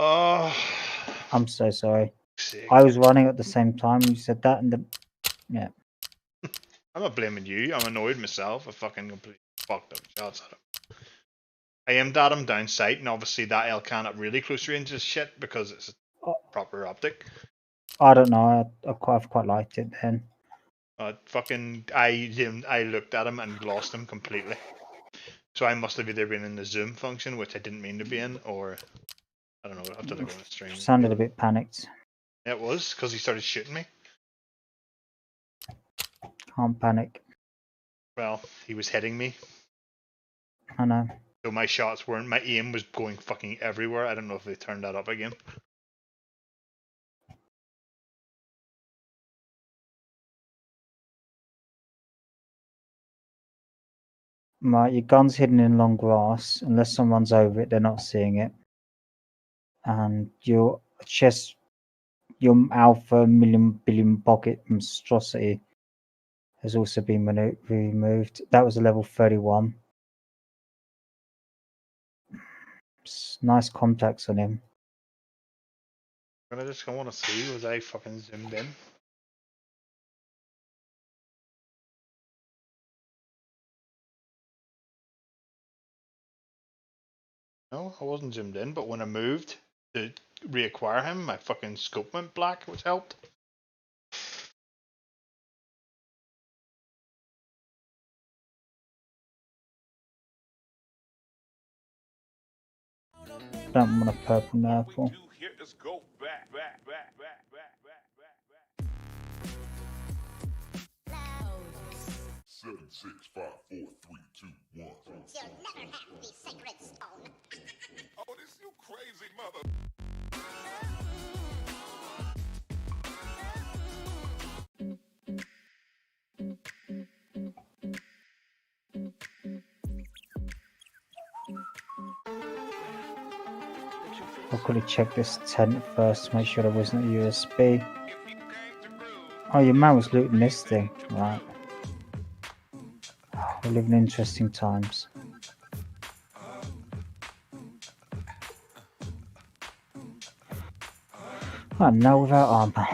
Oh. I'm so sorry. Sake. I was running at the same time you said that, and yeah. I'm not blaming you. I'm annoyed myself. I fucking completely fucked up shots at him. I aimed at him down sight, and obviously that L-can at really close range is shit because it's a proper optic. I don't know. I've quite liked it then. I looked at him and lost him completely. So I must have either been in the zoom function, which I didn't mean to be in, or I don't know. I'll have to look on the stream. Sounded a bit panicked. It was because he started shooting me. Can't panic. Well, he was hitting me, I know. so my shots weren't. My aim was going fucking everywhere. I don't know if they turned that up again. Right, your gun's hidden in long grass. Unless someone's over it, they're not seeing it. And your chest, your alpha million billion pocket monstrosity has also been removed. That was a level 31. Nice contacts on him. I want to see, was I fucking zoomed in? No, I wasn't zoomed in, but when I moved to reacquire him, my fucking scope went black, which helped. Don't want a purple nurple. Seven, 6, 5, 4, 3, 2, 1. You'll never have the sacred stone. Oh, this you crazy mother. I'll quickly check this tent first to make sure there wasn't a USB. Oh, your man was looting this thing. Right. We live in interesting times. I'm now without armor.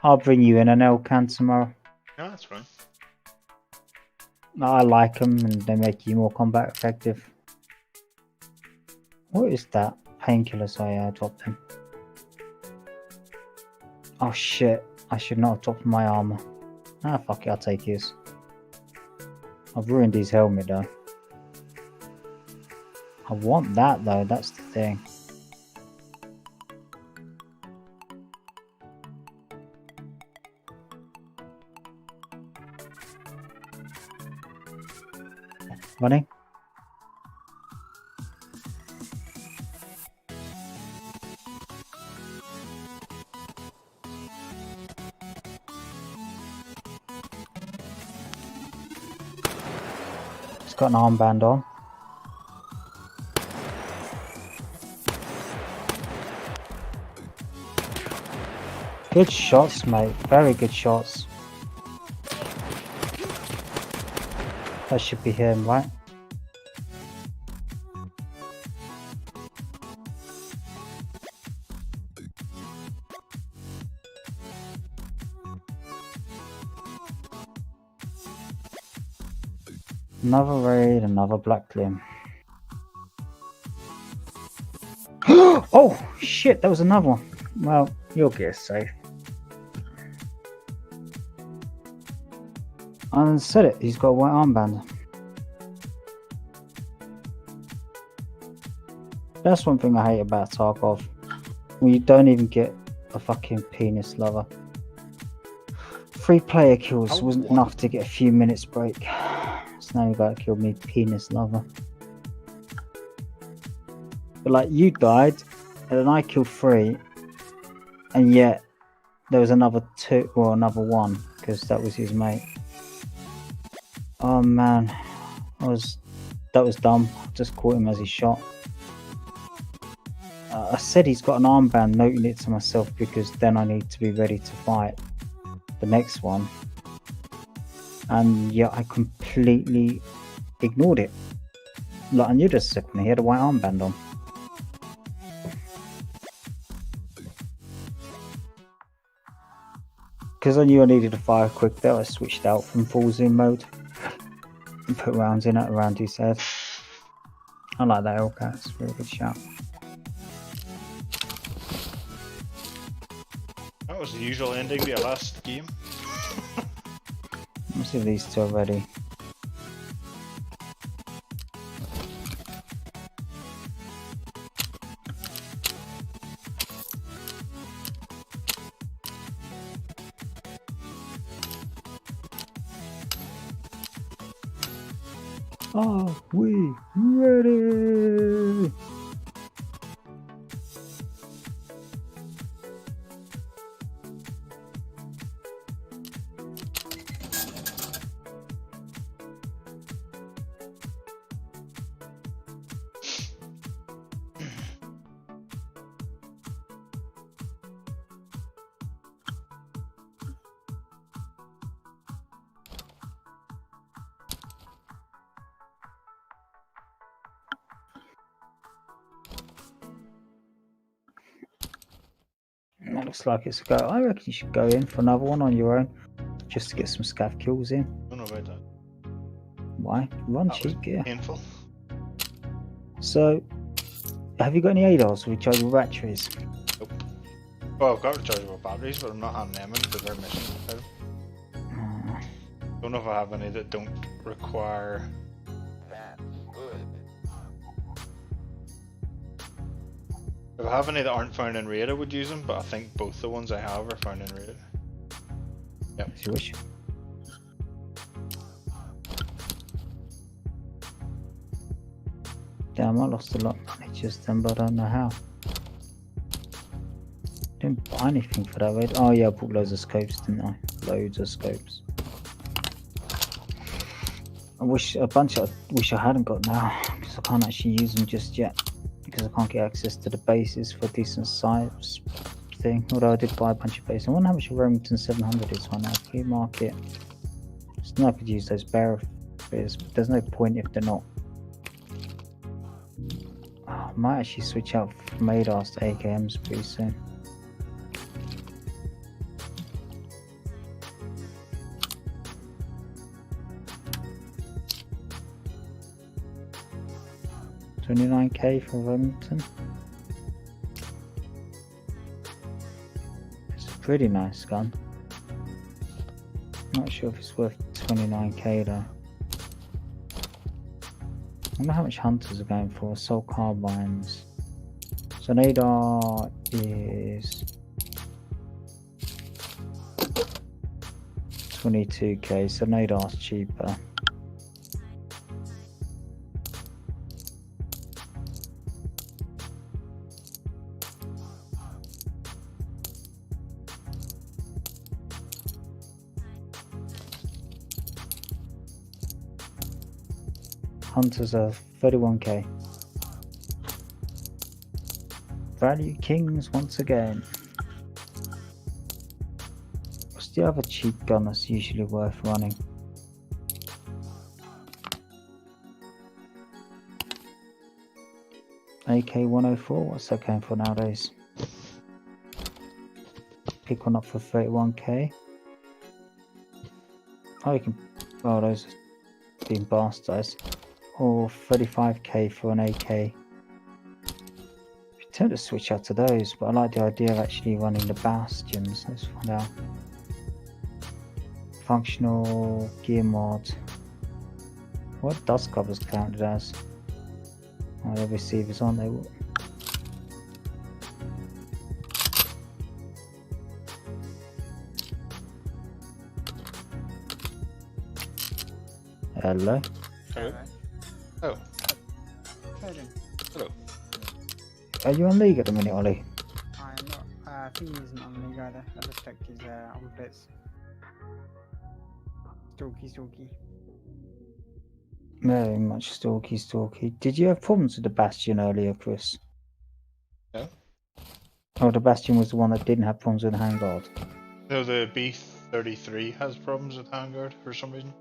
I'll bring you in an L-can tomorrow. No, that's fine. I like them and they make you more combat effective. What is that? Painkillers, I dropped them. Oh shit, I should not have dropped my armor. Ah, fuck it, I'll take his. I've ruined his helmet though. I want that though, that's the thing. Running. He's got an armband on. Good shots, mate. Very good shots. That should be him, right? Another raid, another black limb. Oh shit, that was another one. Well, you'll get safe. I said it, he's got a white armband. That's one thing I hate about Tarkov. When you don't even get a fucking penis lover. 3 player kills wasn't enough to get a few minutes break. So now you gotta kill me, penis lover. But like, you died, and then I killed 3, and yet there was another 2, or another 1, because that was his mate. Oh man, that was dumb. Just caught him as he shot. I said he's got an armband, noting it to myself because then I need to be ready to fight the next one. And yeah, I completely ignored it. Like, I knew this second he had a white armband on. Because I knew I needed to fire quick there, I switched out from full zoom mode and put rounds in at around his head. I like that Hellcat, it's a very good shot. That was the usual ending to your last game. Let's see if these two are ready. Are we ready? That looks like it's a go. I reckon you should go in for another one on your own, just to get some scav kills in. I don't know about that. Why? Run That cheap was gear. painful. So, have you got any ADAS with rechargeable batteries? Nope. Well, I've got rechargeable batteries, but I'm not handing them in because they're missing. Don't know if I have any that don't require. If I have any that aren't found in raid, I would use them, but I think both the ones I have are found in raid. Yep. As you wish. Damn, I lost a lot of money just then, but I don't know how. Didn't buy anything for that raid. Oh yeah, I bought loads of scopes, didn't I? Loads of scopes. I wish I hadn't got now, because I can't actually use them just yet. Because I can't get access to the bases for decent size thing. Although I did buy a bunch of bases. I wonder how much a Remington 700 is right now. Free market. So I could use those barrel fears, but there's no point if they're not. Oh, I might actually switch out from ADAS to AKMs pretty soon. $29k for Remington. It's a pretty nice gun. Not sure if it's worth 29k though. I wonder how much hunters are going for. Assault carbines. So an ADAR is 22k, so an ADAR's cheaper. Hunters are 31k. Value Kings once again. What's the other cheap gun that's usually worth running? AK-104, what's that going for nowadays? Pick one up for 31k. Oh, you can. Oh, those are being bastardized. Or 35k for an AK. I tend to switch out to those, but I like the idea of actually running the bastions. Let's find out. Functional gear mod. What dust covers counted as? Oh, the receivers aren't they? Hello. Hello. Oh, Trading. hello. Are you on League at the minute, Ollie? I am not. I think he isn't on the league either. I just checked his on blitz. Stalky. Very much stalky. Did you have problems with the Bastion earlier, Chris? No. Oh, the Bastion was the one that didn't have problems with the handguard. No, the B-33 has problems with handguard for some reason.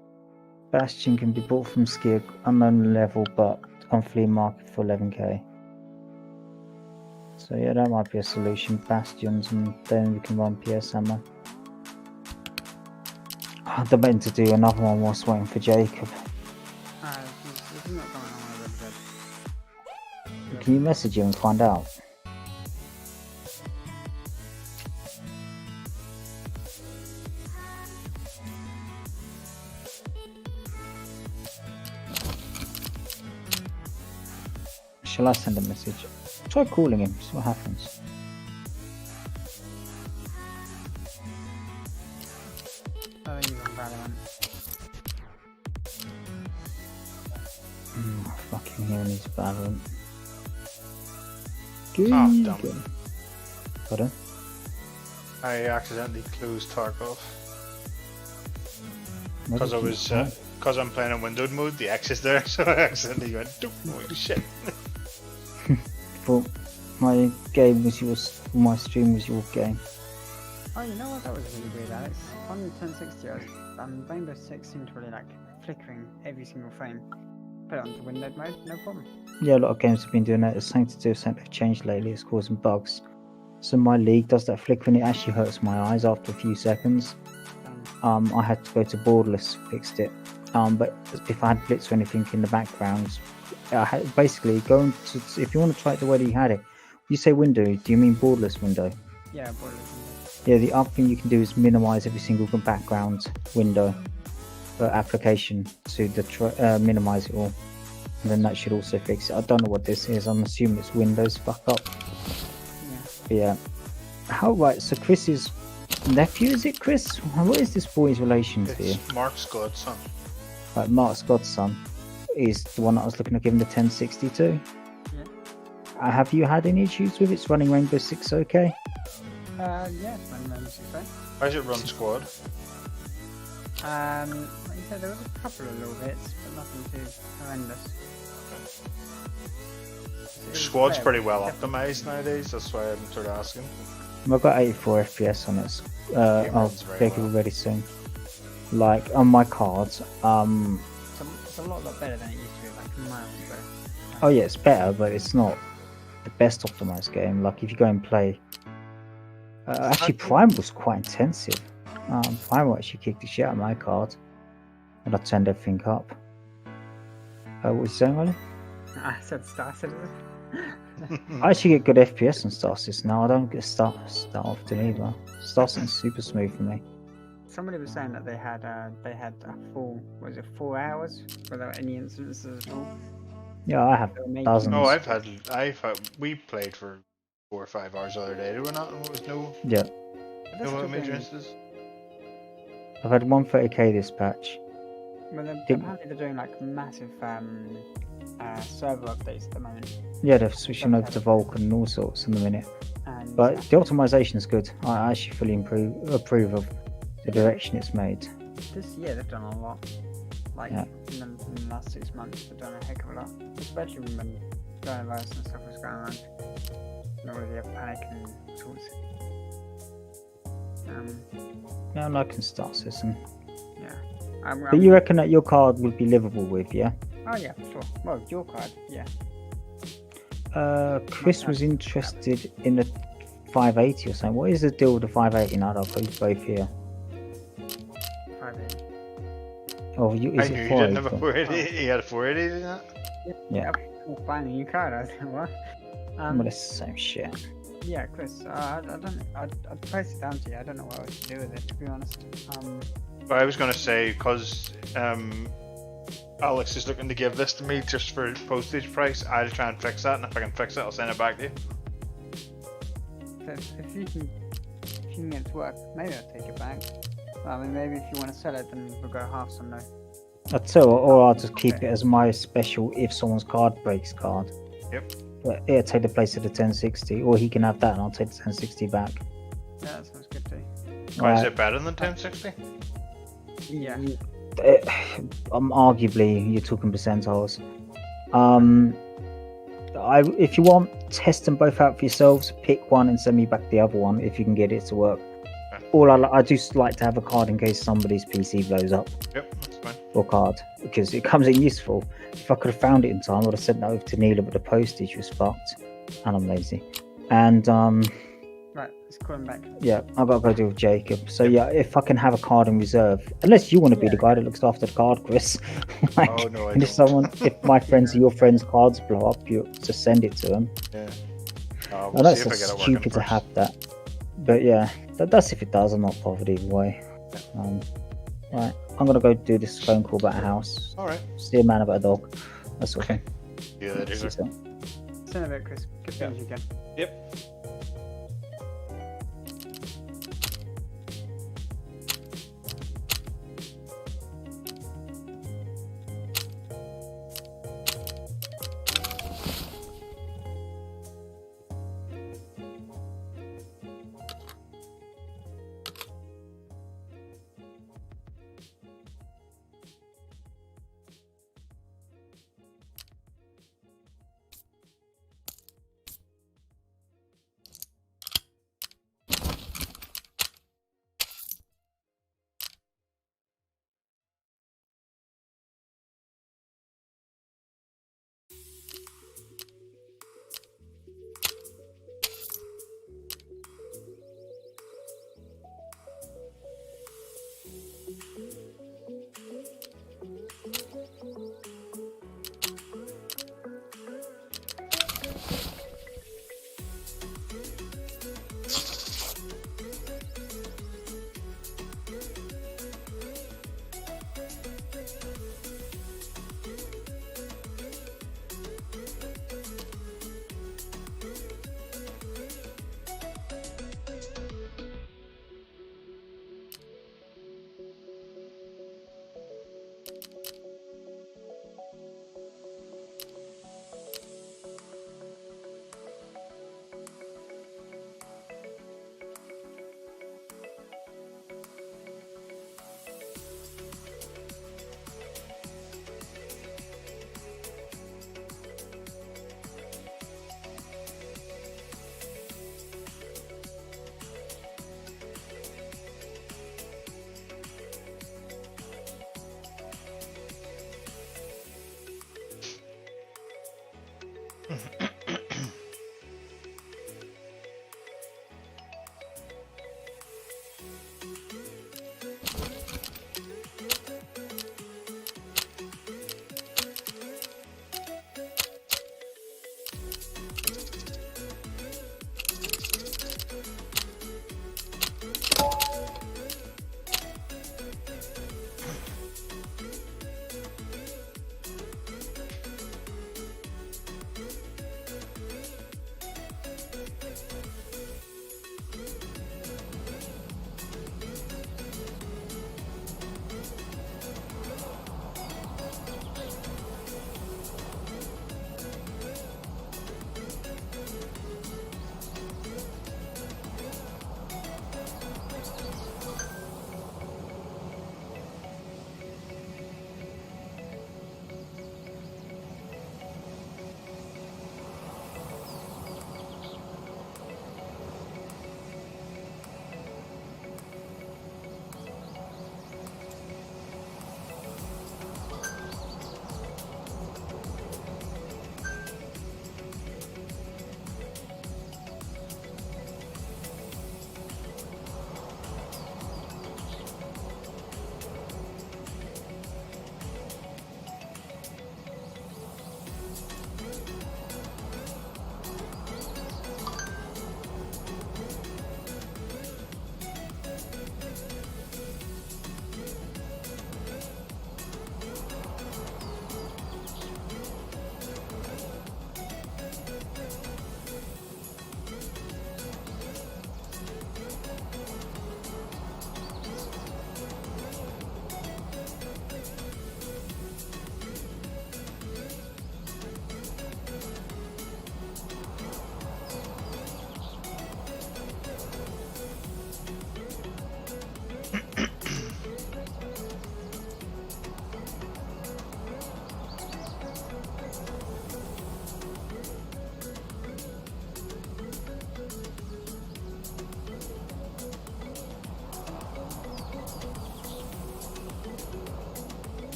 Bastion can be bought from Skill, unknown level, but on flea market for 11k. So yeah, that might be a solution. Bastions, and then we can run PS ammo. I'm debating to do another one whilst waiting for Jacob. He's not coming on with it. Can you message him and find out? Shall I send a message? Try calling him, see what happens. I think he's on Valorant. Fucking hearing his Valorant. Damn. Good. Pardon? I accidentally closed Tarkov What because did I you was do? because I'm playing in windowed mode. The X is there, so I accidentally went. Holy shit! Thought my game was yours, my stream was your game. Oh, you know what? That was really weird, Alex. On the 1060, I was, Rainbow Six seemed to really like flickering every single frame. Put it onto windowed mode, no problem. Yeah, a lot of games have been doing that. It's something to do with something they've changed lately. It's causing bugs. So my League does that flickering. It actually hurts my eyes after a few seconds. I had to go to borderless, fixed it. But if I had blitz or anything in the background, I had, basically go into, if you want to try it the way that you had it. You say window, do you mean borderless window? Yeah, borderless. Yeah, the other thing you can do is minimize every single background window application to the minimize it all, and then that should also fix it. I don't know what this is. I'm assuming it's Windows fuck up. Yeah. But yeah. How right? So Chris's nephew, is it Chris? What is this boy's relation to you? It's Mark's godson. Right, Mark's godson is the one that I was looking to give him the 1060 to. Yeah. Have you had any issues with it? It's running Rainbow Six okay? Yeah, it's running Rainbow Six, right? How does it run squad? Like you said, there was a couple of little bits, but nothing too horrendous. Squad's Yeah, pretty well definitely. optimized nowadays. That's why I'm sort of asking. I've got 84 FPS on it. It I'll runs very take it well. ready soon. Like on my cards, It's a lot better than it used to be, like miles ago. oh yeah, it's better, but it's not the best optimized game. Like if you go and play, actually Prime was quite intensive. Prime actually kicked the shit out of my card, and I turned everything up. What was you saying, Ollie? I said Star Citizen. I actually get good FPS on Star Citizen now. I don't get Star often either. Star Citizen's super smooth for me. Somebody was saying that they had a full, 4 hours without any incidences at all. Yeah, I have They were making- dozens. Oh, we played for 4 or 5 hours the other day. Did we not? There was no Yeah, They're no still major doing- instances. I've had 130k this patch. Well, Did- apparently they're doing like massive server updates at the moment. Yeah, they're switching over to Vulkan and all sorts in a minute. And But the optimization is good. I actually fully approve of the direction it's made. this year they've done a lot. like Yeah. in the last 6 months. They've done a heck of a lot, especially when coronavirus and stuff was going around. And all the panic and sorts. Yeah, and I can start system. Yeah. But you reckon that your card would be livable with, yeah? Oh yeah, for sure. Well, your card, yeah. Chris was interested in the 580 or something. What is the deal with the 580 now? I'll put you both here. 580. Oh, you, I is knew it you didn't have a 480? 480. He had a 480 in that. Yeah. Oh, finally, you card. I was like, what? Well, it's the same shit. Yeah, Chris. I'd price it down to you. I don't know what else to do with it, to be honest. But I was going to say, because Alex is looking to give this to me just for postage price, I'll try and fix that, and if I can fix it, I'll send it back to you. If you can get it to work, maybe I'll take it back. I mean, maybe if you want to sell it, then we'll go half some though. I'll tell you, or I'll just keep it as my special if someone's card breaks card. Yep. But it'll take the place of the 1060, or he can have that and I'll take the 1060 back. Yeah, that sounds good too. Why is it better than 1060? Yeah. Arguably, you're talking percentiles. If you want, test them both out for yourselves. Pick one and send me back the other one if you can get it to work. I just like to have a card in case somebody's PC blows up. Yep, that's fine. Or card, because it comes in useful. If I could have found it in time, I would have sent that over to Neela, but the postage was fucked, and I'm lazy. And Right, let's call him back. yeah, I've got to go deal with Jacob. So yeah, if I can have a card in reserve, unless you want to be the guy that looks after the card, Chris. Like, Oh, no, I and if don't. if my friends or your friends' cards blow up, you just send it to them. Yeah. I We'll know see if I it's get it working stupid to first. have that, but yeah, that's if it does. I'm not bothered either way. Right, I'm gonna go do this phone call about a house. Alright. See a man about a dog. That's all. Okay. See you later. See you soon. Send a bit, Chris. Good things you can. Yep.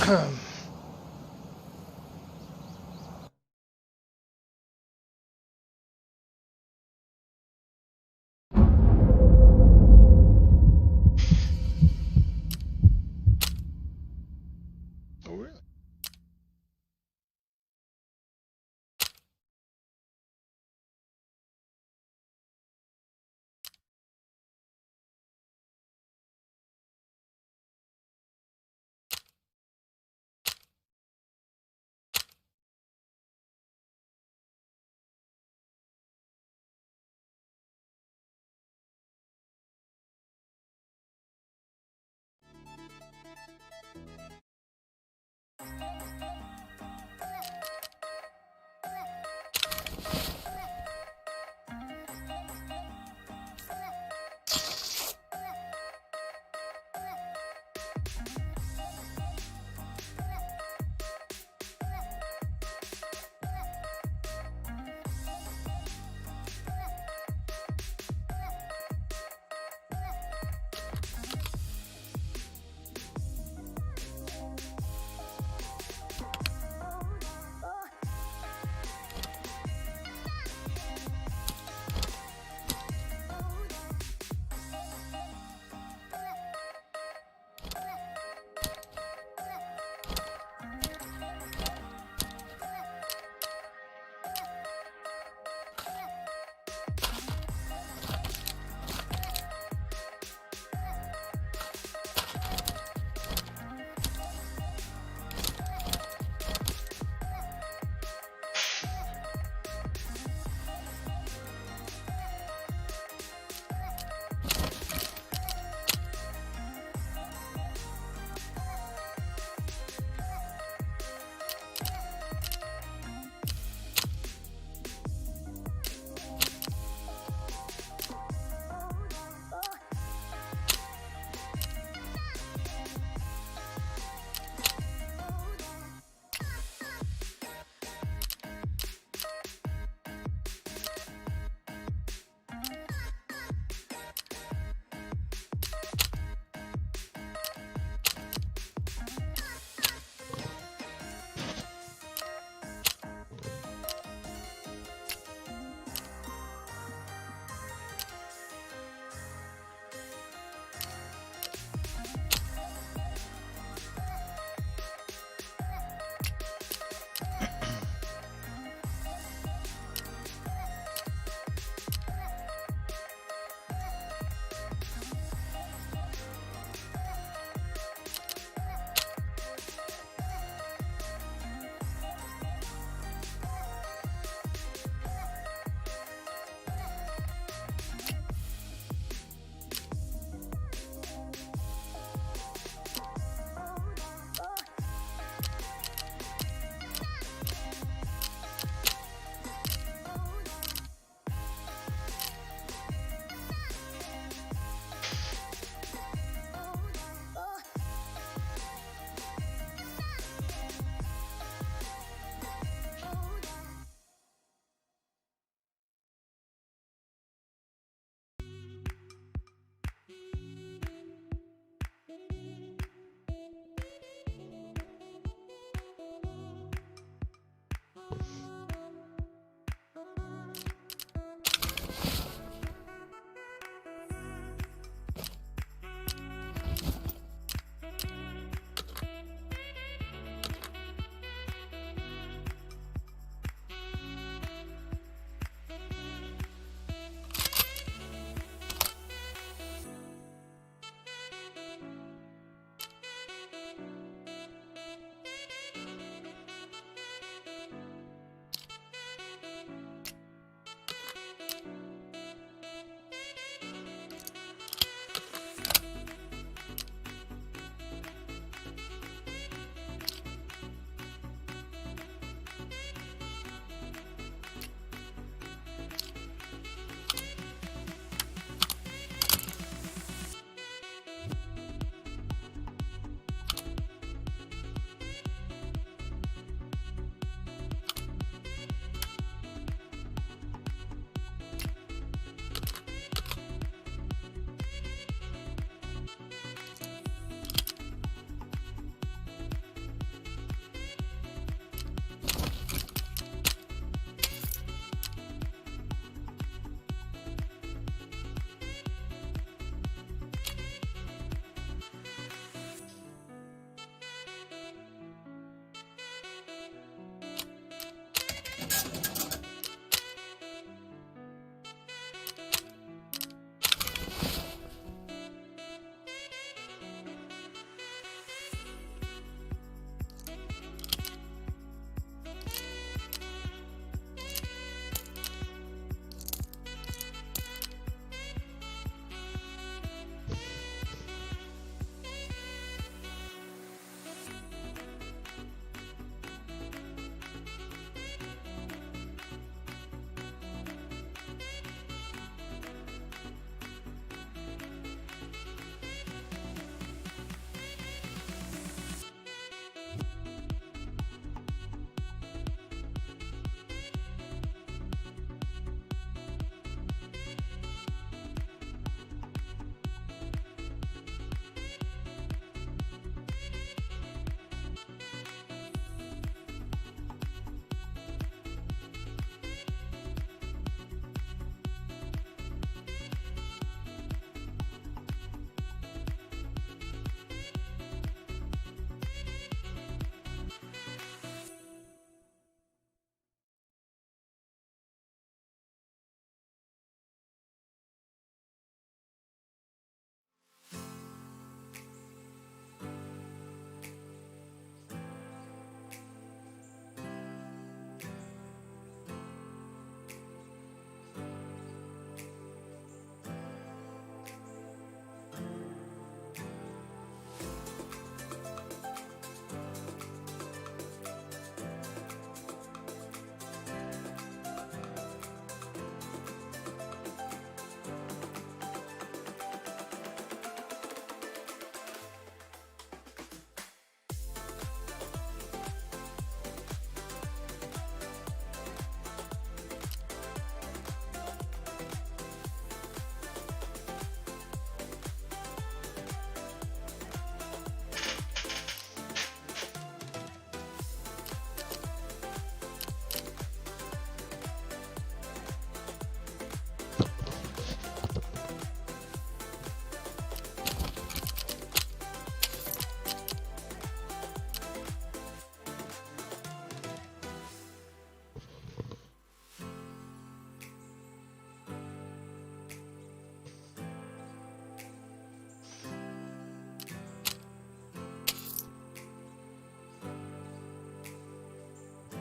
Oh, really?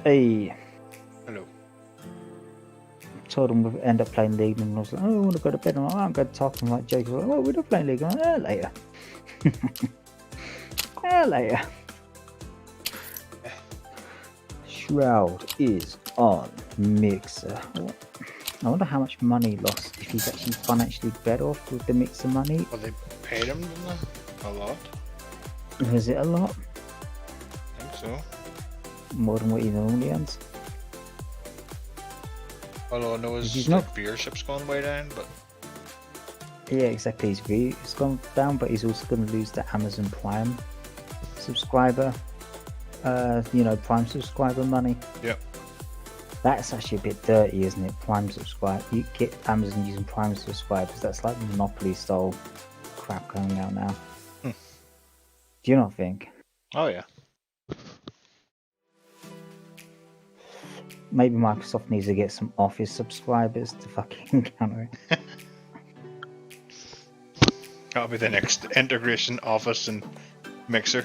Hey, Hello. told him we'd end up playing League, and I was like, oh, I want to go to bed. I'm like, oh, I'm going to talk to him like Jake. Like, oh, we're not playing League. I'm like, later. Later. Shroud is on Mixer. I wonder how much money he lost, if he's actually financially better off with the Mixer money. Well, they paid him, didn't they? A lot. Is it a lot? I think so. More than what he normally earns? Although I know He's his not- viewership's gone way down, but Yeah, exactly. His view has gone down, but he's also going to lose the Amazon Prime subscriber, Prime subscriber money. Yep. That's actually a bit dirty, isn't it? Prime subscribe. You get Amazon using Prime subscribers. That's like Monopoly style crap going out now. Hmm. Do you not think? oh yeah. Maybe Microsoft needs to get some Office subscribers to fucking counter it. That'll be the next integration, Office and Mixer.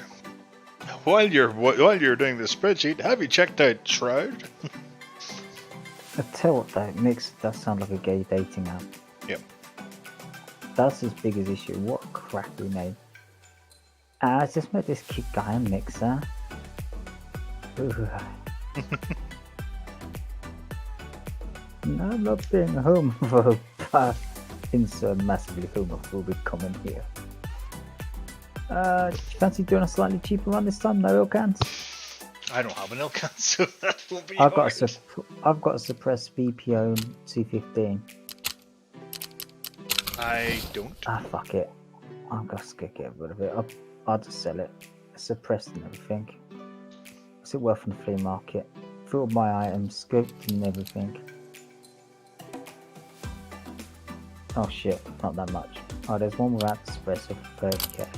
While you're doing the spreadsheet, have you checked out Shroud? I tell what though, Mixer does sound like a gay dating app. Yep. That's his biggest issue. What a crappy name. I just met this cute guy on Mixer. Ooh. No, I'm not being a homophobe, but insert massively homophobic comment here. Do you fancy doing a slightly cheaper one this time? No oil cans? I don't have an Elcan, so that won't be I've hard. got a suppressed VPO 215. I don't. Ah, fuck it. I'm just gonna get rid of it. I'll just sell it. It's suppressed and everything. What's it worth on the flea market? For all my items, scoped and everything. Oh shit, not that much. Oh, there's one without the suppressor for 30k.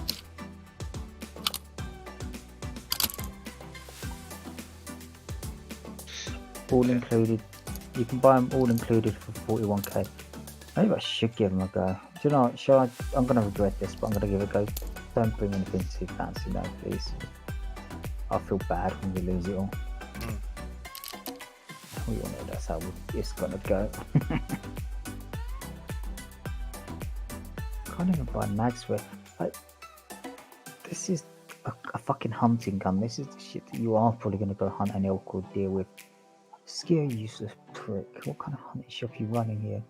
All included. You can buy them all included for 41k. Maybe I should give them a go. Do you know what? I'm going to regret this, but I'm going to give it a go. Don't bring anything too fancy now, please. I feel bad when we lose it all. We all know that's how it's going to go. Can't even buy mags for it. Like, this is a fucking hunting gun. This is the shit that you are probably going to go hunt an elk or deer with. Scare useless prick. What kind of hunting shop are you running here?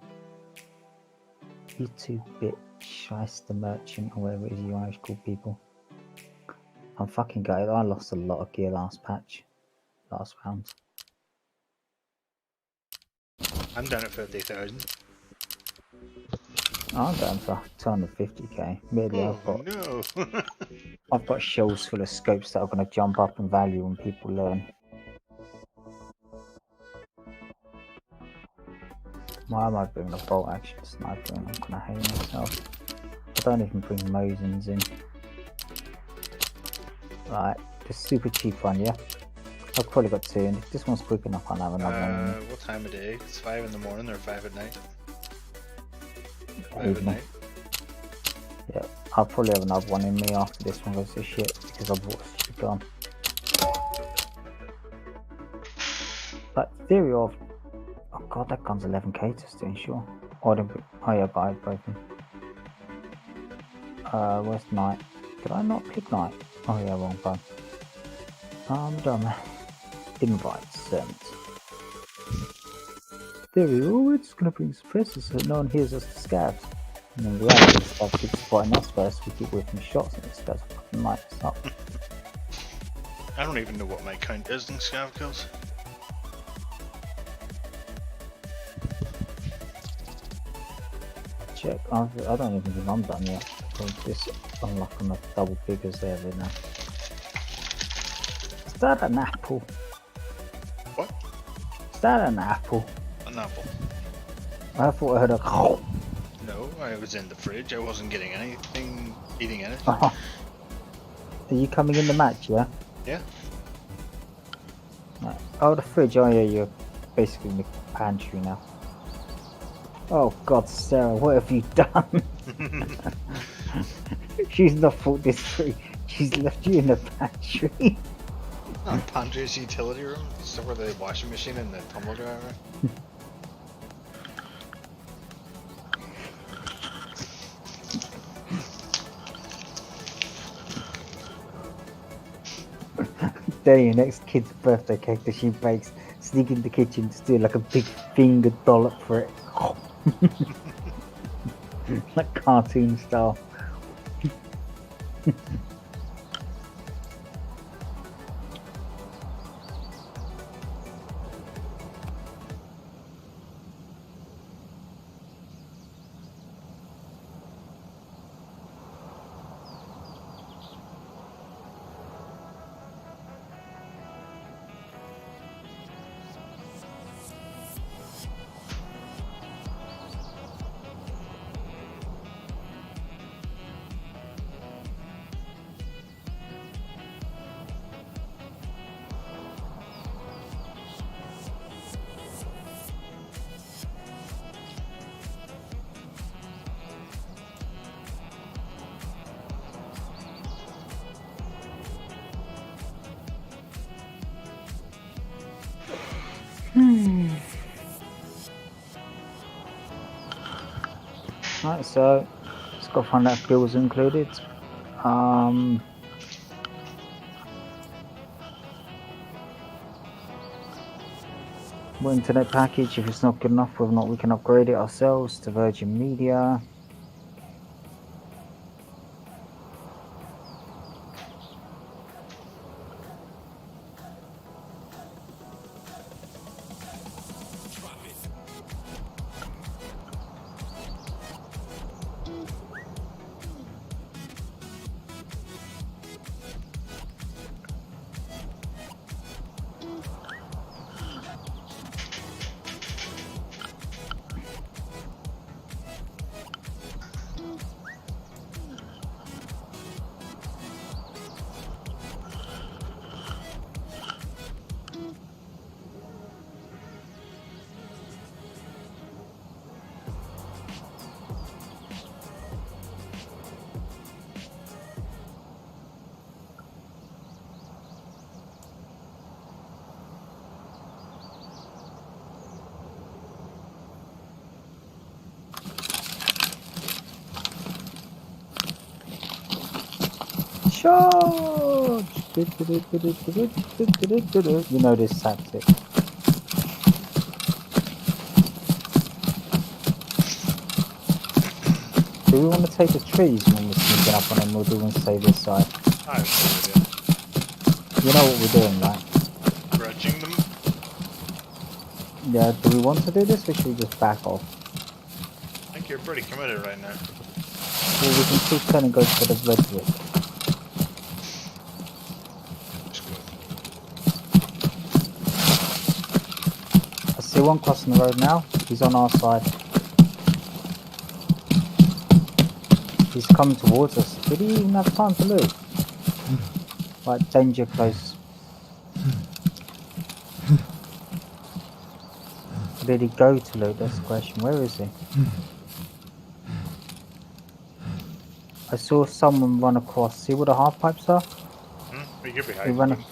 You 2-bit shyster merchant or whatever it is you Irish call people. I'm fucking gutted. I lost a lot of gear last round. I'm down at 50,000. I'm going for 250k. Maybe Oh no! I've got shelves full of scopes that are going to jump up in value when people learn. Why am I bringing a bolt action sniper in? I'm going to hate myself. I don't even bring Mosins in. Right, the super cheap one, yeah? I've probably got 2, and if this one's quick enough, I'll have another one. What time of day? It's 5 in the morning or 5 at night? 5 at Evening. night. Yeah, I'll probably have another one in me after this one goes to shit, because I bought a shit gun. But theory of... Oh god, that gun's 11k to still insure. Oh, yeah, buy both of them. Where's night? Did I not pick night? Oh yeah, wrong button. I'm done. Invite sent. Theory, oh, it's gonna bring suppressors so no one hears us to scav. And then reality, the scav keeps spotting us first, we keep whiffing shots and this guy's fucking lights us up. I don't even know what my count is in scav kills. Check. I don't even think I'm done yet. This unlocking the double figures there right now. Is that an apple? What? Is that an apple? An apple. I thought I heard a No, I was in the fridge. I wasn't getting anything, eating anything. Are you coming in the match, yeah? Yeah. Right. Oh, the fridge. Oh yeah, you're basically in the pantry now. Oh god, Sarah, what have you done? She's not thought this through. She's left you in the pantry. Not pantry's utility room. It's where the washing machine and the tumble dryer are. There, your next kid's birthday cake that she bakes. Sneak in the kitchen to do like a big finger dollop for it. Like cartoon style. Right, so let's go find out if bills included. What internet package? If it's not good enough, whether or not we can upgrade it ourselves to Virgin Media. Charge! You know this tactic. Do we want to take the trees when we're sneaking up on them, or do we want to stay this side? I have no idea. You know what we're doing, right? Grudging them. Yeah, do we want to do this, or should we just back off? I think you're pretty committed right now. Well, we can still turn and go for the red brick. Just go. I see one crossing the road now. He's on our side. He's coming towards us. Did he even have time to loot? Right, danger close. Did he go to loot? That's the question. Where is he? I saw someone run across. See where the half pipes are? We could be He hiding ran them.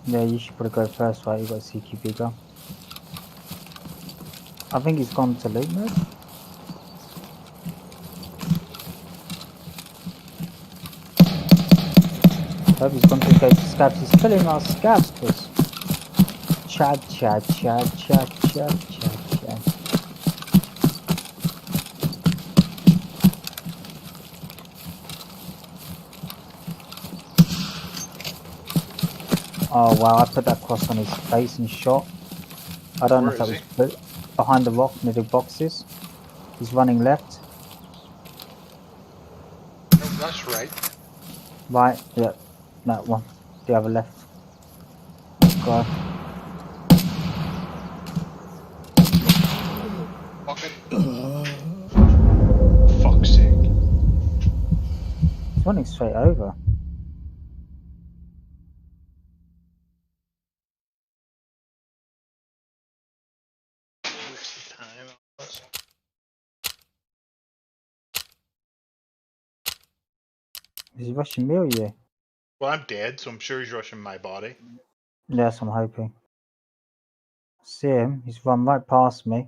Yeah, you should probably go first, right? You got a CQB gun. I think he's gone to loot mode. I hope he's gone to engage the scabs. He's killing our scabs, Chris. Chad. Oh wow, I put that cross on his face and shot. I don't know if that was behind the rock near the boxes. He's running left. No, that's right. Right, yeah, that one. The other left. God. Fuck's sake. He's running straight over. Waste of time. Is he rushing me or you? Well, I'm dead, so I'm sure he's rushing my body. Yes, I'm hoping. See him, he's run right past me.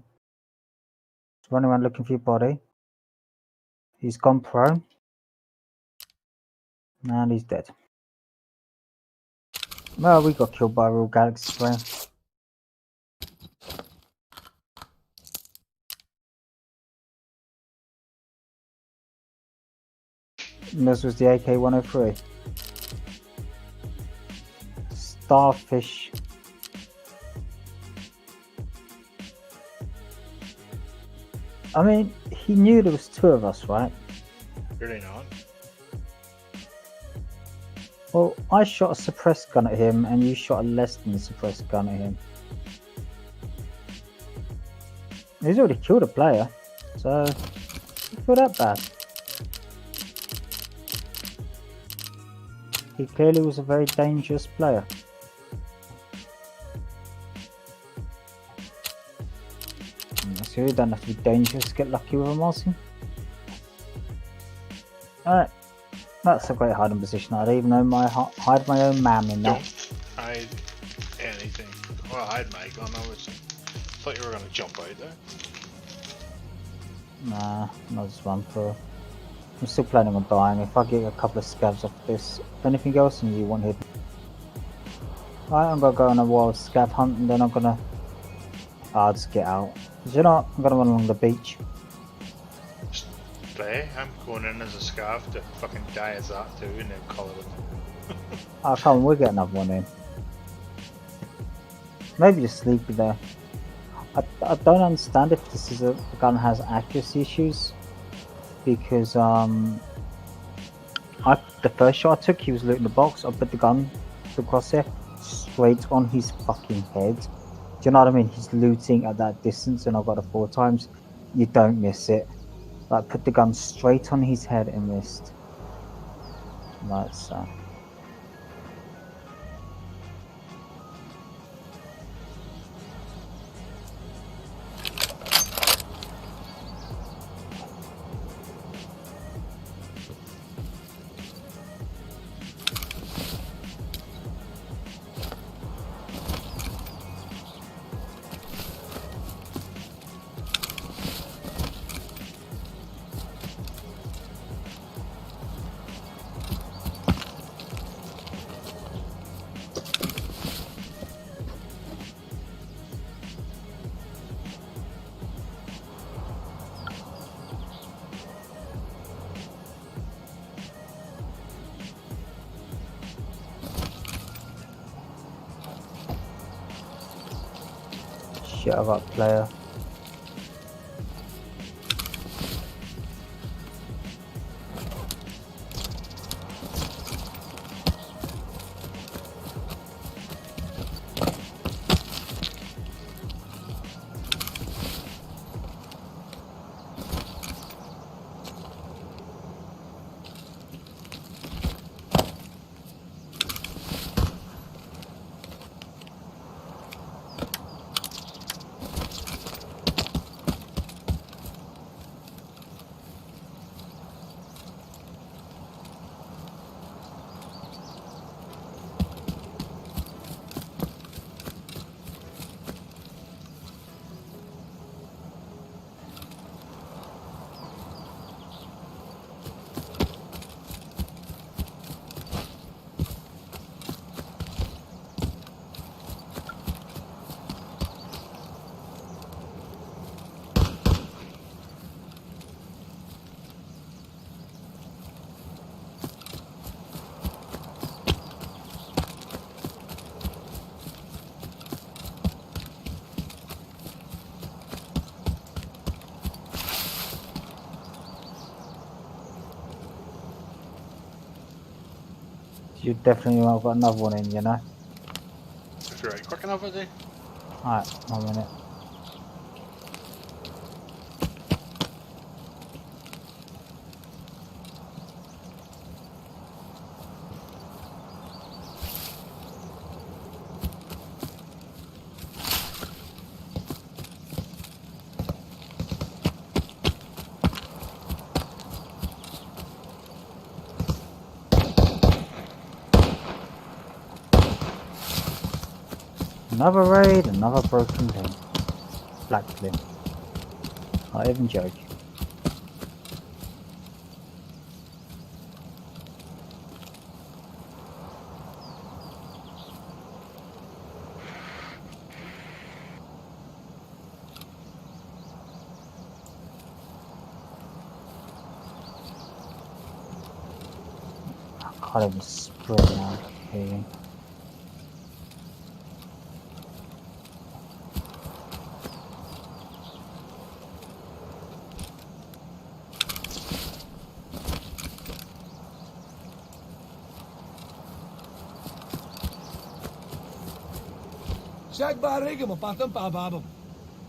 He's running around looking for your body. He's gone prone. And he's dead. Well, we got killed by a real galaxy spray. And this was the AK-103. Starfish. I mean, he knew there was two of us, right? Really not. Well, I shot a suppressed gun at him, and you shot a less than a suppressed gun at him. He's already killed a player, so I feel that bad. He clearly was a very dangerous player. So you don't have to be dangerous to get lucky with a Martin. Alright, that's a great hiding position. I don't even know hide my own man in that. Don't hide anything. Well, hide my gun, obviously. Thought you were gonna jump out there. Nah, I'll just run through. I'm still planning on dying. If I get a couple of scabs off this, anything else and you want hidden. Right, I'm gonna go on a wild scab hunt and then I'm gonna... I'll just get out. You know what? I'm gonna run along the beach. Just play. I'm going in as a scav to fucking die as that too and then call it a... Oh, come on, we'll get another one in. Maybe just sleep there. I don't understand if this is the gun has accuracy issues. Because the first shot I took, he was looting the box. I put the gun, the crosshair, straight on his fucking head. Do you know what I mean? He's looting at that distance, and I got it 4 times. You don't miss it. Like, put the gun straight on his head and missed. Right, so. Shit, I got player. You definitely want got another one in, you know? If you're right quick enough, is he? Alright, 1 minute. Another raid, another broken thing. Black flip. Not even joking. I can't even sprint now. Okay.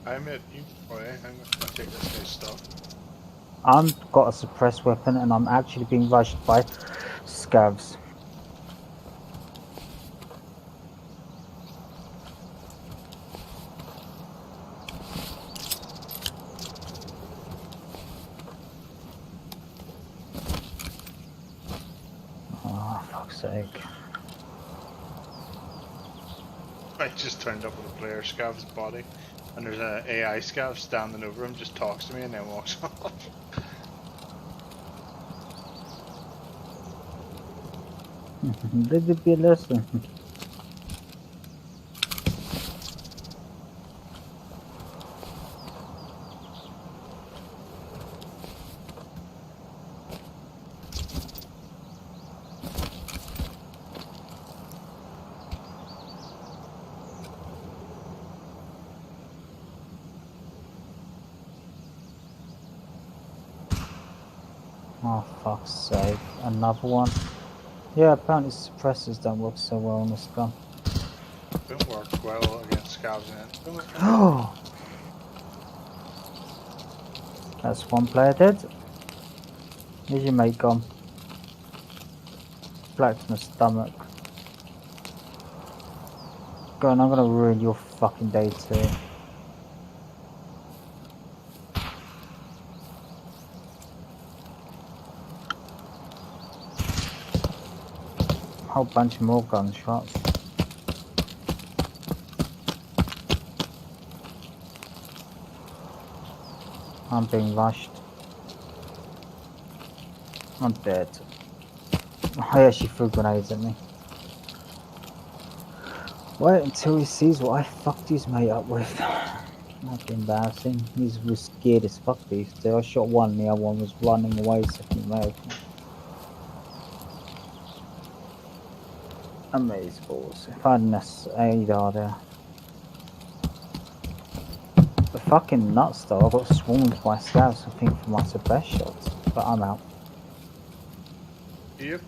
I'm at you. Oh, yeah, I'm gonna take this guy's stuff. I've got a suppressed weapon and I'm actually being rushed by scavs. Oh, fuck's sake. I just turned up with a player scav's body, and there's an AI scav standing over him, just talks to me and then walks off. Let it be a lesson. Oh, fuck's sake. Another one. Yeah, apparently suppressors don't work so well on this gun. Don't work well against scavs in it. Don't it? Oh! That's one player dead. Where's your mate gone? Black to my stomach. Go on, I'm gonna ruin your fucking day too. Whole bunch more gunshots. I'm being rushed. I'm dead. I actually threw grenades at me. Wait until he sees what I fucked his mate up with. That'd be embarrassing. He was scared as fuck these two. I shot one and the other one was running away second mate. Amazeballs. If I hadn't ADR there. The fucking nuts though, I got swarmed by scouts I think for my suppress shots, but I'm out. Yep.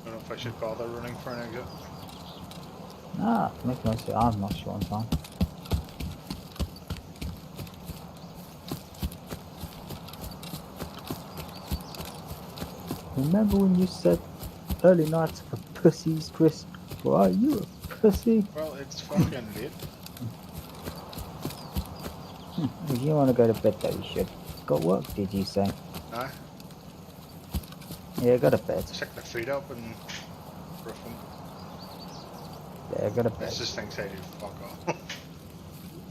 Don't know if I should bother running for an exit. Nah, make no sense. I'm not sure on time. Remember when you said early nights for pussies, Chris? Well, are you a pussy? Well, it's fucking late. If you want to go to bed though, you should. Got work, did you say? Nah, Yeah, go to bed. stick my feet up and rough them. Yeah, go to bed. This just thinks I do fuck off.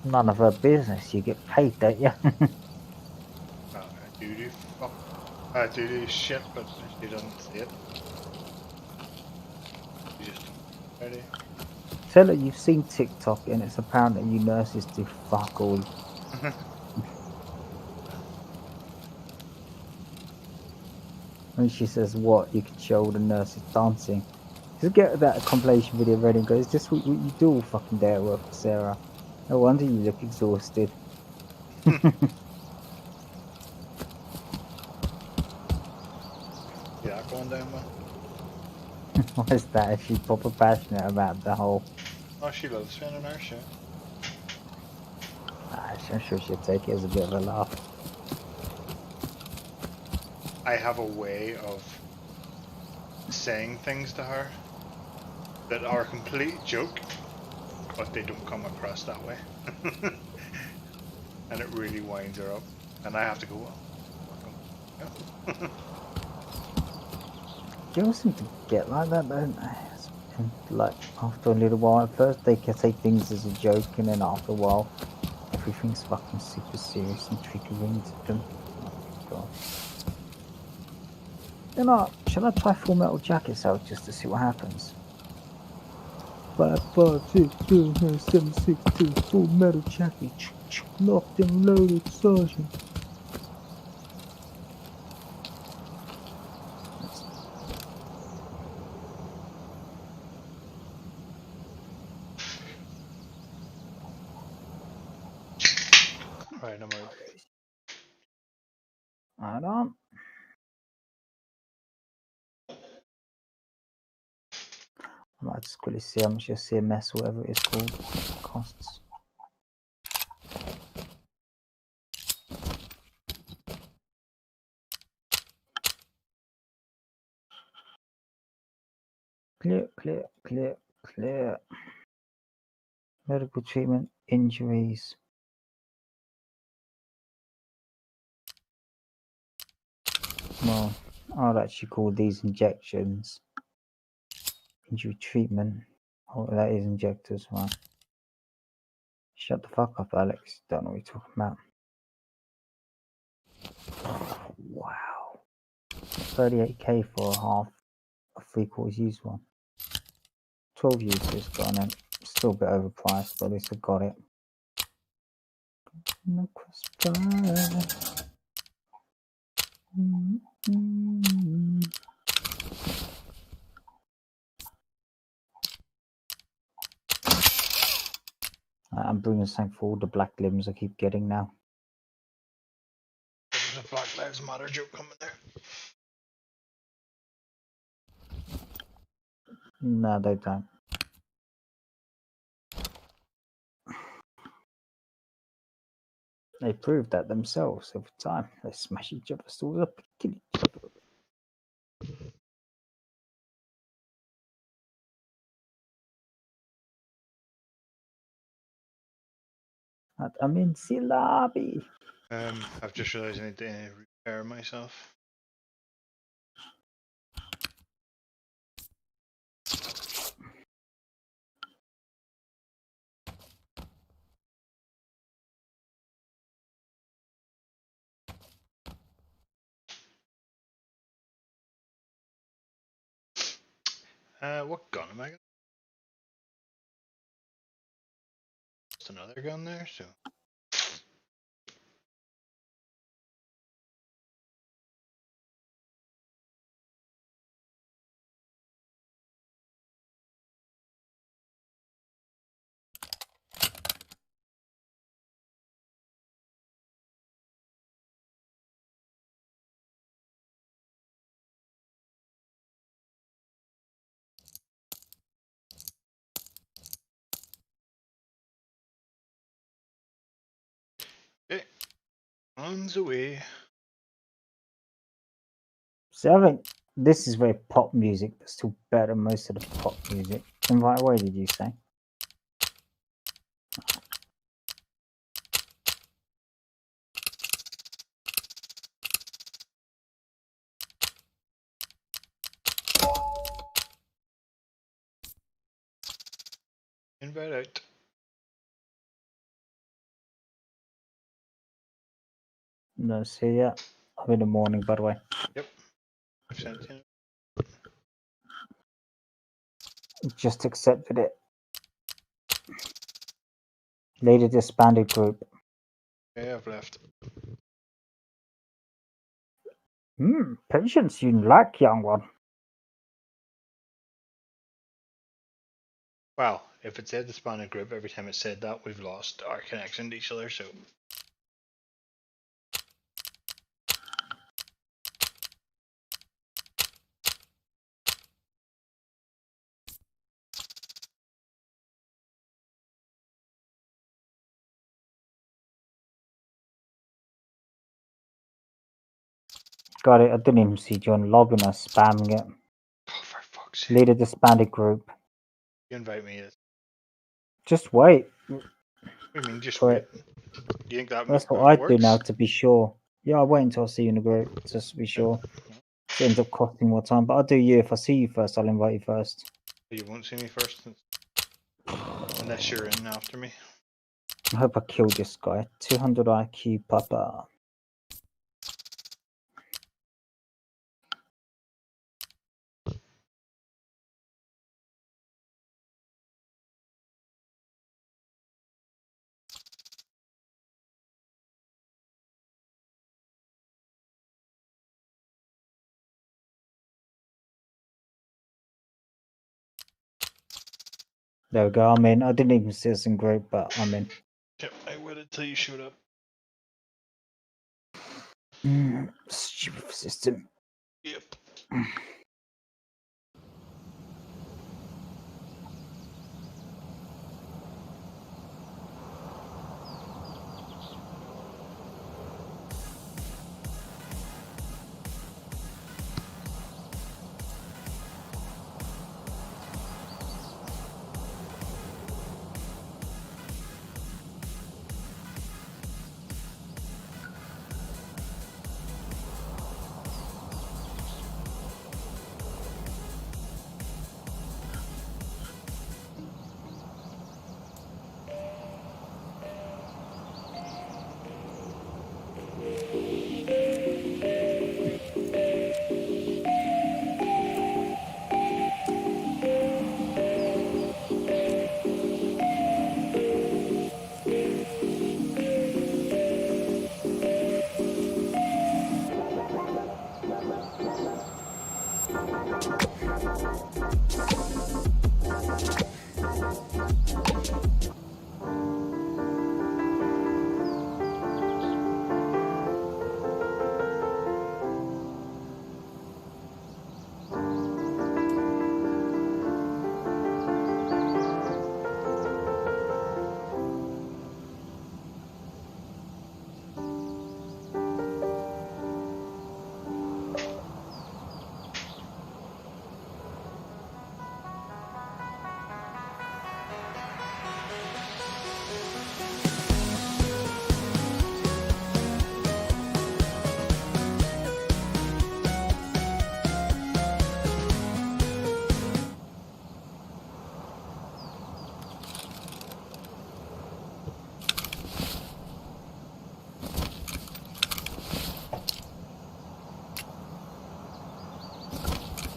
None of her business. You get paid, don't you? No, I do fuck. I do shit, but she doesn't see it. She just don't. Ready? Tell her you've seen TikTok and it's apparent that you nurses do fuck all. And she says, what? You can show all the nurses dancing. Just get that compilation video ready and go, is this what you do all fucking day at work, Sarah? No wonder you look exhausted. Yeah, going down, man. Why is that? Is she proper passionate about the whole... Oh, she loves spending her shit. I'm sure she'll take it as a bit of a laugh. I have a way of saying things to her that are a complete joke, but they don't come across that way. And it really winds her up. And I have to go, well, fuck 'em. Girls seem to get like that, don't they? And like, after a little while, at first they can take things as a joke, and then after a while, everything's fucking super serious and triggering to them. Oh my god. You know, shall I try Full Metal Jackets out just to see what happens? 5562762 Full Metal Jacket, locked and loaded, Sergeant. Right, I'm out. Hold on. I might just quickly see how much your CMS, whatever it is called, costs. Clear, clear, clear, clear. Medical treatment, injuries. Well, I'd actually call these injections. Injury treatment. Oh, that is injectors, right? Shut the fuck up, Alex. Don't know what you're talking about. Wow. 38k for a half, a 3/4 used one. 12 uses, got it. Still a bit overpriced, but at least I got it. No crossfire. I'm bringing something for all the black limbs I keep getting now. There's a Black Lives Matter joke coming there. No, they don't. They prove that themselves every time. They smash each other's stores up and kill each other. I'm in the lobby. I've just realised I need to repair myself. What gun am I got? Just another gun there, so. On the way. So I think this is very pop music, but still better than most of the pop music. Invite away, did you say? Invite out. No, see ya. I'm in the morning, by the way. Yep. I've sent you. Just accepted it. Leader disbanded group. Yeah, I've left. Patience you lack, young one. Well, if it said the Spanish group, every time it said that, we've lost our connection to each other, so. Got it. I didn't even see John logging us spamming it. Oh, for fuck's sake. Leader disbanded group. You invite me. Just wait. What do you mean, just For wait? it. Do you think that That's what works? I do now to be sure. Yeah, I'll wait until I see you in the group just to be sure. It ends up costing more time, but I'll do you. If I see you first, I'll invite you first. You won't see me first, unless you're in after me. I hope I kill this guy. 200 IQ, Papa. There we go. I'm in. I didn't even see us in group, but I'm in. Yep, I waited till you showed up. Stupid system. Yep.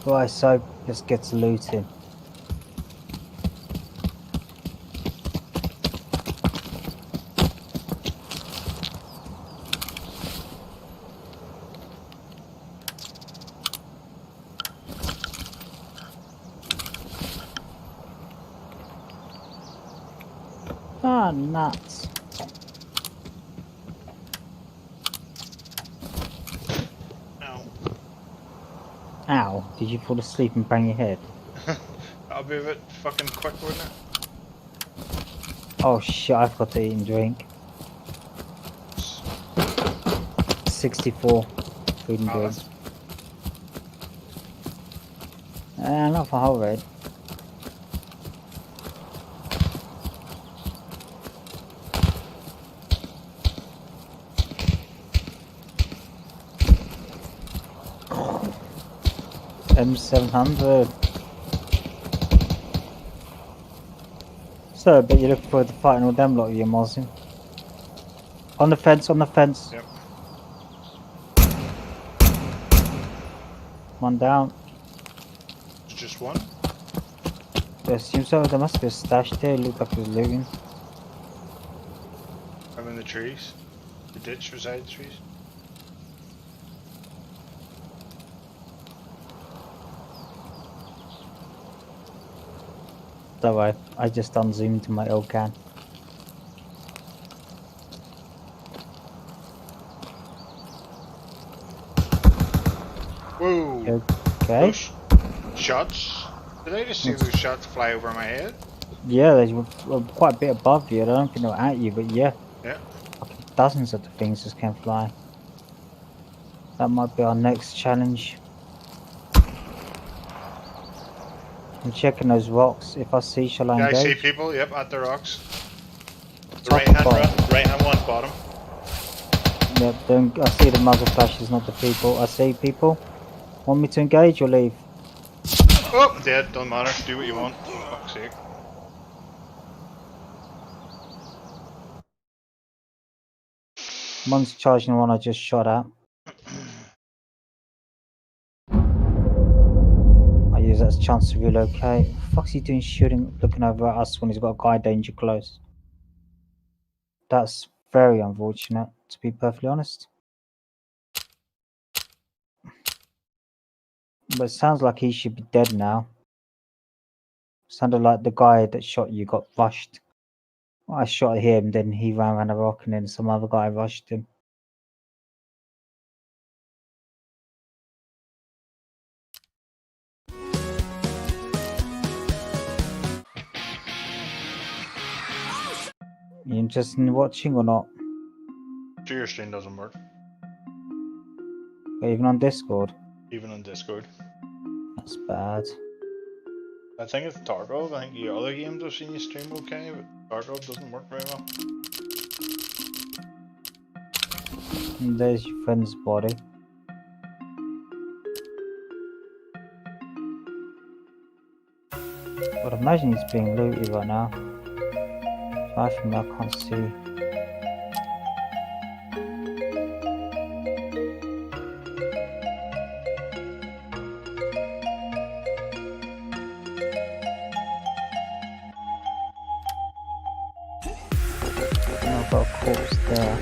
Right, so let's get to looting. Ah, nuts. No. Ow, did you fall asleep and bang your head? That'll be a bit fucking quick, wouldn't it? Oh shit, I've got to eat and drink. 64 food and Oh, drinks. Not for whole raid. M700. So, but you're looking forward to fighting all them lot of you, Martin. On the fence, on the fence. Yep. One down. It's just one. I assume so. There must be a stash there. It looked like he was looting. I'm in the trees. The ditch beside the trees. Don't worry, I just unzoomed my old can. Whoa! Okay. Those shots. Did I just see those shots fly over my head? Yeah, they were quite a bit above you. I don't think they were at you, but yeah. Yeah. Fucking dozens of the things just came flying. That might be our next challenge. I'm checking those rocks. If I see, shall I Yeah, I engage? see people. Yep, at the rocks. The Top right and hand, bottom. right hand one, bottom. Yep, I see the muzzle flashes, not the people. I see people. Want me to engage or leave? Oh, I'm dead. Don't matter. Do what you want. For fuck's sake. One's charging one I just shot at. I use that as a chance to relocate. What the fuck's he doing shooting, looking over at us when he's got a guy danger close? That's very unfortunate, to be perfectly honest. But it sounds like he should be dead now. Sounded like the guy that shot you got rushed. I shot him, then he ran around a rock, and then some other guy rushed him. You interested in watching or not? So your stream doesn't work. Or even on Discord? Even on Discord. That's bad. I think it's Tarkov. I think the other games I've seen you stream okay, but Tarkov doesn't work very well. And there's your friend's body. I'd imagine he's being looted right now. Flash from me, I can't see. I've got a corpse there.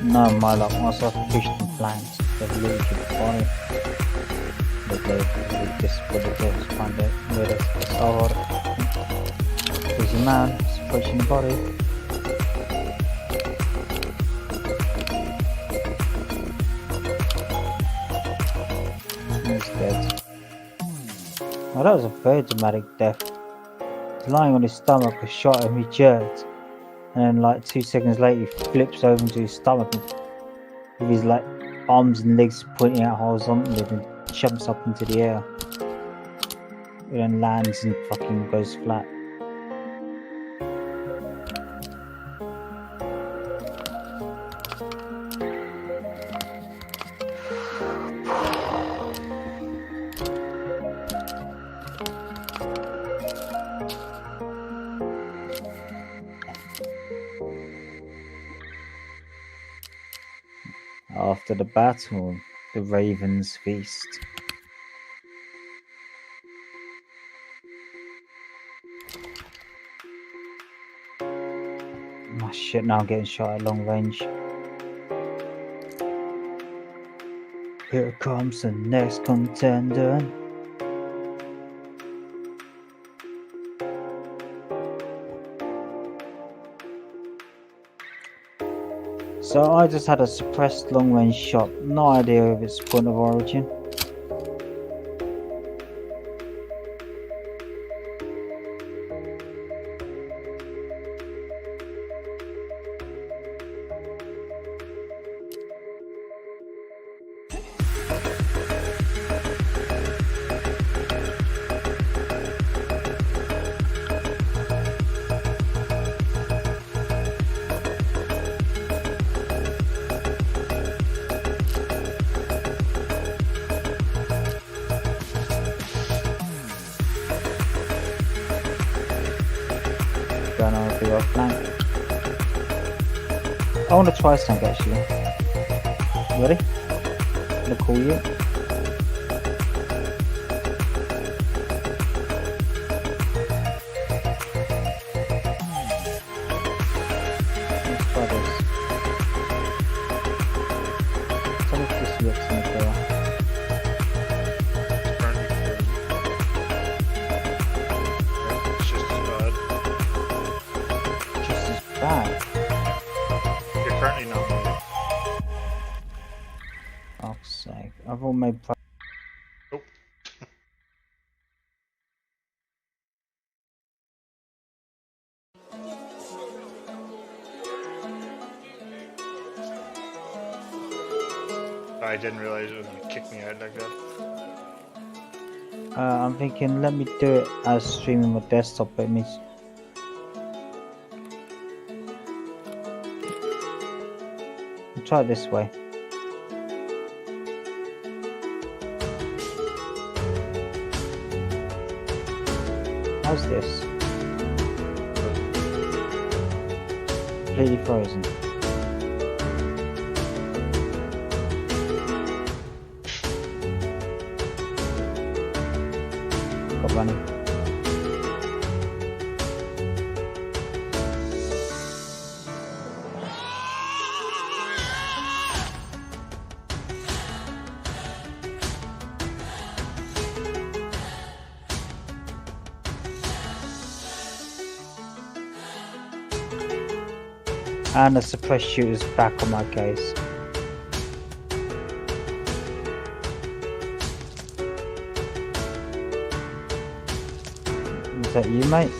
No, my luck, myself pushed and flanked. They've looted the body. But they just what they did was find it where it's so hard. There's your man, he's approaching the body. He's dead. Well, that was a very dramatic death. He's lying on his stomach, I shot him, he jerked. And then like 2 seconds later he flips over into his stomach and with his like arms and legs pointing out horizontally and jumps up into the air. And then lands and fucking goes flat. After the battle, the ravens feast. Oh shit, now I'm getting shot at long range. Here comes the next contender. So I just had a suppressed long range shot, no idea of its point of origin. Going on with the off flank. I want to try something actually. Ready? I'm gonna call you. Let's try this. Tell me if this looks in the clear. It's just as bad. Just as bad. You're currently not moving. Fuck's sake. I've all made pro- Nope. I didn't realize it was going to kick me out like that. I'm thinking let me do it as streaming my desktop, but it means I'll try it this way. How's this? Completely frozen. Got running. And the suppressed shooter's back on my case. Is that you, mate?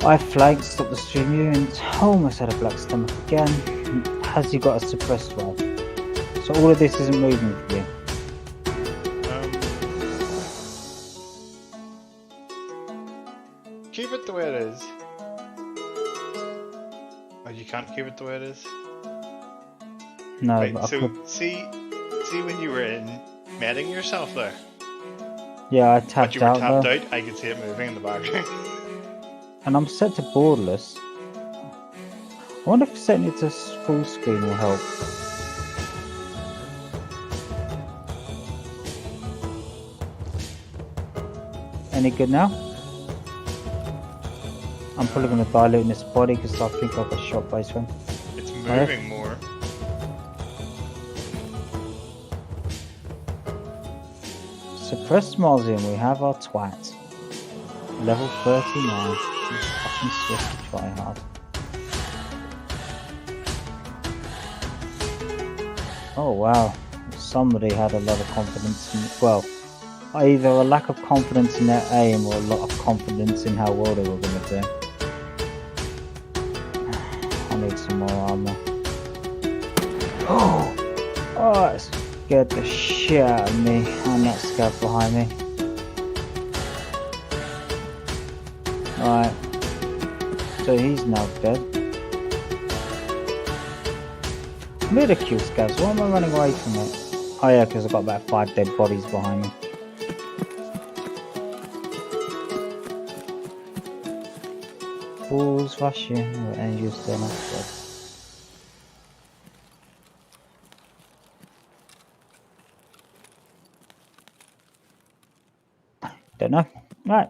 I flagged, stopped the stream you, and almost had a black stomach again. Has he got a suppressed one? So all of this isn't moving for you. Keep it the way it is. Oh, you can't keep it the way it is? No, Right, but I so could. see when you were in medding yourself there, Yeah, I but tapped you were out tapped though. out, I could see it moving in the background. And I'm set to borderless. I wonder if setting it to full screen will help. Any good now? I'm probably going to dilute in this body because I think I got shot by him. It's moving more. Suppressed Mausian, we have our twat. Level 39. He's fucking swift to try hard. Oh wow. Somebody had a lot of confidence in, well, either a lack of confidence in their aim or a lot of confidence in how well they were going to do. I need some more armor. Oh! Oh, it scared the shit out of me. And that scared behind me. Right. So he's now dead. Ridicule scabs, why am I running away from it? Oh yeah, because I've got about 5 dead bodies behind me. Balls rushing, and you're still not dead. Don't know. Right.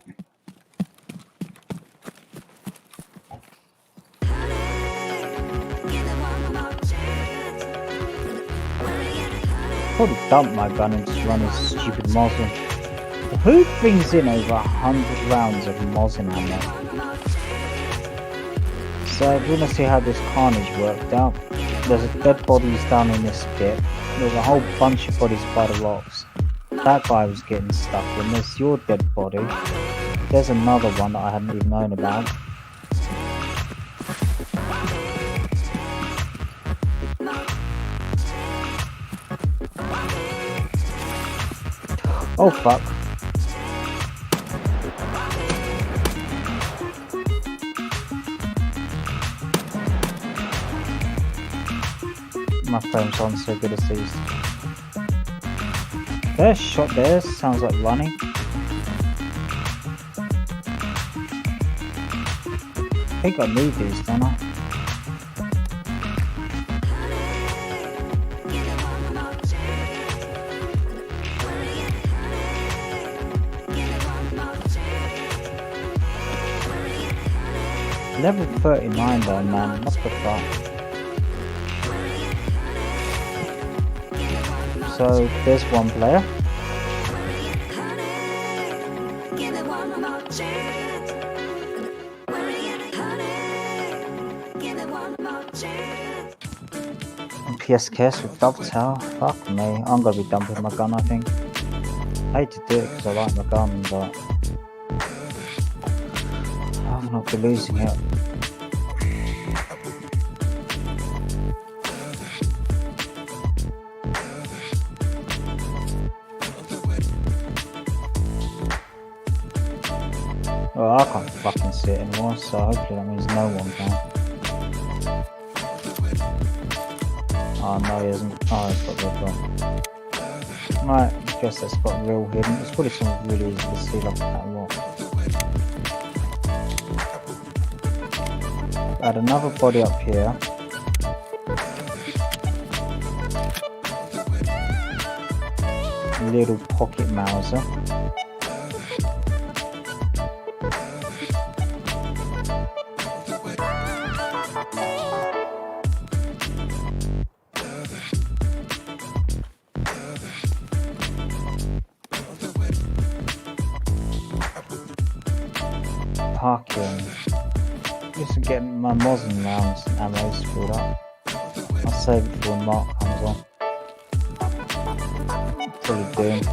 Probably dump my gun and just run his stupid Mosin. Who brings in over 100 rounds of Mosin ammo? So if you want to see how this carnage worked out, there's a dead bodies down in this bit. There's a whole bunch of bodies by the rocks. That guy was getting stuck in. There's your dead body. There's another one that I hadn't even known about. Oh fuck. My frames aren't so good as these. There's shot there, sounds like running. I think I need these, don't I? Level 39 though, man, what the fuck? So there's one player. PSKS with Dovetail. Fuck me, I'm gonna be dumping my gun, I think. I hate to do it because I like my gun, but I'm not be losing it. Well, I can't fucking see it anymore, so hopefully that means no one can. Oh no, he hasn't. Oh, he's got red one. Right, I guess that's got real hidden. It's probably something really easy to see like that rock. Add another body up here. Little pocket Mauser. Parking. Just to get my Mosin rounds and ammo screwed up. I'll save it for when Mark comes on. Probably doing it.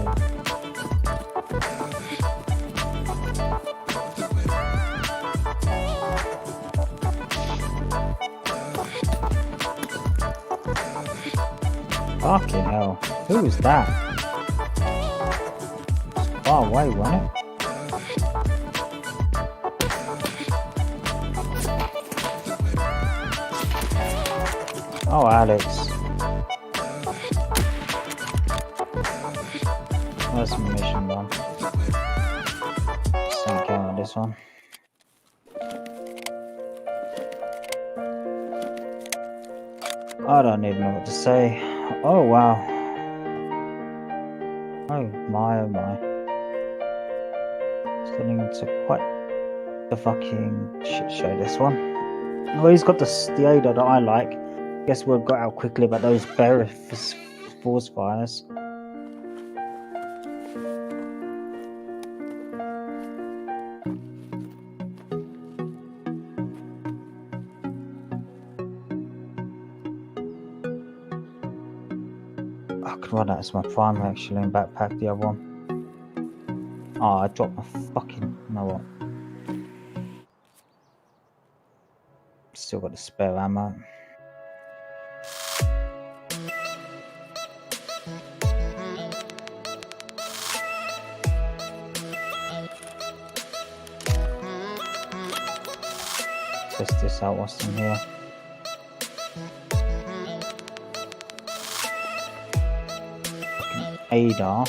Fucking hell. Who was that? It's far away, wasn't it? Oh, Alex. That's a mission one. Same count on this one. I don't even know what to say. Oh wow. Oh my, oh my. It's getting into quite the fucking shit show, this one. Well, he's got the Ada that I like. Guess we've got out quickly about those bear force fires. I could run out as my primary actually and backpack the other one. Oh, I dropped my fucking. You know what? Still got the spare ammo. Test this out whilst I'm here. Ada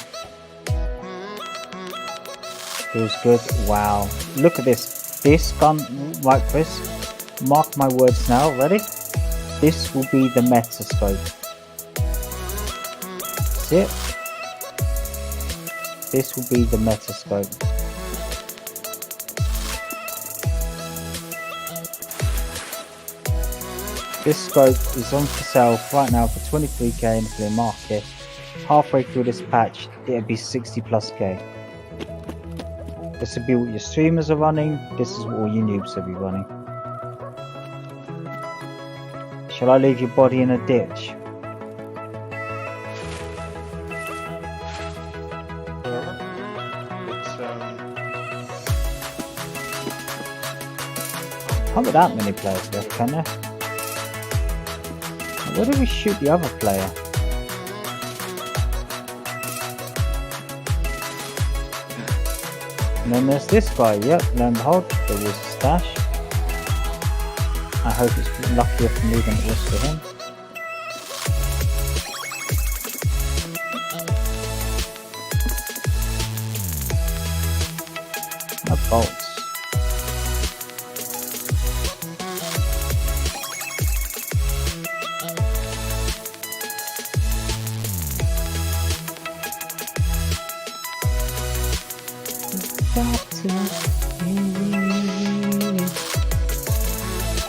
feels good. Wow, look at this. This gun, right, Chris? Mark my words now. Ready? This will be the Metascope. See it? This will be the Metascope. This scope is on for sale right now for 23k in the flea market. Halfway through this patch, it'll be 60 plus k. This will be what your streamers are running. This is what all your noobs will be running. Shall I leave your body in a ditch? Whatever. It's Can't be that many players left, can there? Where did we shoot the other player? And then there's this guy, yep, lo and behold, there was a stash. I hope it's luckier for me than it was for him. No bolts.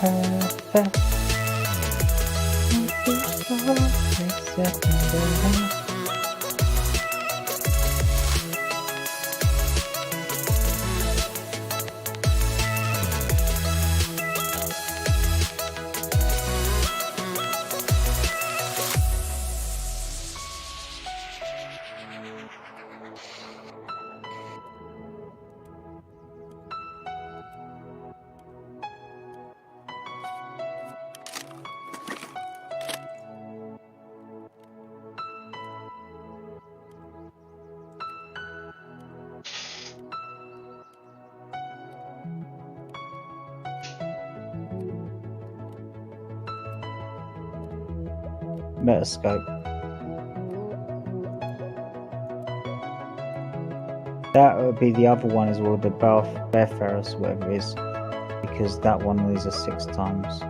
Perfect. Metascope. That would be the other one as well, the Bear Ferris, whatever it is, because that one is a 6 times.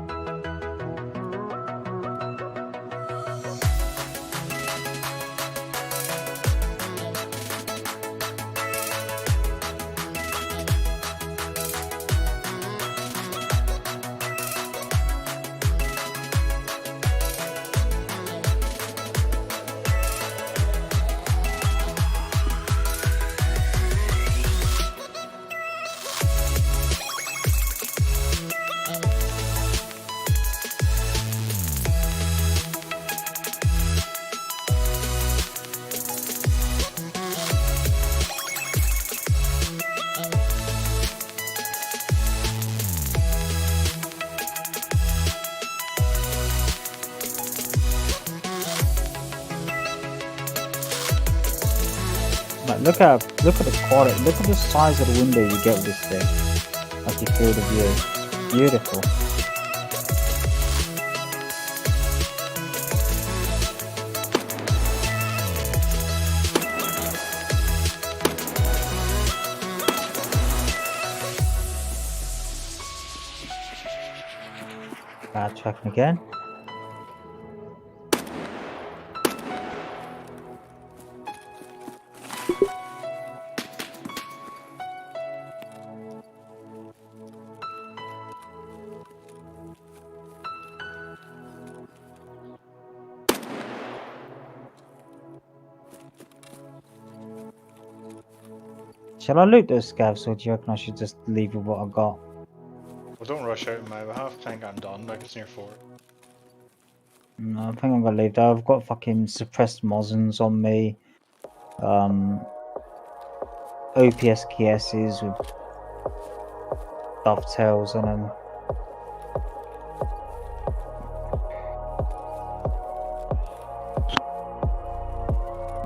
Like, look at the quality, look at the size of the window you get with this thing. Like, you feel the view. Beautiful. Backtracking again. Shall I loot those scavs, or do you reckon I should just leave with what I got? well, don't rush out on my behalf. I think I'm done. Like it's near 4. No, I think I'm gonna leave that. I've got fucking suppressed Mosins on me. OPS KSs with dovetails on them.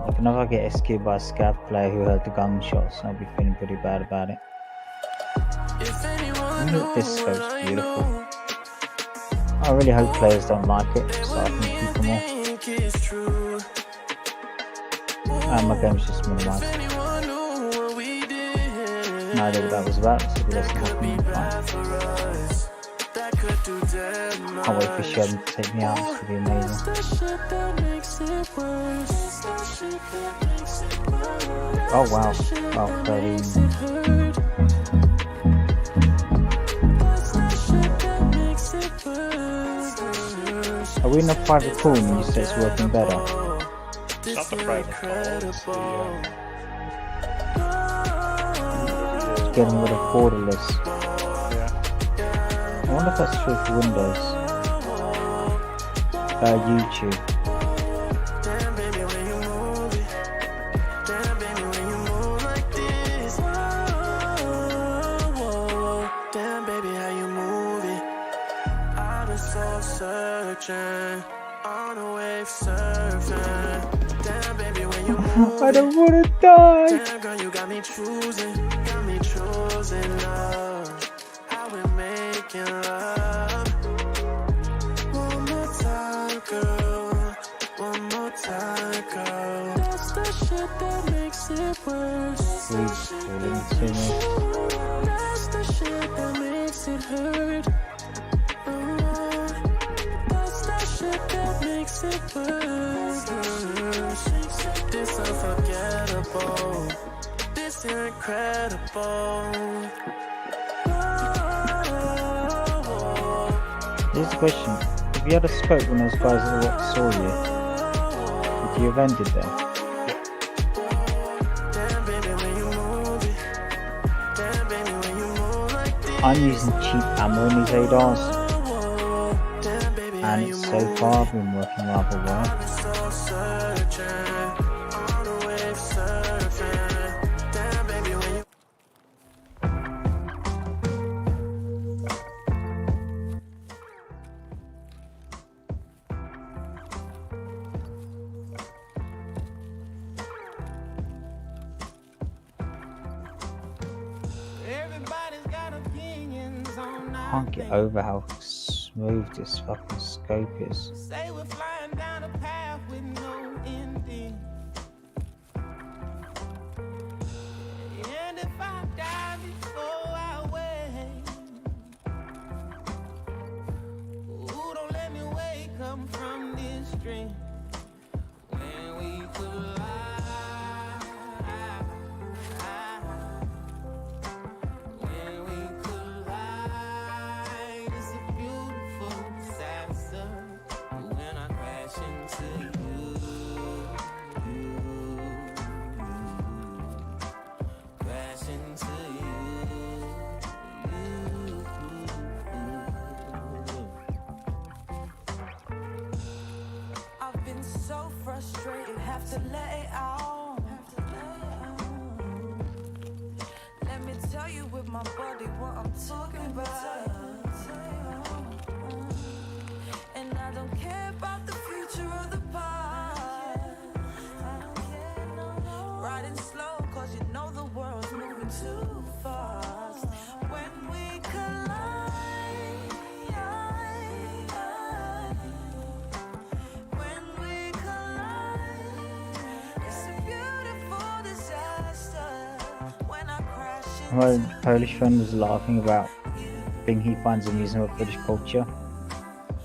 Like, if I get escaped by a scav player who heard the gunshots, I'll be feeling pretty bad about it. Look, this scope's beautiful. I really hope players don't like it, so I can keep them off. And my game's just minimised. No idea what that was about, so it doesn't happen. Can't wait for Sheldon to take me out, it's gonna be amazing. Oh wow, about 13. Are we in a private call and you say it's working better? It's not the private call, it's the Getting rid of borderless. yeah. I wonder if that's true for Windows. YouTube. Damn baby when you move it. Damn baby when you move like this. Whoa, whoa. Damn baby how you move it. I've been soul searching, on a wave surfing. Damn baby when you move I it. don't wanna die. Damn girl you got me choosing love. How we making love. One more time, girl. One more time, girl. That's the shit that makes it worse. Please calling to me. That's the shit that makes it hurt. That's the shit that makes it worse. This unforgettable. This incredible. Here's the question. If you had a scope when those guys at the rock saw you, would you have ended them? I'm using cheap ammo in these ADARs, and so far I've been working rather well. I can't get over how smooth this fucking scope is. Say we're flying down a path with no ending. And if I die before I wake, ooh, don't let me wake up from this dream. When we collide, when we collide, it's a beautiful disaster. When I crash into you, crash into you. I've been so frustrated, have to let it out. Let me tell you with my body what I'm talking about. And I don't care about the future or the past. Riding slow cause you know the world's moving too fast. When we collide, when we collide, it's a beautiful disaster. When I crash My into Polish friend was laughing about thing he finds amusing about British culture.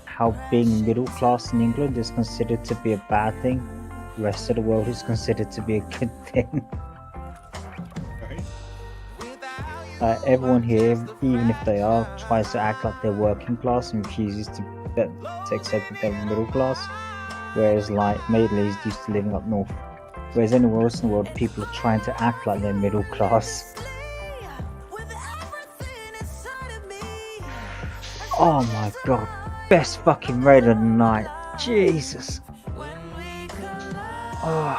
How being middle class in England is considered to be a bad thing. The rest of the world is considered to be a good thing. Everyone here, even if they are, tries to act like they're working class and refuses to accept that they're middle class. Whereas like Maidley is used to living up north. Whereas anywhere else in the world, people are trying to act like they're middle class. with everything inside of me. Oh my god, best fucking raid of the night. Jesus. Oh,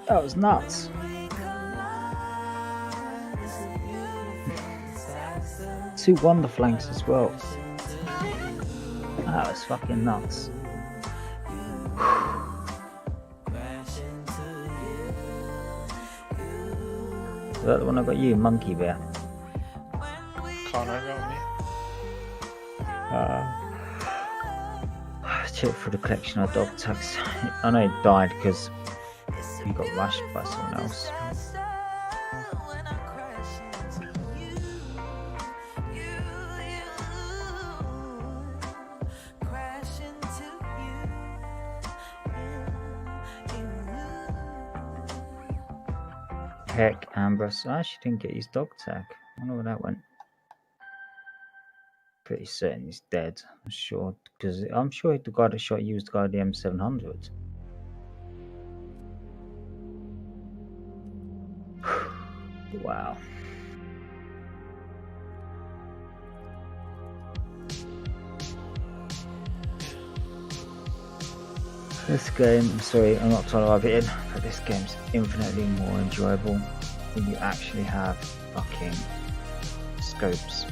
that was nuts. Two wonder flanks as well. That was fucking nuts. Is that the one I got you, Monkey Bear? Connor got me. Check for the collection of dog tags. I know he died because he got rushed by someone else. When I crash into you, crash into you. Heck, Ambrose. I actually didn't get his dog tag. I wonder where that went. Pretty certain he's dead. I'm sure, because I'm sure the guy that shot you was the guy with the M700. Wow. This game, I'm sorry, I'm not trying to rub it in, but this game's infinitely more enjoyable when you actually have fucking scopes.